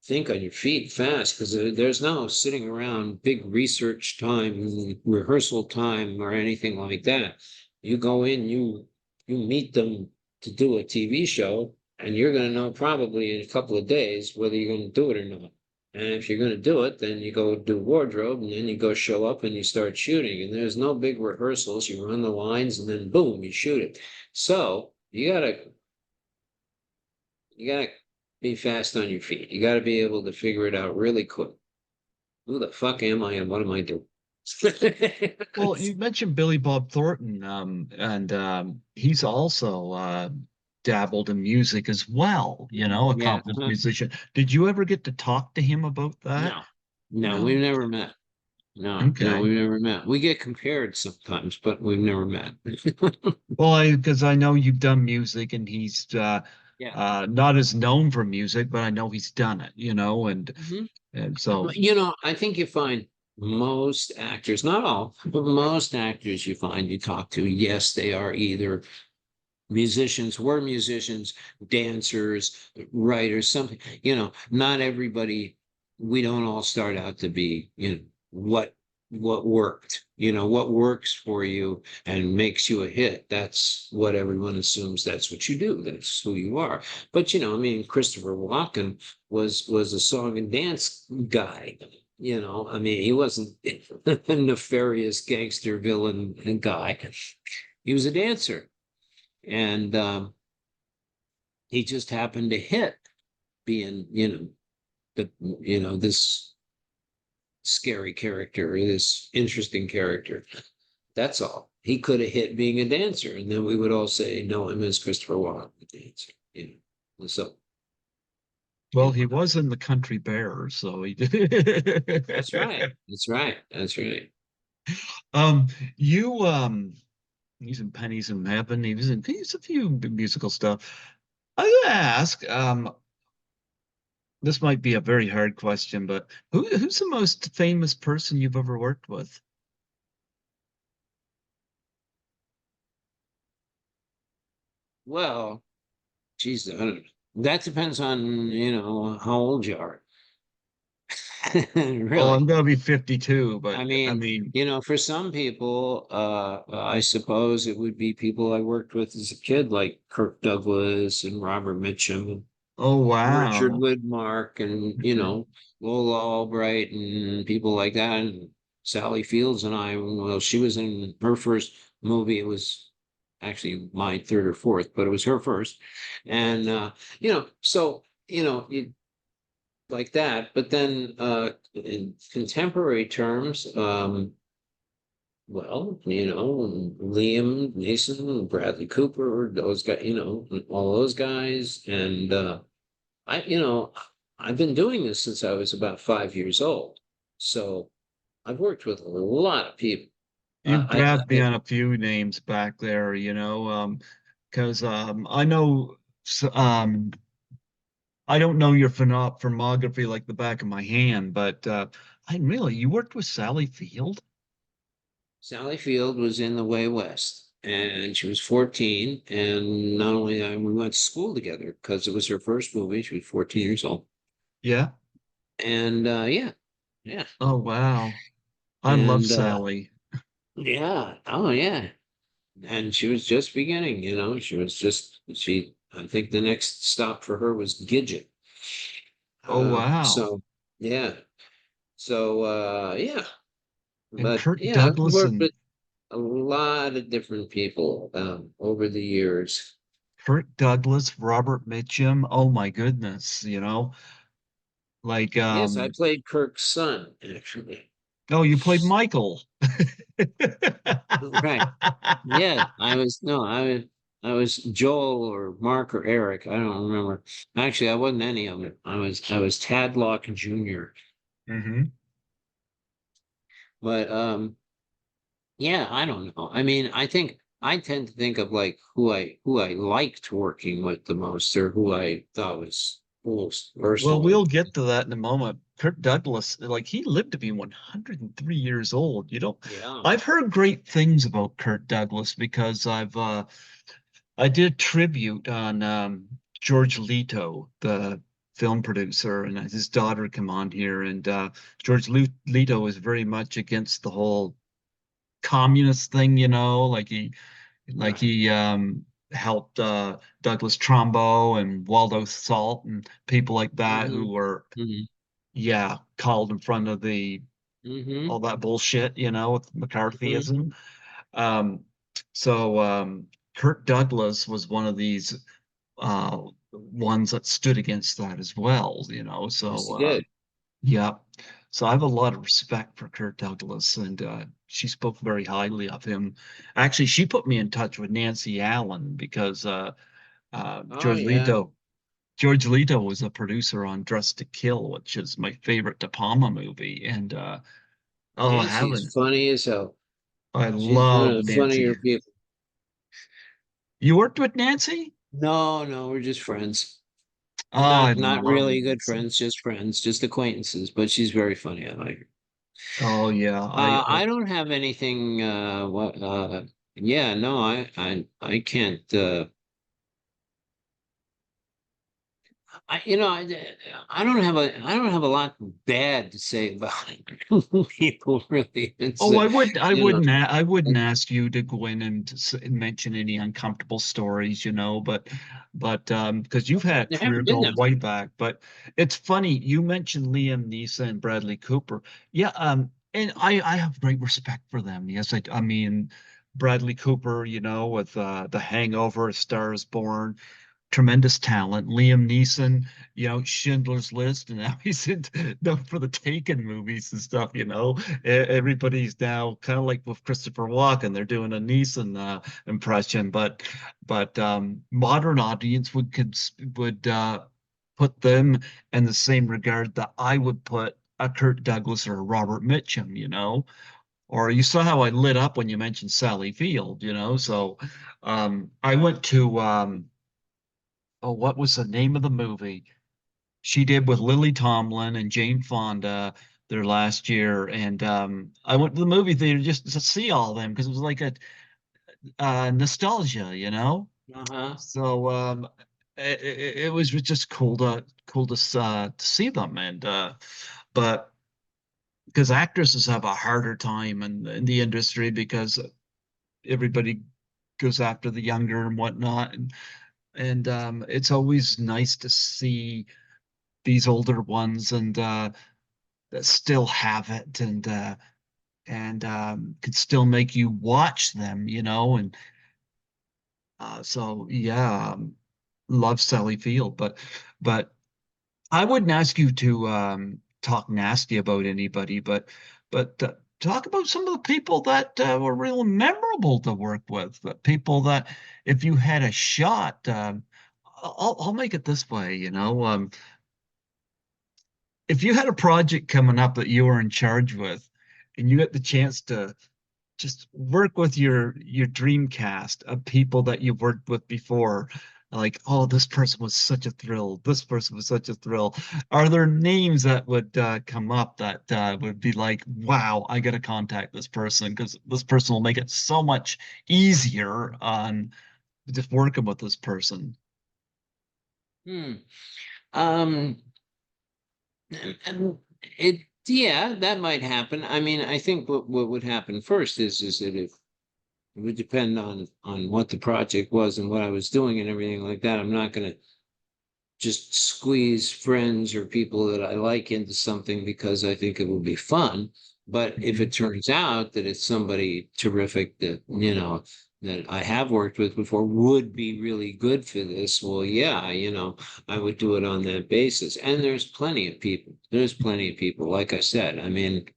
think on your feet fast, because there's no sitting around big research time, rehearsal time, or anything like that. You go in, you meet them to do a TV show, and you're going to know probably in a couple of days whether you're going to do it or not. And if you're going to do it, then you go do wardrobe, and then you go show up and you start shooting. And there's no big rehearsals. You run the lines, and then boom, you shoot it. So you gotta be fast on your feet. You gotta be able to figure it out really quick. Who the fuck am I, and what am I doing? Well, you mentioned Billy Bob Thornton, and he's also dabbled in music as well, Yeah. accomplished musician. Did you ever get to talk to him about that? No, no, No. we've never met. No, no, Okay. we've never met. We get compared sometimes, but we've never met. Well, because I know you've done music, and he's Yeah. not as known for music, but I know he's done it, Mhm. and so I think you find most actors, not all, but most actors you find you talk to, yes, they are either were musicians, dancers, writers, something, not everybody, we don't all start out to be, what worked, what works for you and makes you a hit. That's what everyone assumes. That's what you do. That's who you are. But I mean, Christopher Walken was a song and dance guy. I mean, he wasn't a nefarious gangster villain guy. He was a dancer. And he just happened to hit being, the this scary character or this interesting character. That's all. He could have hit being a dancer, and then we would all say, "No, I miss Christopher Walken, the dancer." So Well, you he know, was in the Country Bear, so he that's right. did. That's right. That's right. Um, you he's in Pennies in Heaven. He's a few musical stuff. I gotta ask, this might be a very hard question, but who's the most famous person you've ever worked with? Well, geez, I don't know. That depends on how old you are. Oh, Really. I'm gonna be 52, but I I mean, mean, for some people, I suppose it would be people I worked with as a kid, like Kirk Douglas and Robert Mitchum and oh Richard wow. Widmark and, Mhm. Lola Albright and people like that. And Sally Fields and I, well, she was in her first movie. It was actually my third or fourth, but it was her first. And, so, like that. But then in contemporary terms, well, Liam Neeson, Bradley Cooper, those guys, all those guys. And I, I've been doing this since I was about 5 years old. So I've worked with a lot of people. You grabbed me I on a few names back there, because I know I don't know your filmography like the back of my hand, but I really you worked with Sally Field? Sally Field was in the Way West, and she was 14. And not only that, we went to school together because it was her first movie. She was 14 years old. Yeah. And yeah, yeah. Oh wow. I love And Sally. yeah, oh yeah. And she was just beginning, I think the next stop for her was Gidget. Oh wow. So yeah. So yeah. And But Kurt yeah, I've Douglas worked and with a lot of different people over the years. Kurt Douglas, Robert Mitchum. Oh my goodness, like Yes, I played Kirk's son, actually. oh, you played Michael. Right. Yeah, I was no, I was Joel or Mark or Eric. I don't remember. Actually, I wasn't any of them. I was Tadlock Jr. Hmm. But yeah, I don't know. I mean, I tend to think of like who I liked working with the most or who I thought was most Well, versatile. we'll get to that in a moment. Kurt Douglas, like he lived to be 103 years old. Yeah. I've heard great things about Kurt Douglas because I did tribute on George Leto, the film producer, and his daughter come on here, and Leto is very much against the whole communist thing, like Right. he helped Douglas Trumbo and Waldo Salt and people like that Mm-hmm. who were, Mm-hmm. yeah, called in front of the Mm-hmm. all that bullshit, with Mm-hmm. McCarthyism. Um, so Kurt Douglas was one of these ones that stood against that as well, Yes, he So did. yeah. So I have a lot of respect for Kurt Douglas, and she spoke very highly of him. Actually, she put me in touch with Nancy Allen because Oh yeah. George Leto was a producer on Dress to Kill, which is my favorite De Palma movie, and oh, Nancy's heaven, funny as hell. I She's one of love the Nancy. funnier people. You worked with Nancy? No, no, we're just friends. Oh, I Not love really good Nancy. friends, just friends, just acquaintances, but she's very funny. I like her. Oh yeah, I don't have anything what yeah, no, I can't I don't have a lot bad to say about people really. It's Oh, I you know, wouldn't ask you to go in and mention any uncomfortable stories, but because you've had a there haven't career been go that way many. back. But it's funny you mentioned Liam Neeson and Bradley Cooper. Yeah, and I have great respect for them. Yes, I mean Bradley Cooper, with The Hangover, A Star Is Born, tremendous talent. Liam Neeson, Schindler's List, and now he's known for the Taken movies and stuff. Everybody's now kind of like with Christopher Walken, they're doing a Neeson impression, but modern audience would put them in the same regard that I would put a Kirk Douglas or a Robert Mitchum. Or you saw how I lit up when you mentioned Sally Field. So I went to oh, what was the name of the movie she did with Lily Tomlin and Jane Fonda their last year? And I went to the movie theater just to see all of them because it was like a nostalgia. Uh-huh. So it was just cool to see them, and but because actresses have a harder time in the industry because everybody goes after the younger and whatnot, and it's always nice to see these older ones and that still have it and could still make you watch them. And so yeah, love Sally Field, but I wouldn't ask you to talk nasty about anybody, but talk about some of the people that were real memorable to work with. But people that, if you had a shot, I'll make it this way. If you had a project coming up that you were in charge with, and you get the chance to just work with your dream cast of people that you've worked with before. Like, oh, this person was such a thrill. This person was such a thrill. Are there names that would come up that would be like, wow, I got to contact this person because this person will make it so much easier on just working with this person? Hmm. Um, and yeah, that might happen. I mean, I think what would happen first is that if it would depend on what the project was and what I was doing and everything like that. I'm not going to just squeeze friends or people that I like into something because I think it will be fun. But if Mhm. it turns out that it's somebody terrific that, that I have worked with before would be really good for this, well, yeah, I would do it on that basis. And there's plenty of people. There's plenty of people, like I said. I mean,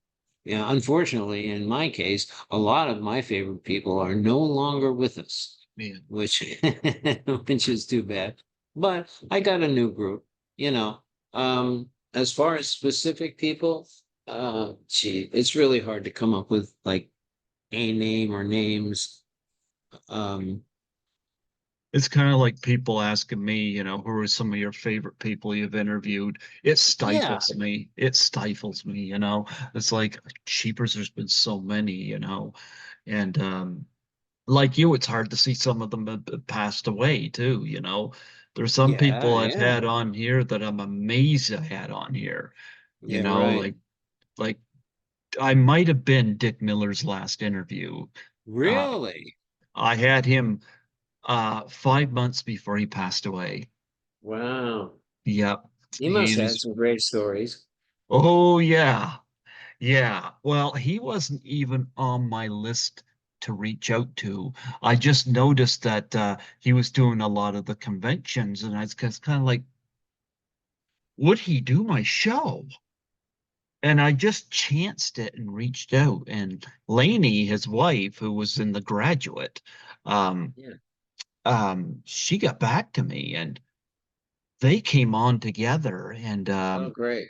yeah, unfortunately, in my case, a lot of my favorite people are no longer with us, Man, which which is too bad. But I got a new group, you know. As far as specific people, gee, it's really hard to come up with like a name or names. Um, it's kind of like people asking me, who are some of your favorite people you've interviewed? It yeah, stifles me. It stifles me. It's like, cheapers, there's been so many. And like you, it's hard to see some of them have passed away too. There's some yeah, people I've yeah, had on here that I'm amazed I had on here. You yeah, know, right. like I might have been Dick Miller's last interview. Uh, Really? I had him 5 months before he passed away. Wow. Yep. You must have had He's some great stories. Oh yeah. Yeah. Well, he wasn't even on my list to reach out to. I just noticed that he was doing a lot of the conventions, and I was kind of like, would he do my show? And I just chanced it and reached out. And Lainey, his wife, who was in The Graduate, um, Yeah. she got back to me, and they came on together, and Oh, great.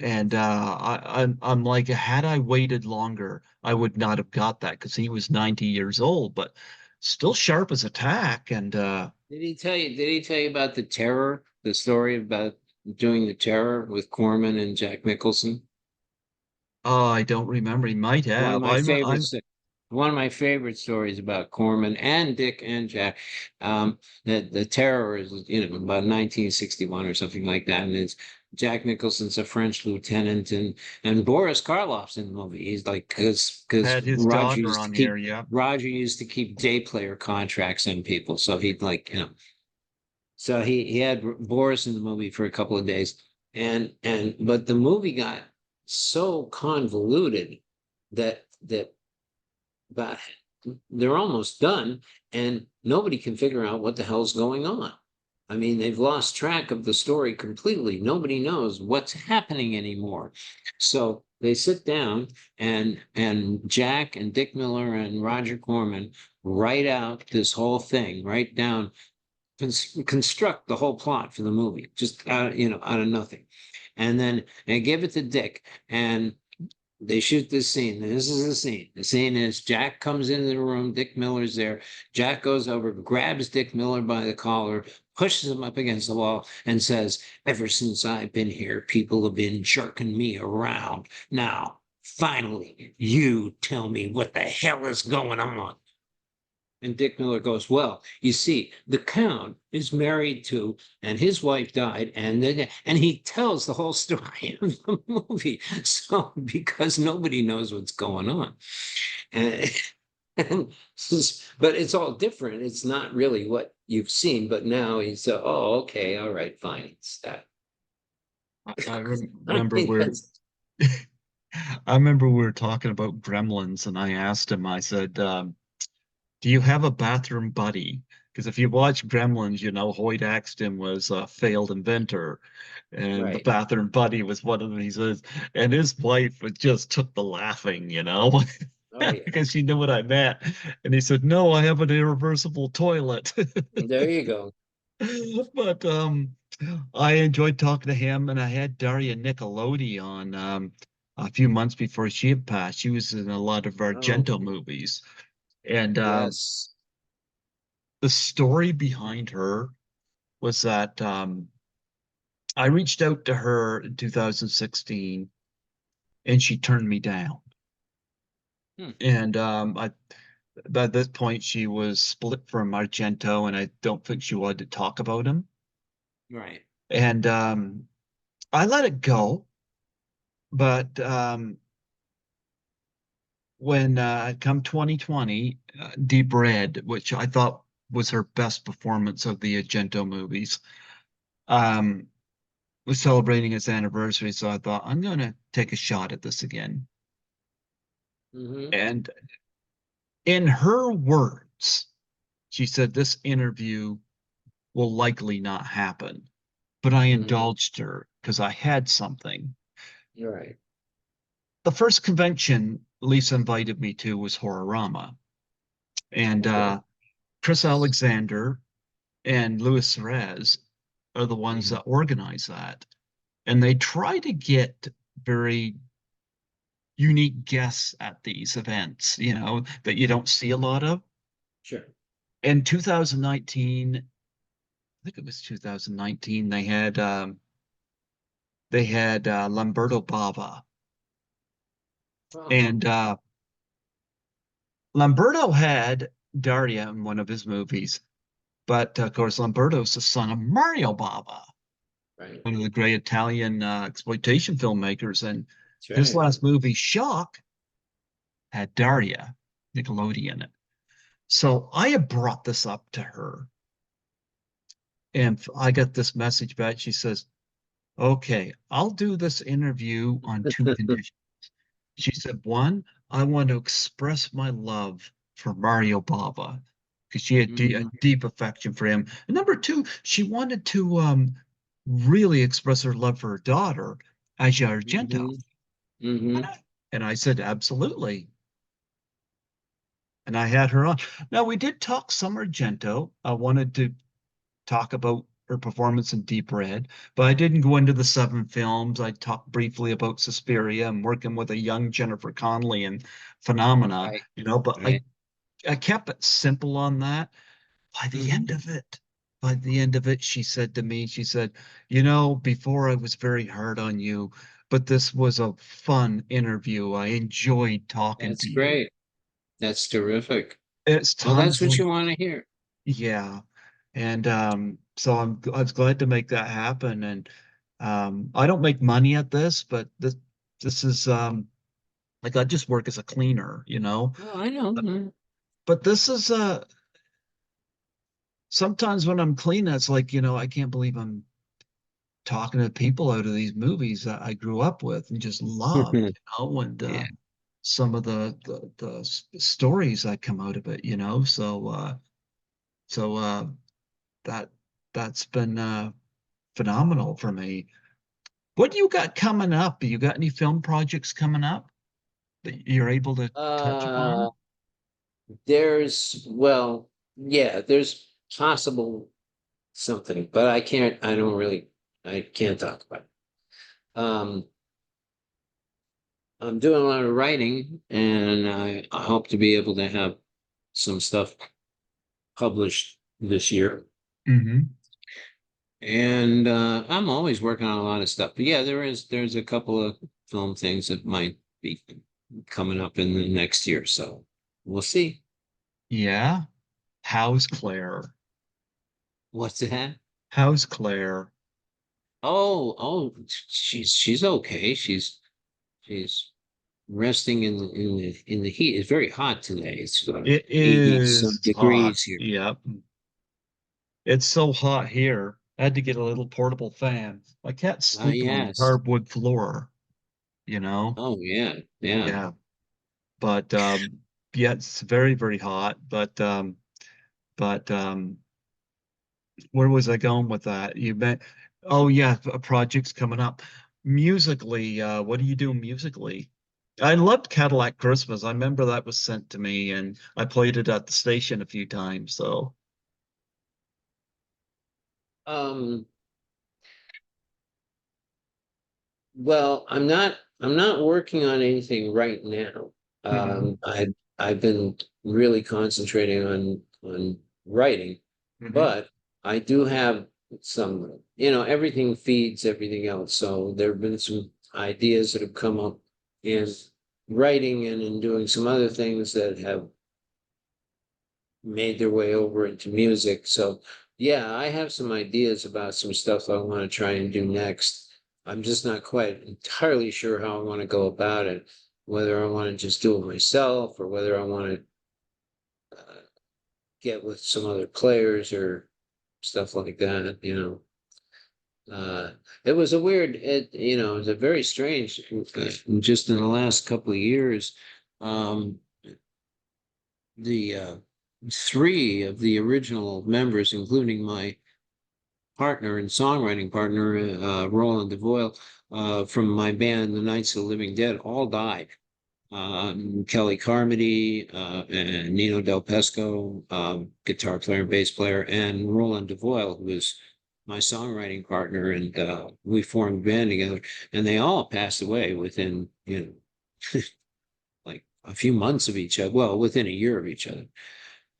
I'm like, had I waited longer, I would not have got that because he was 90 years old, but still sharp as a tack. And Did he tell you about the terror, the story about doing the terror with Corman and Jack Nicholson? oh, I don't remember. He might One of have. my I'm favorites, one of my favorite stories about Corman and Dick and Jack. The terror is, about 1961 or something like that. And it's Jack Nicholson's a French lieutenant and Boris Karloff's in the movie. He's like, because had his daughter on here. Yeah. Roger used to keep day player contracts on people. So he'd like, so he had Boris in the movie for a couple of days, but the movie got so convoluted that but they're almost done, and nobody can figure out what the hell's going on. I mean, they've lost track of the story completely. Nobody knows what's happening anymore. So they sit down and Jack and Dick Miller and Roger Corman write out this whole thing, write down, construct the whole plot for the movie, just out of nothing. And then they give it to Dick, and they shoot this scene. This is the scene. The scene is Jack comes into the room. Dick Miller's there. Jack goes over, grabs Dick Miller by the collar, pushes him up against the wall, and says, "Ever since I've been here, people have been jerking me around. Now, finally, you tell me what the hell is going on." And Dick Miller goes, "Well, you see, the Count is married to, and his wife died, and he tells the whole story of the movie. So because nobody knows what's going on, and, but it's all different. It's not really what you've seen. But now he's, oh, okay, all right, fine, it's that. I I remember mean, we're that's I remember we were talking about Gremlins, and I asked him, I said, do you have a bathroom buddy? Because if you watch Gremlins, you know Hoyt Axton was a failed inventor, and the right. bathroom buddy was one of them. He says, and his wife just took the laughing, Oh yeah, because she knew what I meant. And he said, "No, I have an irreversible toilet." there you go. But I enjoyed talking to him, and I had Daria Nicolodi on a few months before she had passed. She was in a lot of Oh Argento movies, and yes. the story behind her was that I reached out to her in 2016, and she turned me down. Hmm, And I by this point she was split from Argento, and I don't think she wanted to talk about him. right. And I let it go. But when come 2020, Deep Red, which I thought was her best performance of the Argento movies, um, was celebrating its anniversary. So I thought I'm going to take a shot at this again. Hmm. And in her words, she said this interview will likely not happen, but I Hmm. indulged her because I had something. You're right. The first convention Lisa invited me to was Horrorama, and Okay. Chris Alexander and Luis Cerez are the ones that Mhm. organize that. And they try to get very unique guests at these events, that you don't see a lot of. Sure. In 2019, I think it was 2019, they had Lamberto Bava. Well, And Lamberto had Daria in one of his movies, but of course Lamberto's the son of Mario Bava, right. one of the great Italian exploitation filmmakers. And That's his right. last movie, Shock, had Daria Nickelodeon in it. So I had brought this up to her, and I got this message back. She says, "Okay, I'll do this interview on two conditions." She said, "One, I want to express my love for Mario Bava because she had a Hmm. deep affection for him. And number two, she wanted to really express her love for her daughter, Asia Argento." Hmm. Hmm. And I said, "Absolutely." And I had her on. Now, we did talk some Argento. I wanted to talk about her performance in Deep Red, but I didn't go into the seven films. I talked briefly about Suspiria and working with a young Jennifer Connelly and Phenomena, Right. but I, Right. I kept it simple on that. By the end Hmm. of it, by the end of it, she said to me, she said, before I was very hard on you, but this was a fun interview. I enjoyed talking That's to you. great. That's terrific. It's Well, time that's for, what you want to hear. yeah. And so I was glad to make that happen. And I don't make money at this, but this is like I just work as a cleaner. Oh, I know. But this is sometimes when I'm cleaning, it's like, I can't believe I'm talking to people out of these movies that I grew up with and just loved, and Yeah. some of the stories that come out of it. So that that's been phenomenal for me. What do you got coming up? You got any film projects coming up that you're able to touch Uh, upon? well, yeah, there's possible something, but I can't talk about it. Um, I'm doing a lot of writing, and I hope to be able to have some stuff published this year. Hmm. And I'm always working on a lot of stuff. But yeah, there's a couple of film things that might be coming up in the next year. So we'll see. Yeah. How's Claire? What's that? How's Claire? Oh, she's okay. She's resting in the heat. It's very hot today. It's It 80 some is hot. degrees here. Yep. It's so hot here. I had to get a little portable fan. My cat's sleeping on the Yes. hardwood floor, you know? Oh yeah, yeah. Yeah. But yeah, it's very, very hot. But where was I going with that? You bet. Oh yeah, a project's coming up. Musically, what do you do musically? I loved Cadillac Christmas. I remember that was sent to me, and I played it at the station a few times. So, Um, well, I'm not working on anything right now. hmm I've been really concentrating on writing, hmm but I do have some, everything feeds everything else. So there have been some ideas that have come up in writing and in doing some other things that have made their way over into music. So yeah, I have some ideas about some stuff I want to try and do next. I'm just not quite entirely sure how I want to go about it, whether I want to just do it myself or whether I want to get with some other players or stuff like that, it was a weird, it was a very strange, just in the last couple of years. Um, the three of the original members, including my partner and songwriting partner, Roland DeVoyle, from my band, The Knights of the Living Dead, all died. Kelly Carmody, and Nino Del Pesco, guitar player and bass player, and Roland DeVoyle, who was my songwriting partner, and we formed a band together. And they all passed away within, like a few months of each other. Well, within a year of each other.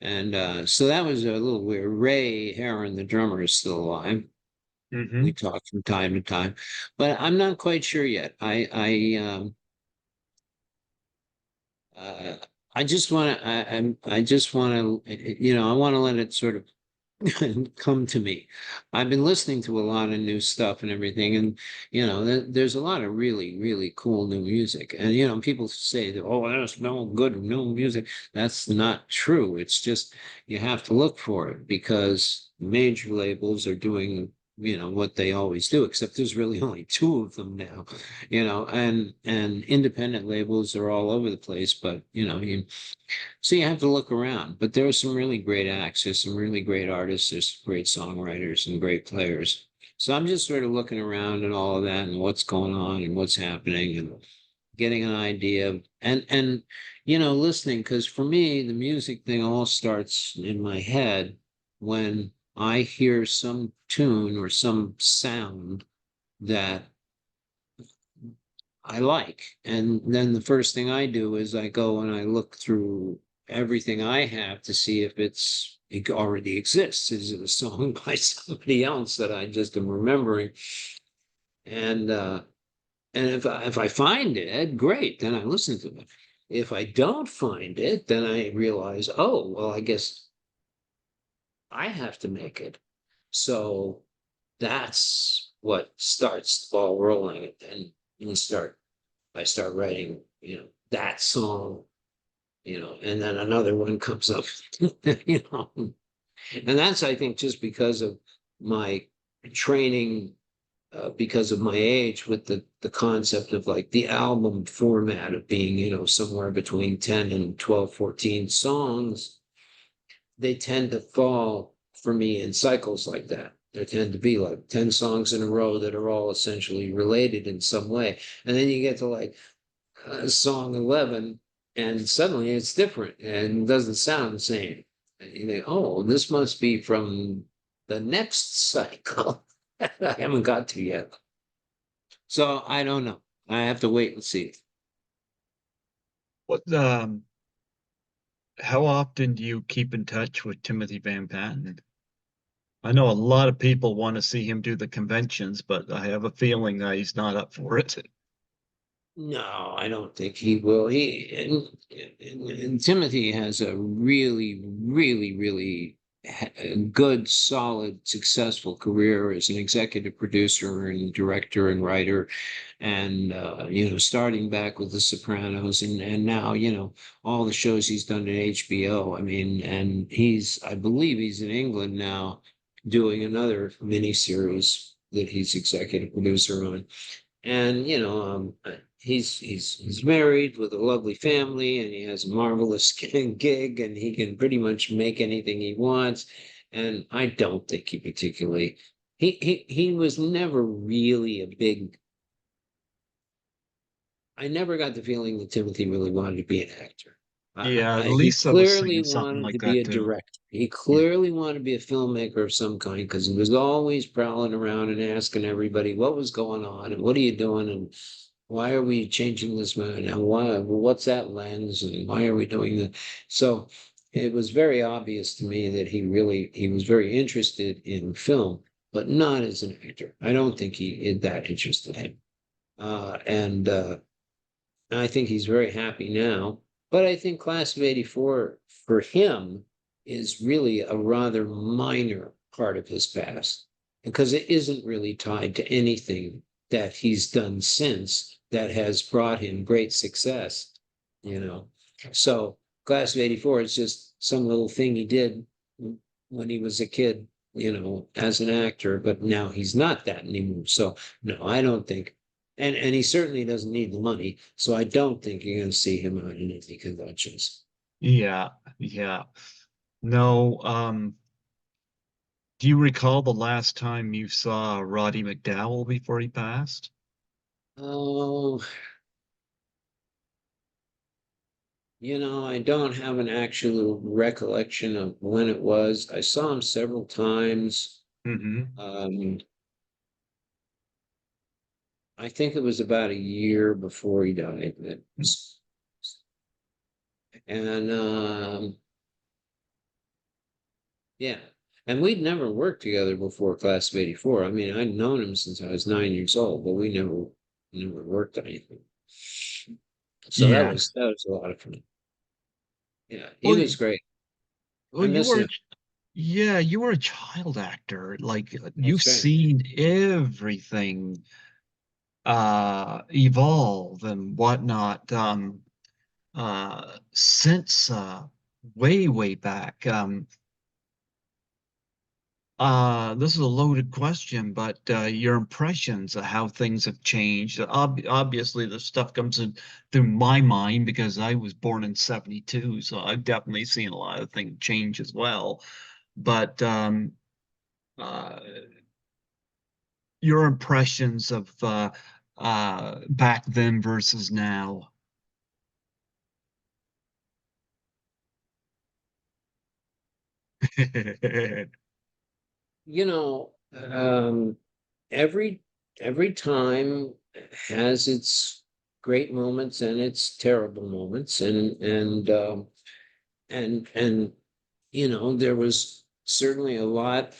And so that was a little weird. Ray Heron, the drummer, is still alive. We hmm talk from time to time, but I'm not quite sure yet. Uh, I just want to. I just want to. I want to let it sort of come to me. I've been listening to a lot of new stuff and everything, and there's a lot of really, really cool new music. And people say that, oh, there's no good new music. That's not true. It's just you have to look for it because major labels are doing what they always do, except there's really only two of them now, and independent labels are all over the place, but so you have to look around, but there are some really great acts. There's some really great artists. There's great songwriters and great players. So I'm just sort of looking around and all of that and what's going on and what's happening and getting an idea and listening. Because for me, the music thing all starts in my head when I hear some tune or some sound that I like. And then the first thing I do is I go and I look through everything I have to see if it already exists. Is it a song by somebody else that I just am remembering? And if I find it, great, then I listen to it. If I don't find it, then I realize, oh, well, I guess I have to make it. So that's what starts the ball rolling. And you start I start writing, that song, and then another one comes up, and that's, I think, just because of my training, because of my age with the concept of like the album format of being, somewhere between 10 and 12, 14 songs, they tend to fall for me in cycles like that. There tend to be like 10 songs in a row that are all essentially related in some way. And then you get to like song 11, and suddenly it's different and doesn't sound the same. And you think, oh, this must be from the next cycle that I haven't got to yet. So I don't know. I have to wait and see. What how often do you keep in touch with Timothy Van Patten? I know a lot of people want to see him do the conventions, but I have a feeling that he's not up for it. No, I don't think he will. And Timothy has a really, really, really good, solid, successful career as an executive producer and director and writer, and starting back with The Sopranos, and now all the shows he's done at HBO. I mean, and I believe he's in England now doing another miniseries that he's executive producer on. And he's married with a lovely family, and he has a marvelous gig, and he can pretty much make anything he wants. And I don't think he particularly he was never really a big. I never got the feeling that Timothy really wanted to be an actor. Yeah, He Lisa was clearly saying something wanted to like be that a too. director. He Yeah. clearly wanted to be a filmmaker of some kind because he was always prowling around and asking everybody what was going on and what are you doing and why are we changing this man and why what's that lens and why are we doing that? So it was very obvious to me that he was very interested in film, but not as an actor. I don't think that interested him. And I think he's very happy now. But I think Class of '84 for him is really a rather minor part of his past because it isn't really tied to anything that he's done since that has brought him great success, you know. So Class of '84 is just some little thing he did when he was a kid, as an actor, but now he's not that anymore. So no, I don't think and he certainly doesn't need the money, so I don't think you're going to see him out in any conventions. Yeah, yeah. No, do you recall the last time you saw Roddy McDowell before he passed? Oh, I don't have an actual recollection of when it was. I saw him several times. Hmm. Um, I think it was about a year before he died. And yeah. And we'd never worked together before Class of '84. I mean, I'd known him since I was 9 years old, but we never worked on anything. So that Yeah. was that was a lot of fun. Yeah, he Well, was great. well, I you miss were, him. yeah, you were a child actor. Like you've That's right. seen everything evolve and whatnot since way back. This is a loaded question, but your impressions of how things have changed. Obviously, the stuff comes in through my mind because I was born in '72, so I've definitely seen a lot of things change as well. But uh, your impressions of back then versus now. You know, every every time has its great moments and its terrible moments, and there was certainly a lot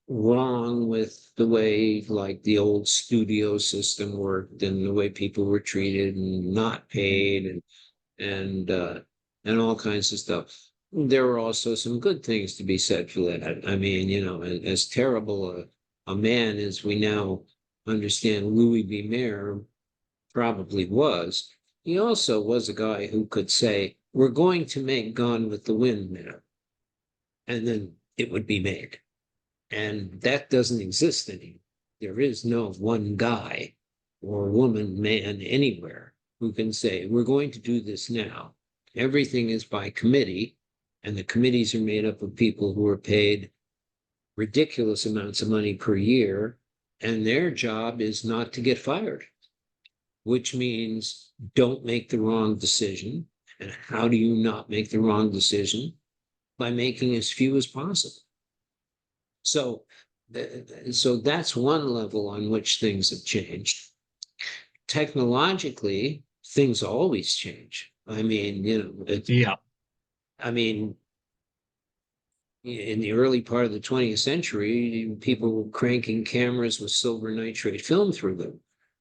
wrong with the way like the old studio system worked and the way people were treated and not paid and all kinds of stuff. There were also some good things to be said for that. I mean, as terrible a man as we now understand Louis B. Mayer probably was, he also was a guy who could say, "We're going to make Gone with the Wind now," and then it would be made. And that doesn't exist anymore. There is no one guy or woman, man anywhere who can say, we're going to do this now. Everything is by committee, and the committees are made up of people who are paid ridiculous amounts of money per year, and their job is not to get fired, which means don't make the wrong decision. And how do you not make the wrong decision? By making as few as possible. So, so that's one level on which things have changed. Technologically, things always change. I mean, Yeah. I mean, in the early part of the 20th century, people were cranking cameras with silver nitrate film through them,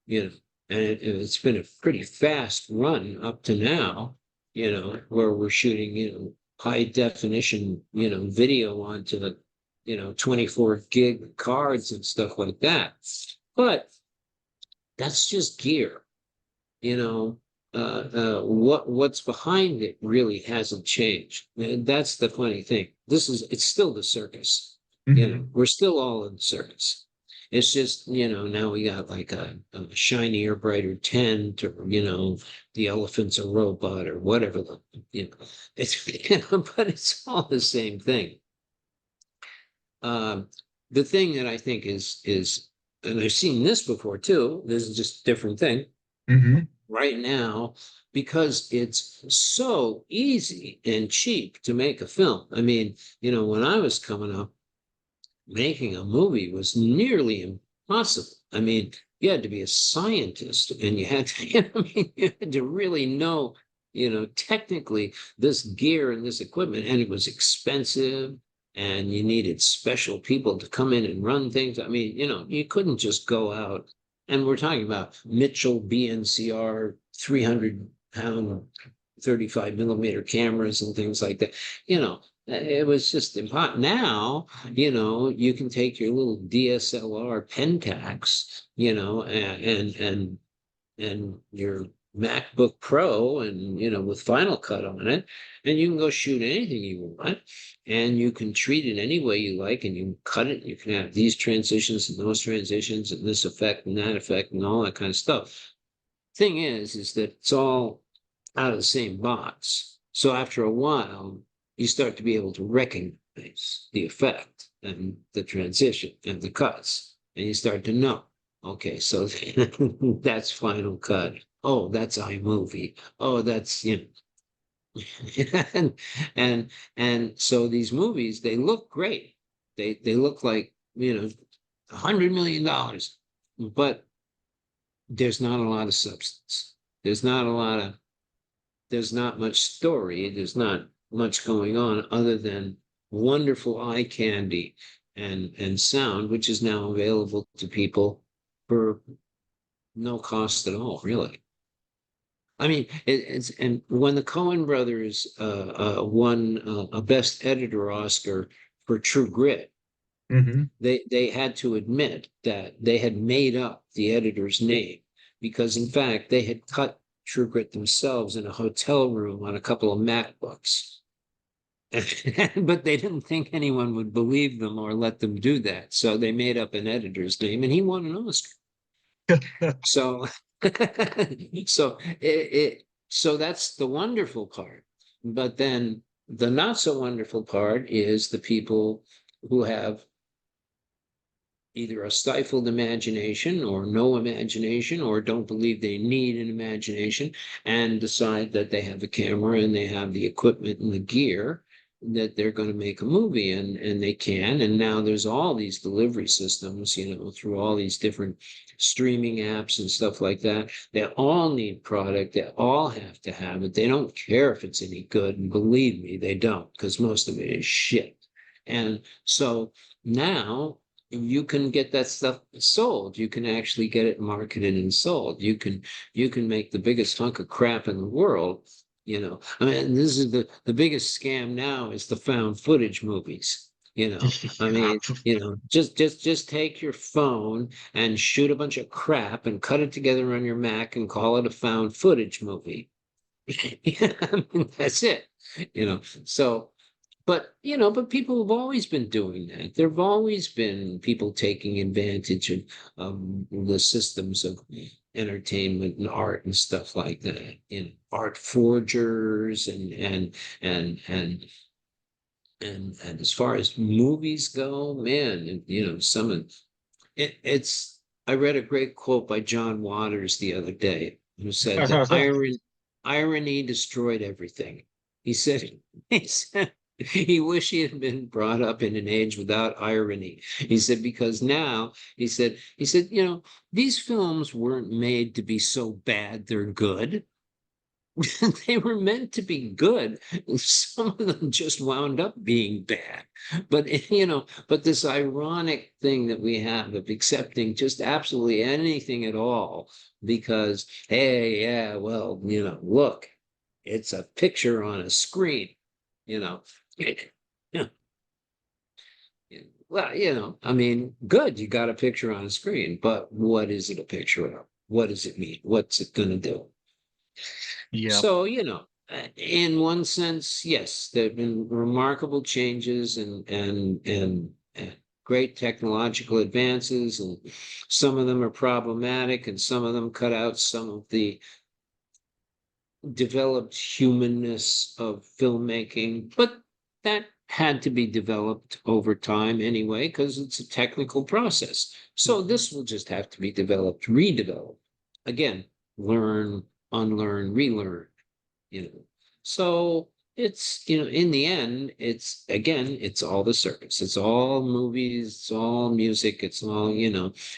and it's been a pretty fast run up to now, where we're shooting, high definition, video onto the, 24 gig cards and stuff like that. But that's just gear, you know. What's behind it really hasn't changed. And that's the funny thing. It's still the circus. Hmm. We're still all in the circus. It's just, now we got like a shinier, brighter tent, or, the elephant's a robot or whatever it's, but it's all the same thing. The thing that I think is, and I've seen this before too, this is just a different thing Hmm. right now, because it's so easy and cheap to make a film. I mean, when I was coming up, making a movie was nearly impossible. I mean, you had to be a scientist, and you had to, I mean, you had to really know, technically this gear and this equipment, and it was expensive, and you needed special people to come in and run things. I mean, you couldn't just go out, and we're talking about Mitchell BNCR 300-pound 35 millimeter cameras and things like that. It was just impossible. Now, you can take your little DSLR Pentax, and your MacBook Pro, and with Final Cut on it, and you can go shoot anything you want, and you can treat it any way you like, and you can cut it. You can have these transitions and those transitions and this effect and that effect and all that kind of stuff. Thing is that it's all out of the same box. So after a while, you start to be able to recognize the effect and the transition and the cuts. And you start to know, okay, so that's Final Cut. Oh, that's iMovie. Oh, that's, and, and so these movies, they look great. They look like, $100 million, but there's not a lot of substance. There's not a lot of there's not much story. There's not much going on other than wonderful eye candy and sound, which is now available to people for no cost at all, really. I mean, it's and when the Coen brothers won a Best Editor Oscar for True Grit, Hmm. they had to admit that they had made up the editor's name, because in fact they had cut True Grit themselves in a hotel room on a couple of MacBooks. But they didn't think anyone would believe them or let them do that. So they made up an editor's name, and he won an Oscar. So so that's the wonderful part. But then the not so wonderful part is the people who have either a stifled imagination or no imagination, or don't believe they need an imagination, and decide that they have a camera and they have the equipment and the gear, that they're going to make a movie, and they can. And now there's all these delivery systems, through all these different streaming apps and stuff like that. They all need product. They all have to have it. They don't care if it's any good, and believe me, they don't, because most of it is shit. And so now you can get that stuff sold. You can actually get it marketed and sold. You can make the biggest hunk of crap in the world. I mean, this is the biggest scam now, is the found footage movies. I Yeah. mean, just take your phone and shoot a bunch of crap and cut it together on your Mac and call it a found footage movie. I mean, that's it. So, but people have always been doing that. There have always been people taking advantage of the systems of entertainment and art and stuff like that. Art forgers and And as far as movies go, man, and, some of it's. I read a great quote by John Waters the other day, who said that irony destroyed everything. He said, he said he wished he had been brought up in an age without irony. He said, because now, he said, these films weren't made to be so bad they're good. They were meant to be good. Some of them just wound up being bad. But but this ironic thing that we have of accepting just absolutely anything at all because, hey, yeah, well, look, it's a picture on a screen, you know. Well, I mean, good, you got a picture on a screen, but what is it a picture of? What does it mean? What's it going to do? Yep. So, in one sense, yes, there have been remarkable changes and great technological advances, and some of them are problematic, and some of them cut out some of the developed humanness of filmmaking. But that had to be developed over time anyway, because it's a technical process. So Mhm. this will just have to be developed, redeveloped. Again, learn, unlearn, relearn you know. So it's, in the end, it's again, it's all the circus. It's all movies, it's all music, it's all,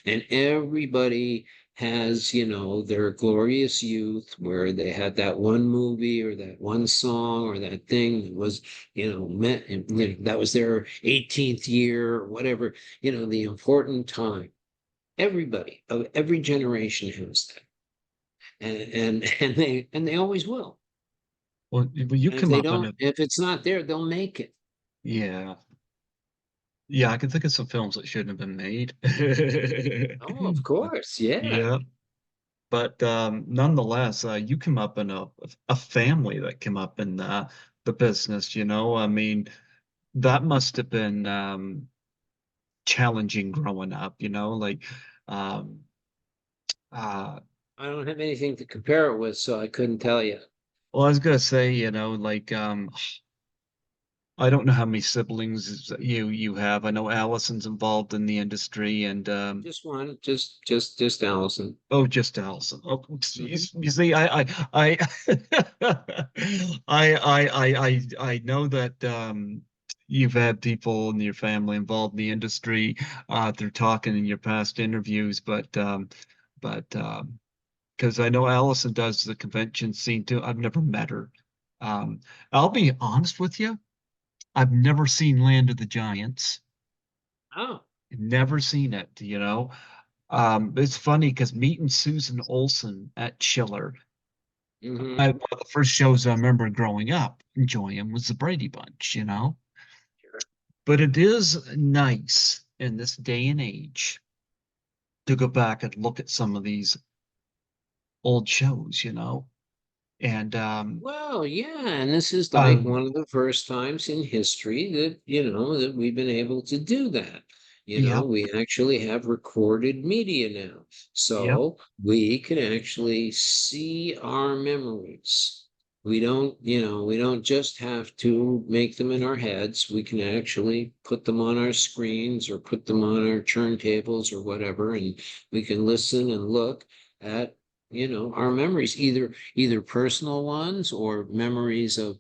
and everybody has, their glorious youth where they had that one movie or that one song or that thing that was, meant, that was their 18th year or whatever, the important time. Everybody of every generation has that. And they always will. Well, you And if come they up in don't, a if it's not there, they'll make it. yeah. Yeah, I can think of some films that shouldn't have been made. Oh, of course. Yeah. Yeah. But nonetheless, you come up in a family that came up in the business, you know. I mean, that must have been challenging growing up, you know, like um uh I don't have anything to compare it with, so I couldn't tell you. well, I was gonna say, you know, like I don't know how many siblings you have. I know Allison's involved in the industry and Just one, just Allison. oh, just Allison. Oh, Hmm. you see, I, I know that you've had people in your family involved in the industry through talking in your past interviews, but because I know Allison does the convention scene too. I've never met her. Um, I'll be honest with you. I've never seen Land of the Giants. Oh. Never seen it, you know. It's funny because meeting Susan Olsen at Chiller, Hmm. one of the first shows I remember growing up enjoying was the Brady Bunch, you know. Sure. But it is nice in this day and age to go back and look at some of these old shows, you know. And Well, yeah, and this is like um, one of the first times in history that, that we've been able to do that. yep, We actually have recorded media now. yep, So we can actually see our memories. We don't just have to make them in our heads. We can actually put them on our screens or put them on our turntables or whatever, and we can listen and look at our memories, either personal ones or memories of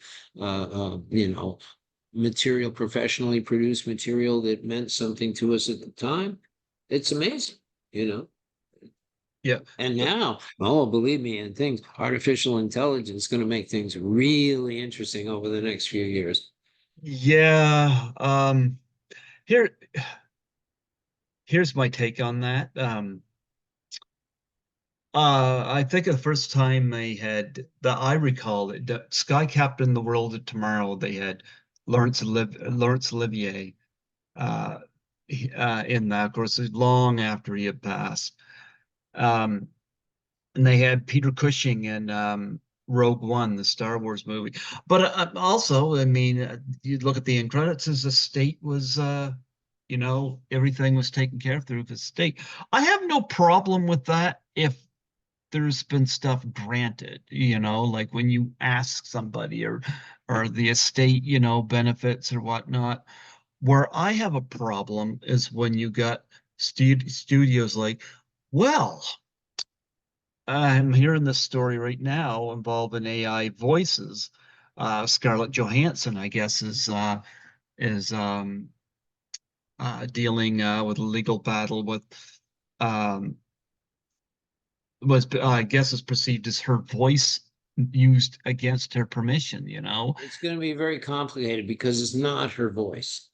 material, professionally produced material that meant something to us at the time. It's amazing, you know. yeah, And now, oh, believe me, and things, artificial intelligence is going to make things really interesting over the next few years. yeah. Here, here's my take on that. I think the first time they had that I recall it, the Sky Captain, The World of Tomorrow, they had Laurence Olivier uh, in that. Of course, it was long after he had passed. Um, and they had Peter Cushing in Rogue One, the Star Wars movie. But also, I mean, you look at the end credits, his estate was, you know, everything was taken care of through his estate. I have no problem with that if there's been stuff granted, you know, like when you ask somebody or the estate, benefits or whatnot. Where I have a problem is when you got studios like, well, I'm hearing this story right now involving AI voices. Scarlett Johansson, I guess, is dealing with a legal battle with um, was I guess is perceived as her voice used against her permission, you know? It's going to be very complicated because it's not her voice,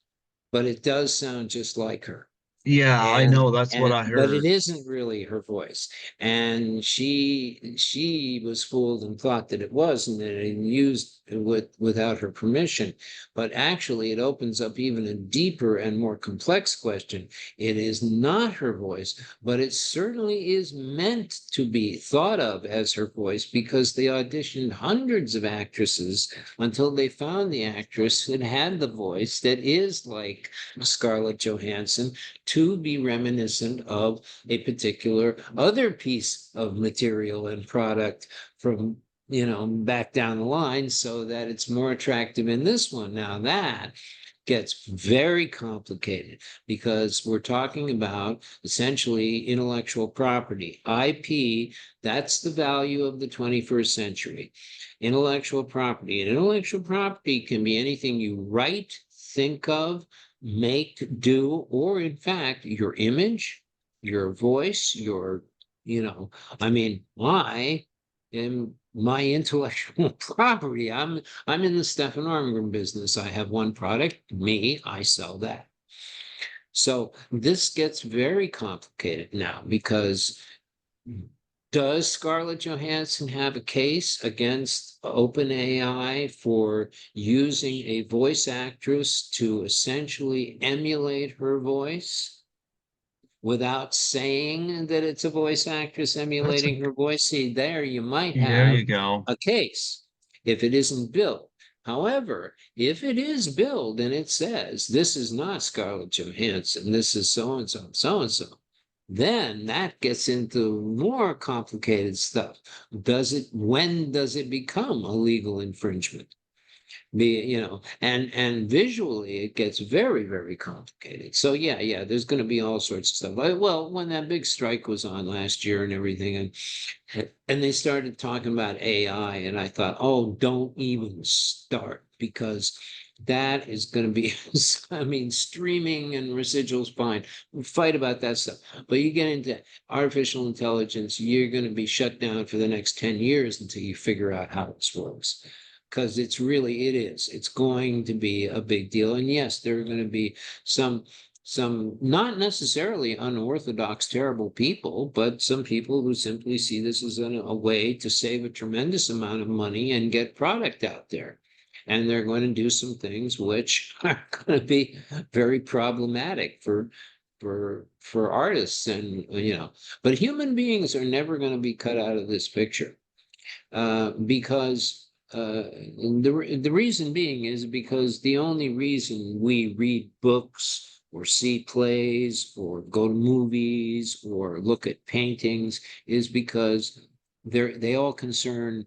but it does sound just like her. Yeah, I and know that's what and I but it heard. isn't really her voice, and she was fooled and thought that it was, and that it used without her permission. But actually it opens up even a deeper and more complex question. It is not her voice, but it certainly is meant to be thought of as her voice, because they auditioned hundreds of actresses until they found the actress that had the voice that is like Scarlett Johansson, to be reminiscent of a particular other piece of material and product from, back down the line, so that it's more attractive in this one. Now that gets very complicated, because we're talking about essentially intellectual property, IP. That's the value of the 21st century. Intellectual property. And intellectual property can be anything you write, think of, make, do, or in fact, your image, your voice, I mean, I am my intellectual property. I'm in the Stefan Arngrim business. I have one product, me, I sell that. So this gets very complicated now, because does Scarlett Johansson have a case against OpenAI for using a voice actress to essentially emulate her voice without saying that it's a voice actress That's a emulating her voice? See, there you might There have you go. a case if it isn't billed. However, if it is billed and it says this is not Scarlett Johansson, this is so and so, so and so, then that gets into more complicated stuff. When does it become a legal infringement? And visually it gets very, very complicated. So yeah, there's going to be all sorts of stuff. Well, when that big strike was on last year and everything, and they started talking about AI, and I thought, oh, don't even start, because that is going to be, I mean, streaming and residuals, fine. We fight about that stuff. But you get into artificial intelligence, you're going to be shut down for the next 10 years until you figure out how this works. Because it's going to be a big deal. And yes, there are going to be some not necessarily unorthodox, terrible people, but some people who simply see this as a way to save a tremendous amount of money and get product out there. And they're going to do some things which are going to be very problematic for artists, and but human beings are never going to be cut out of this picture, because the reason being is because the only reason we read books or see plays or go to movies or look at paintings is because they all concern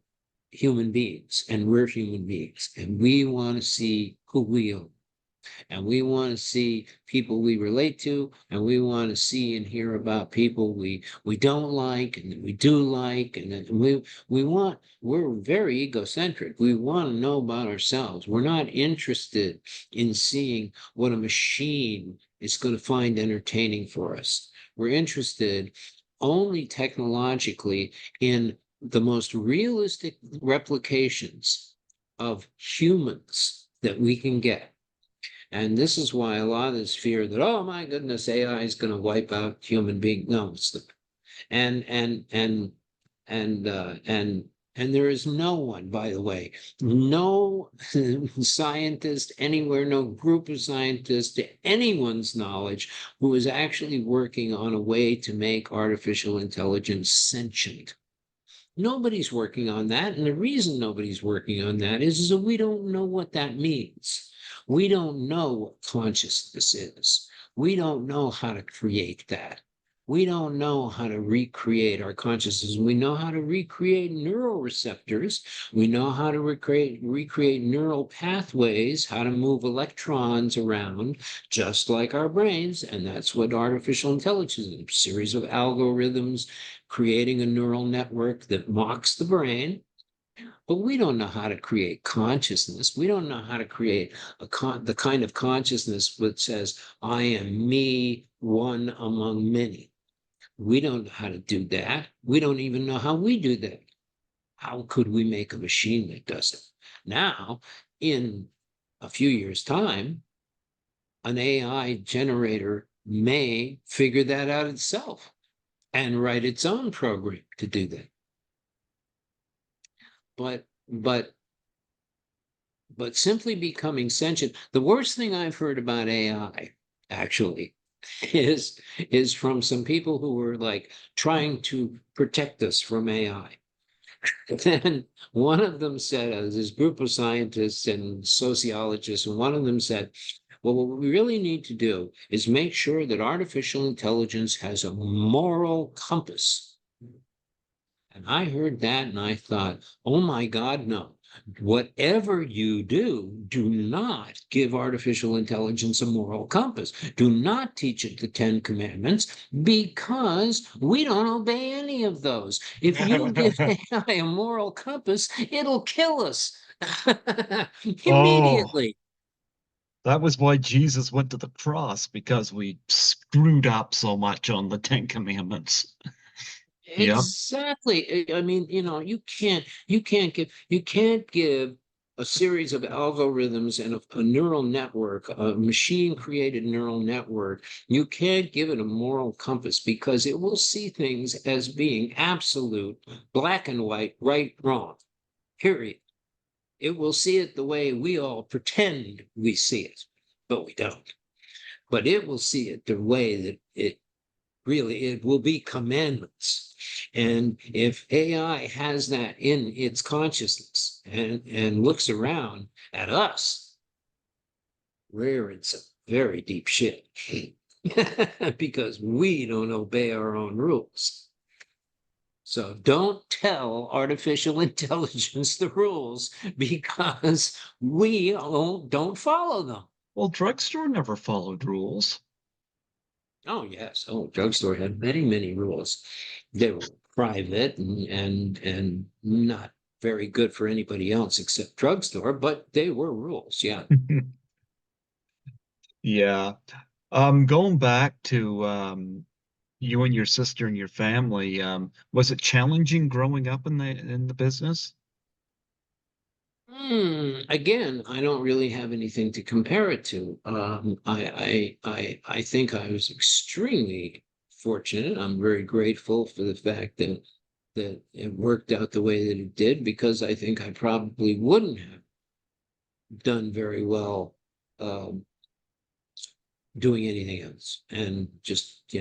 human beings, and we're human beings, and we want to see who we are, and we want to see people we relate to, and we want to see and hear about people we don't like and we do like, and then we're very egocentric. We want to know about ourselves. We're not interested in seeing what a machine is going to find entertaining for us. We're interested only technologically in the most realistic replications of humans that we can get. And this is why a lot of this fear that, oh my goodness, AI is going to wipe out human beings. No, it's the, and and there is no one, by the way, no scientist anywhere, no group of scientists, to anyone's knowledge, who is actually working on a way to make artificial intelligence sentient. Nobody's working on that. And the reason nobody's working on that is that we don't know what that means. We don't know what consciousness is. We don't know how to create that. we don't know how to recreate our consciousness. We know how to recreate neural receptors. We know how to recreate neural pathways, how to move electrons around, just like our brains. And that's what artificial intelligence is, a series of algorithms creating a neural network that mocks the brain. But we don't know how to create consciousness. We don't know how to create the kind of consciousness that says, I am me, one among many. We don't know how to do that. We don't even know how we do that. How could we make a machine that does it? Now, in a few years' time, an AI generator may figure that out itself and write its own program to do that. But simply becoming sentient. The worst thing I've heard about AI, actually, is from some people who were like trying to protect us from AI. Then one of them said, this group of scientists and sociologists, and one of them said, well, what we really need to do is make sure that artificial intelligence has a moral compass. And I heard that and I thought, oh my God, no. Whatever you do, do not give artificial intelligence a moral compass. Do not teach it the 10 Commandments because we don't obey any of those. If you give AI a moral compass, it'll kill us Oh, immediately. that was why Jesus went to the cross, because we screwed up so much on the Ten Commandments. Yep. Exactly. I mean, you can't give a series of algorithms and a neural network, a machine created neural network. You can't give it a moral compass because it will see things as being absolute, black and white, right, wrong, period. It will see it the way we all pretend we see it, but we don't. But it will see it the way that it will be commandments. And if AI has that in its consciousness and looks around at us, we're in some very deep shit because we don't obey our own rules. So don't tell artificial intelligence the rules because we don't follow them. Well, drugstore never followed rules. Oh, yes. Oh, drugstore had many, many rules. They were private and not very good for anybody else except drugstore, but they were rules. Yeah. Yeah. Going back to you and your sister and your family, was it challenging growing up in the business? Again, I don't really have anything to compare it to. I think I was extremely fortunate. I'm very grateful for the fact that it worked out the way that it did because I think I probably wouldn't have done very well um, doing anything else. And just,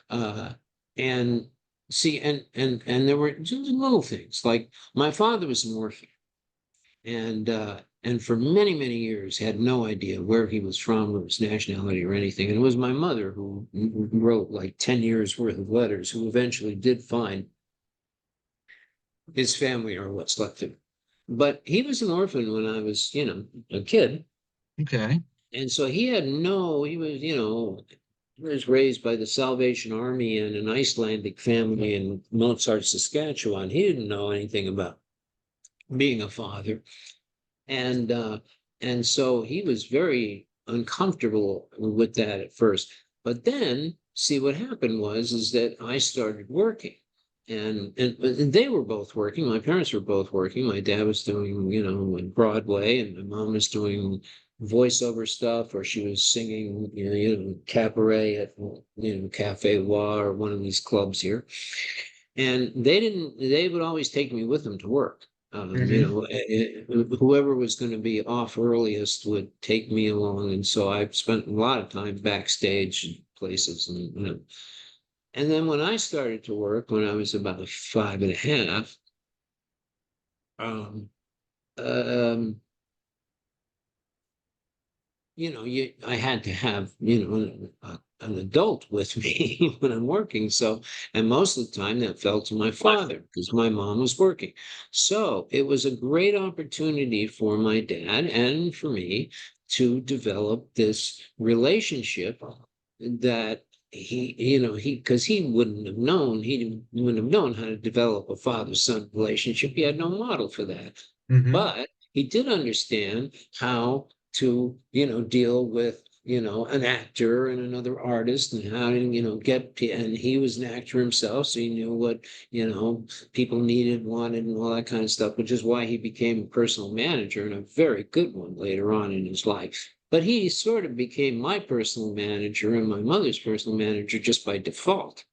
uh, and see, and there were just little things like my father was an orphan and for many, many years had no idea where he was from or his nationality or anything. And it was my mother who wrote like 10 years worth of letters, who eventually did find his family or what's left of him. But he was an orphan when I was, a kid. Okay. And so he was raised by the Salvation Army in an Icelandic family in Mozart, Saskatchewan. He didn't know anything about being a father. And so he was very uncomfortable with that at first. But then see what happened is that I started working. And they were both working. My parents were both working. My dad was doing, in Broadway, and my mom was doing voiceover stuff, or she was singing, cabaret at, Cafe Wa or one of these clubs here. And they would always take me with them to work. Hmm. Whoever was going to be off earliest would take me along. And so I've spent a lot of time backstage and places. And then when I started to work, when I was about 5.5, um, um, I had to have, an adult with me when I'm working. So, and most of the time that fell to my father because my mom was working. So it was a great opportunity for my dad and for me to develop this relationship that because he wouldn't have known how to develop a father-son relationship. He had no model for that. Hmm. But he did understand how to, deal with, an actor and another artist and how to, and he was an actor himself, so he knew what, people needed, wanted, and all that kind of stuff, which is why he became a personal manager and a very good one later on in his life. But he sort of became my personal manager and my mother's personal manager just by default.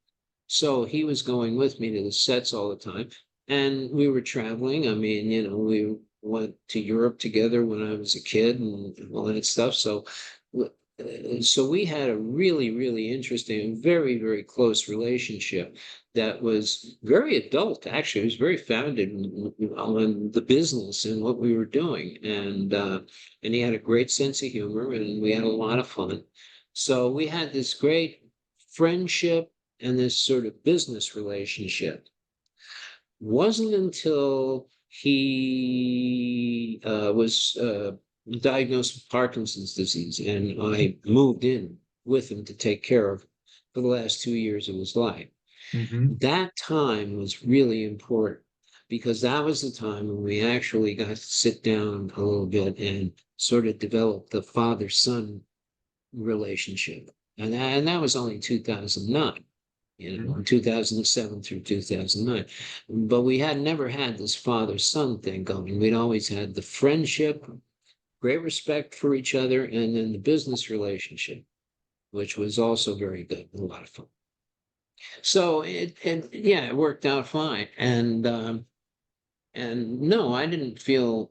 So he was going with me to the sets all the time. And we were traveling. I mean, we went to Europe together when I was a kid and all that stuff. So we had a really, really interesting, very, very close relationship that was very adult, actually. It was very founded on the business and what we were doing. And he had a great sense of humor and we had a lot of fun. So we had this great friendship and this sort of business relationship. Wasn't until he was diagnosed with Parkinson's disease, and I moved in with him to take care of him for the last 2 years of his life. Hmm. That time was really important because that was the time when we actually got to sit down a little bit and sort of develop the father-son relationship. And that was only 2009, Hmm. 2007 through 2009. But we had never had this father-son thing going. We'd always had the friendship, great respect for each other, and then the business relationship, which was also very good, a lot of fun. So yeah, it worked out fine. And no, I didn't feel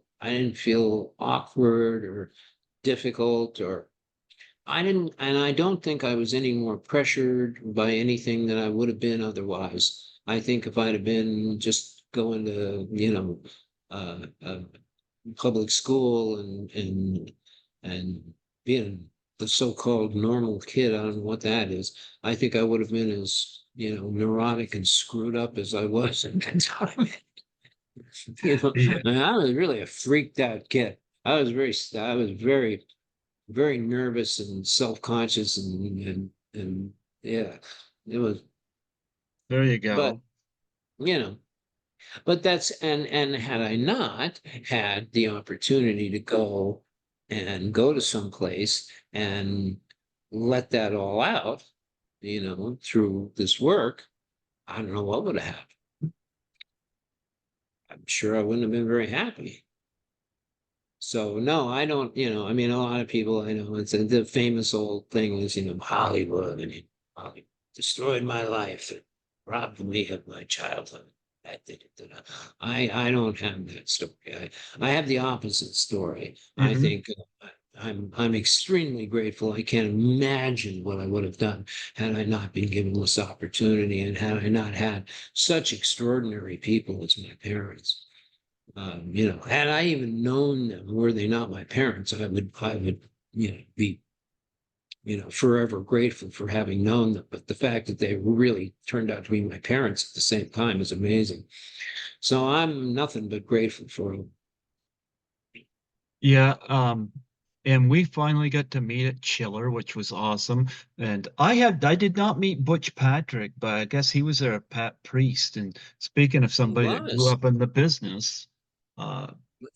awkward or difficult or I didn't, and I don't think I was any more pressured by anything than I would have been otherwise. I think if I'd have been just going to, public school and being the so-called normal kid, I don't know what that is. I think I would have been as, neurotic and screwed up as I was at that time. Yeah. And I was really a freaked out kid. I was very very nervous and self-conscious and yeah, it was, There you but go. you know, but and had I not had the opportunity to go to some place and let that all out, through this work, I don't know what would have happened. I'm sure I wouldn't have been very happy. So no, I don't, I mean, a lot of people I know, it's the famous old thing is, Hollywood, and Hollywood destroyed my life and robbed me of my childhood. I don't have that story. I have the opposite story. I Hmm. think I'm extremely grateful. I can't imagine what I would have done had I not been given this opportunity and had I not had such extraordinary people as my parents. Had I even known them, were they not my parents, I would, be, forever grateful for having known them. But the fact that they really turned out to be my parents at the same time is amazing. So I'm nothing but grateful for them. Yeah. And we finally got to meet at Chiller, which was awesome. And I did not meet Butch Patrick, but I guess he was a Pat Priest. And speaking of He somebody that grew was. up in the business, uh,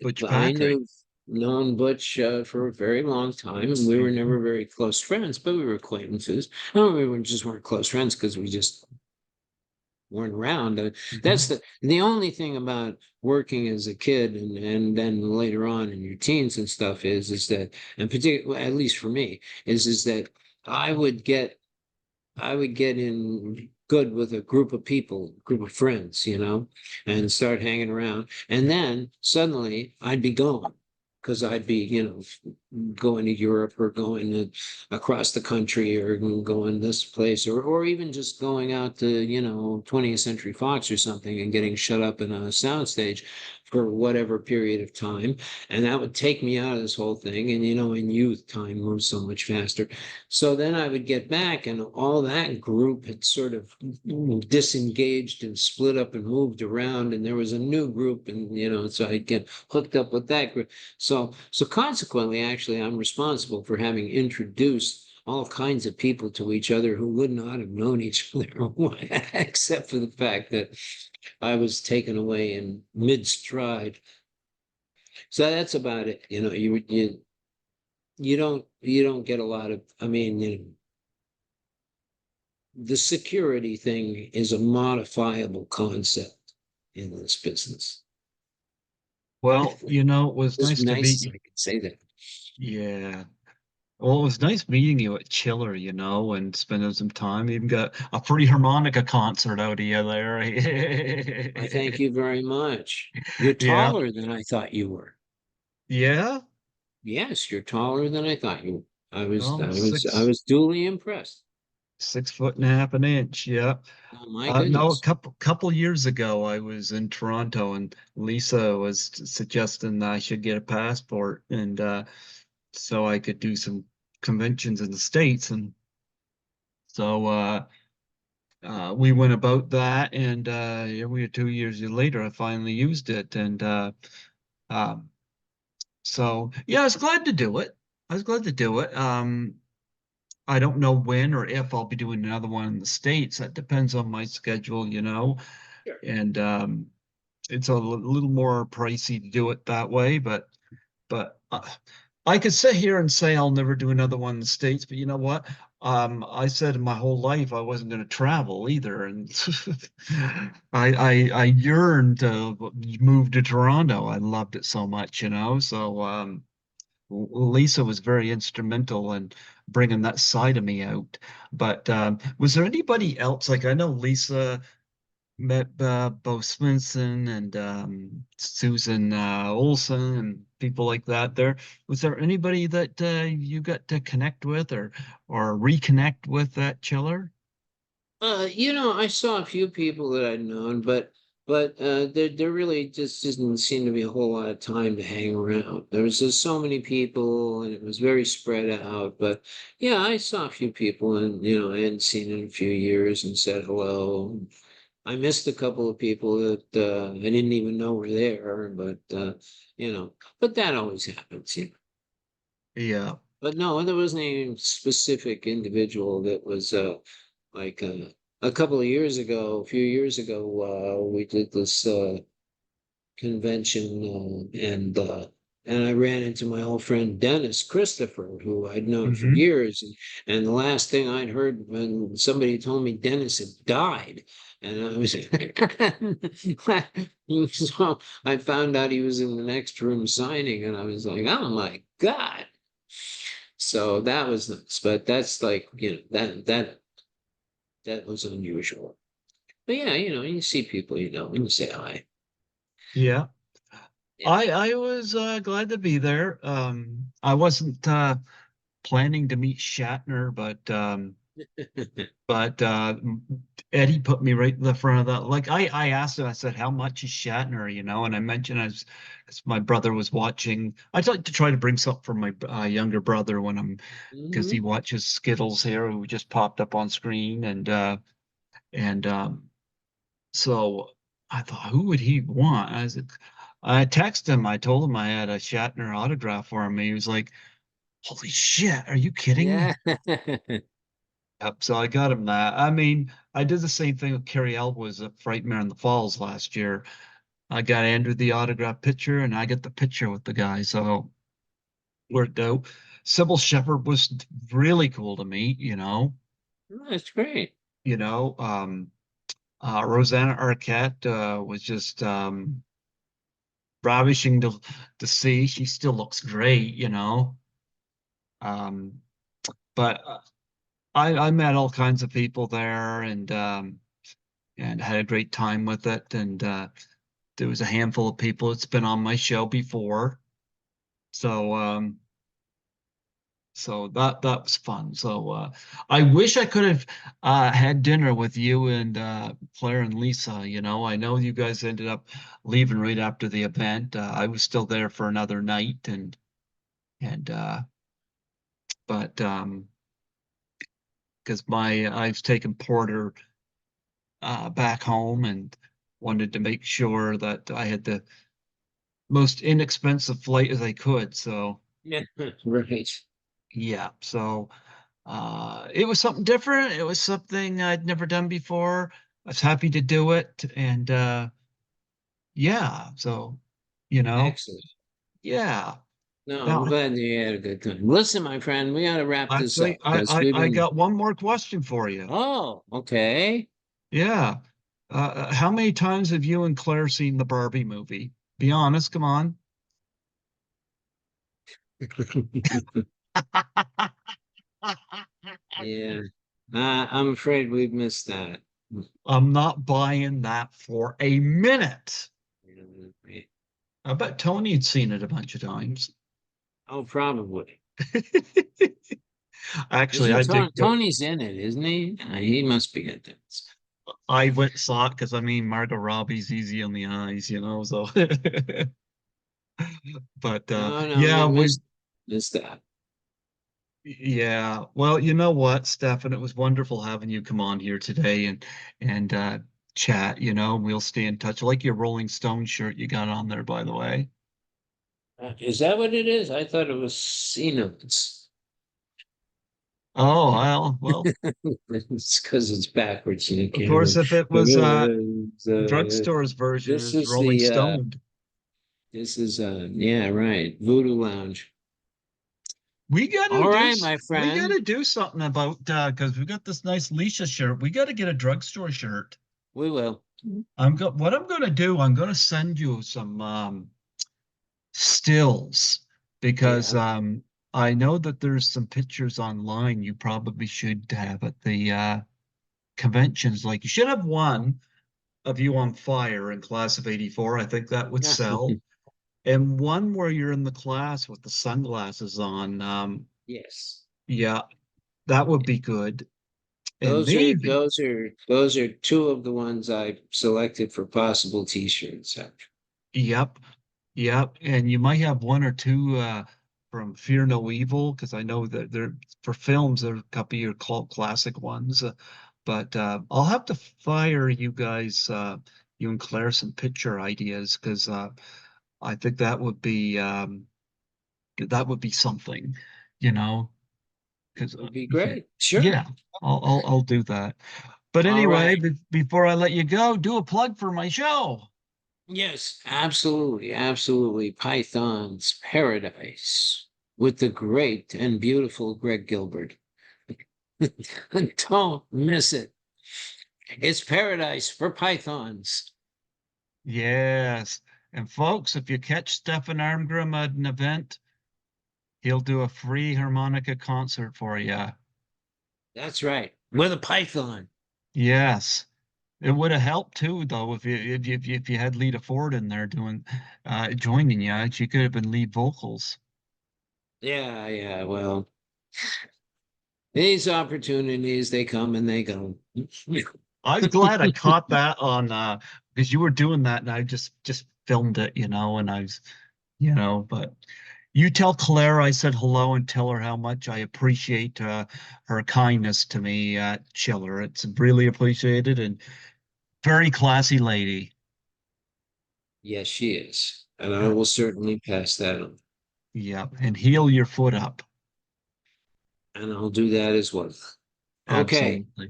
Butch But I Patrick. known Butch for a very long time, and we were Mhm. never very close friends, but we were acquaintances. No, just weren't close friends because we just weren't around. That's Mhm. the only thing about working as a kid and then later on in your teens and stuff is that, and particularly at least for me, is that I would get I would get in good with a group of people, group of friends, and start hanging around. And then suddenly I'd be gone because I'd be, going to Europe or going to across the country or going this place or even just going out to, 20th Century Fox or something and getting shut up in a soundstage for whatever period of time. And that would take me out of this whole thing. And, in youth, time moves so much faster. So then I would get back, and all that group had sort of disengaged and split up and moved around. And there was a new group, and, so I'd get hooked up with that group. So consequently, actually, I'm responsible for having introduced all kinds of people to each other who would not have known each other, except for the fact that I was taken away in mid-stride. So that's about it. You don't get a lot of. I mean, the security thing is a modifiable concept in this business. Well, it was As nice to nice meet as you. I can say that. Yeah. Well, it was nice meeting you at Chiller, and spending some time. Even got a free harmonica concert out of you there. I thank you very much. You're Yeah. taller than I thought you were. Yeah. Yes, you're taller than I thought you were. I was Oh, I was I was duly impressed. 6 foot and a half an inch. Yeah. Oh my No, a goodness. couple years ago, I was in Toronto, and Lisa was suggesting that I should get a passport, and so I could do some conventions in the States, and so we went about that, and yeah, we 2 years later, I finally used it, and um, so yeah, I was glad to do it. I was glad to do it. I don't know when or if I'll be doing another one in the States. That depends on my schedule. Sure. And it's a little more pricey to do it that way, but I could sit here and say I'll never do another one in the States, but you know what? I said my whole life I wasn't going to travel either, and I yearned to move to Toronto. I loved it so much. So Lisa was very instrumental in bringing that side of me out. But was there anybody else? Like I know Lisa met Bo Svensson and Susan Olson and people like that. Was there anybody that you got to connect with or reconnect with that chiller? I saw a few people that I'd known, but there really just didn't seem to be a whole lot of time to hang around. There was just so many people, and it was very spread out. But yeah, I saw a few people, and I hadn't seen in a few years, and said hello. I missed a couple of people that I didn't even know were there, but that always happens. Yeah. But no, there wasn't any specific individual that was like a couple of years ago, a few years ago, we did this convention, and I ran into my old friend Dennis Christopher, who I'd known for Hmm. years, and the last thing I'd heard when somebody told me Dennis had died, and I was so I found out he was in the next room signing, and I was like, oh my God. So that was nuts, but that's like, that was unusual. But yeah, you see people, and you say hi. Yeah. Yeah. I was glad to be there. I wasn't planning to meet Shatner, but Eddie put me right in the front of that. Like I asked him, I said, "How much is Shatner?" And I mentioned as my brother was watching. I'd like to try to bring something for my younger brother because he Hmm. watches Skittles here, who just popped up on screen, and so I thought, who would he want? I texted him. I told him I had a Shatner autograph for him. He was like, "Holy shit, are you kidding?" Yeah. Yep, so I got him that. I mean, I did the same thing with Carrie Elwes at Frightmare in the Falls last year. I got Andrew the autograph picture, and I get the picture with the guy, so worked out. Sybil Shepherd was really cool to meet. That's great. You know, Rosanna Arquette was just ravishing to see. She still looks great. Um, but I met all kinds of people there, and had a great time with it. And there was a handful of people that's been on my show before. So So that was fun. So I wish I could have had dinner with you and Claire and Lisa. I know you guys ended up leaving right after the event. I was still there for another night, and but because my I've taken Porter back home and wanted to make sure that I had the most inexpensive flight as I could. So Yeah, right. yeah, so it was something different. It was something I'd never done before. I was happy to do it, and yeah, so you know, Excellent. yeah. No, I'm Now, glad you had a good time. Listen, my friend, we got to wrap this actually, up because we've I been. got one more question for you. Oh, okay. Yeah, how many times have you and Claire seen the Barbie movie? Be honest, come on. Yeah, I'm afraid we've missed that. I'm not buying that for a minute. Yeah. I bet Tony'd seen it a bunch of times. Oh, probably. Actually, Isn't I did go. Tony's in it, isn't he? He must be in it. I went saw it because I mean Margot Robbie's easy on the eyes. So but No, no, yeah, we we missed that. yeah. Well, you know what, Stefan, it was wonderful having you come on here today and chat, we'll stay in touch. I like your Rolling Stone shirt you got on there, by the way. Is that what it is? I thought it was Cenotes. Oh, well, It's because it's backwards and you of can't course, read. if it was drugstore's version This is is Rolling the Stone. yeah, right. Voodoo Lounge. All right, my We friend. gotta do something about because we got this nice Leisha shirt. We gotta get a drugstore shirt. We will. What I'm gonna do, I'm gonna send you some stills because Yeah. I know that there's some pictures online you probably should have at the conventions. Like you should have one of you on fire in class of '84. I think that would Yeah. sell. And one where you're in the class with the sunglasses on. Yes. Yeah, that would be good. And Those are maybe, those are two of the ones I selected for possible t-shirts. yep, yep. And you might have one or two from Fear No Evil, because I know that they're for films, they're a couple of your cult classic ones. But I'll have to fire you guys, you and Claire, some picture ideas, because I think that would be something, you know, because Would be yeah, great. Sure. yeah, I'll do that. But All anyway, right. before I let you go, do a plug for my show. Yes, absolutely, absolutely. Python's Paradise with the great and beautiful Greg Gilbert. Don't miss it. It's paradise for pythons. Yes. And folks, if you catch Stefan Arngrim at an event, he'll do a free harmonica concert for you. That's right. With a python. Yes. It would have helped too, though, if you had Lita Ford in there doing joining you. She could have been lead vocals. Yeah, yeah. Well, these opportunities, they come and they go. I was glad I caught that on because you were doing that and I just filmed it, and I was, but you tell Claire I said hello and tell her how much I appreciate her kindness to me at Chiller. It's really appreciated and very classy lady. Yes, she is. And I will certainly pass that on. Yeah, and heal your foot up. And I'll do that as well. Okay. Absolutely.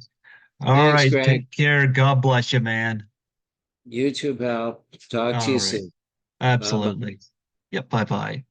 All Thanks, right, Greg. take care. God bless you, man. You too, pal. Talk to you All right. soon. Bye bye. Absolutely. Yep, bye-bye.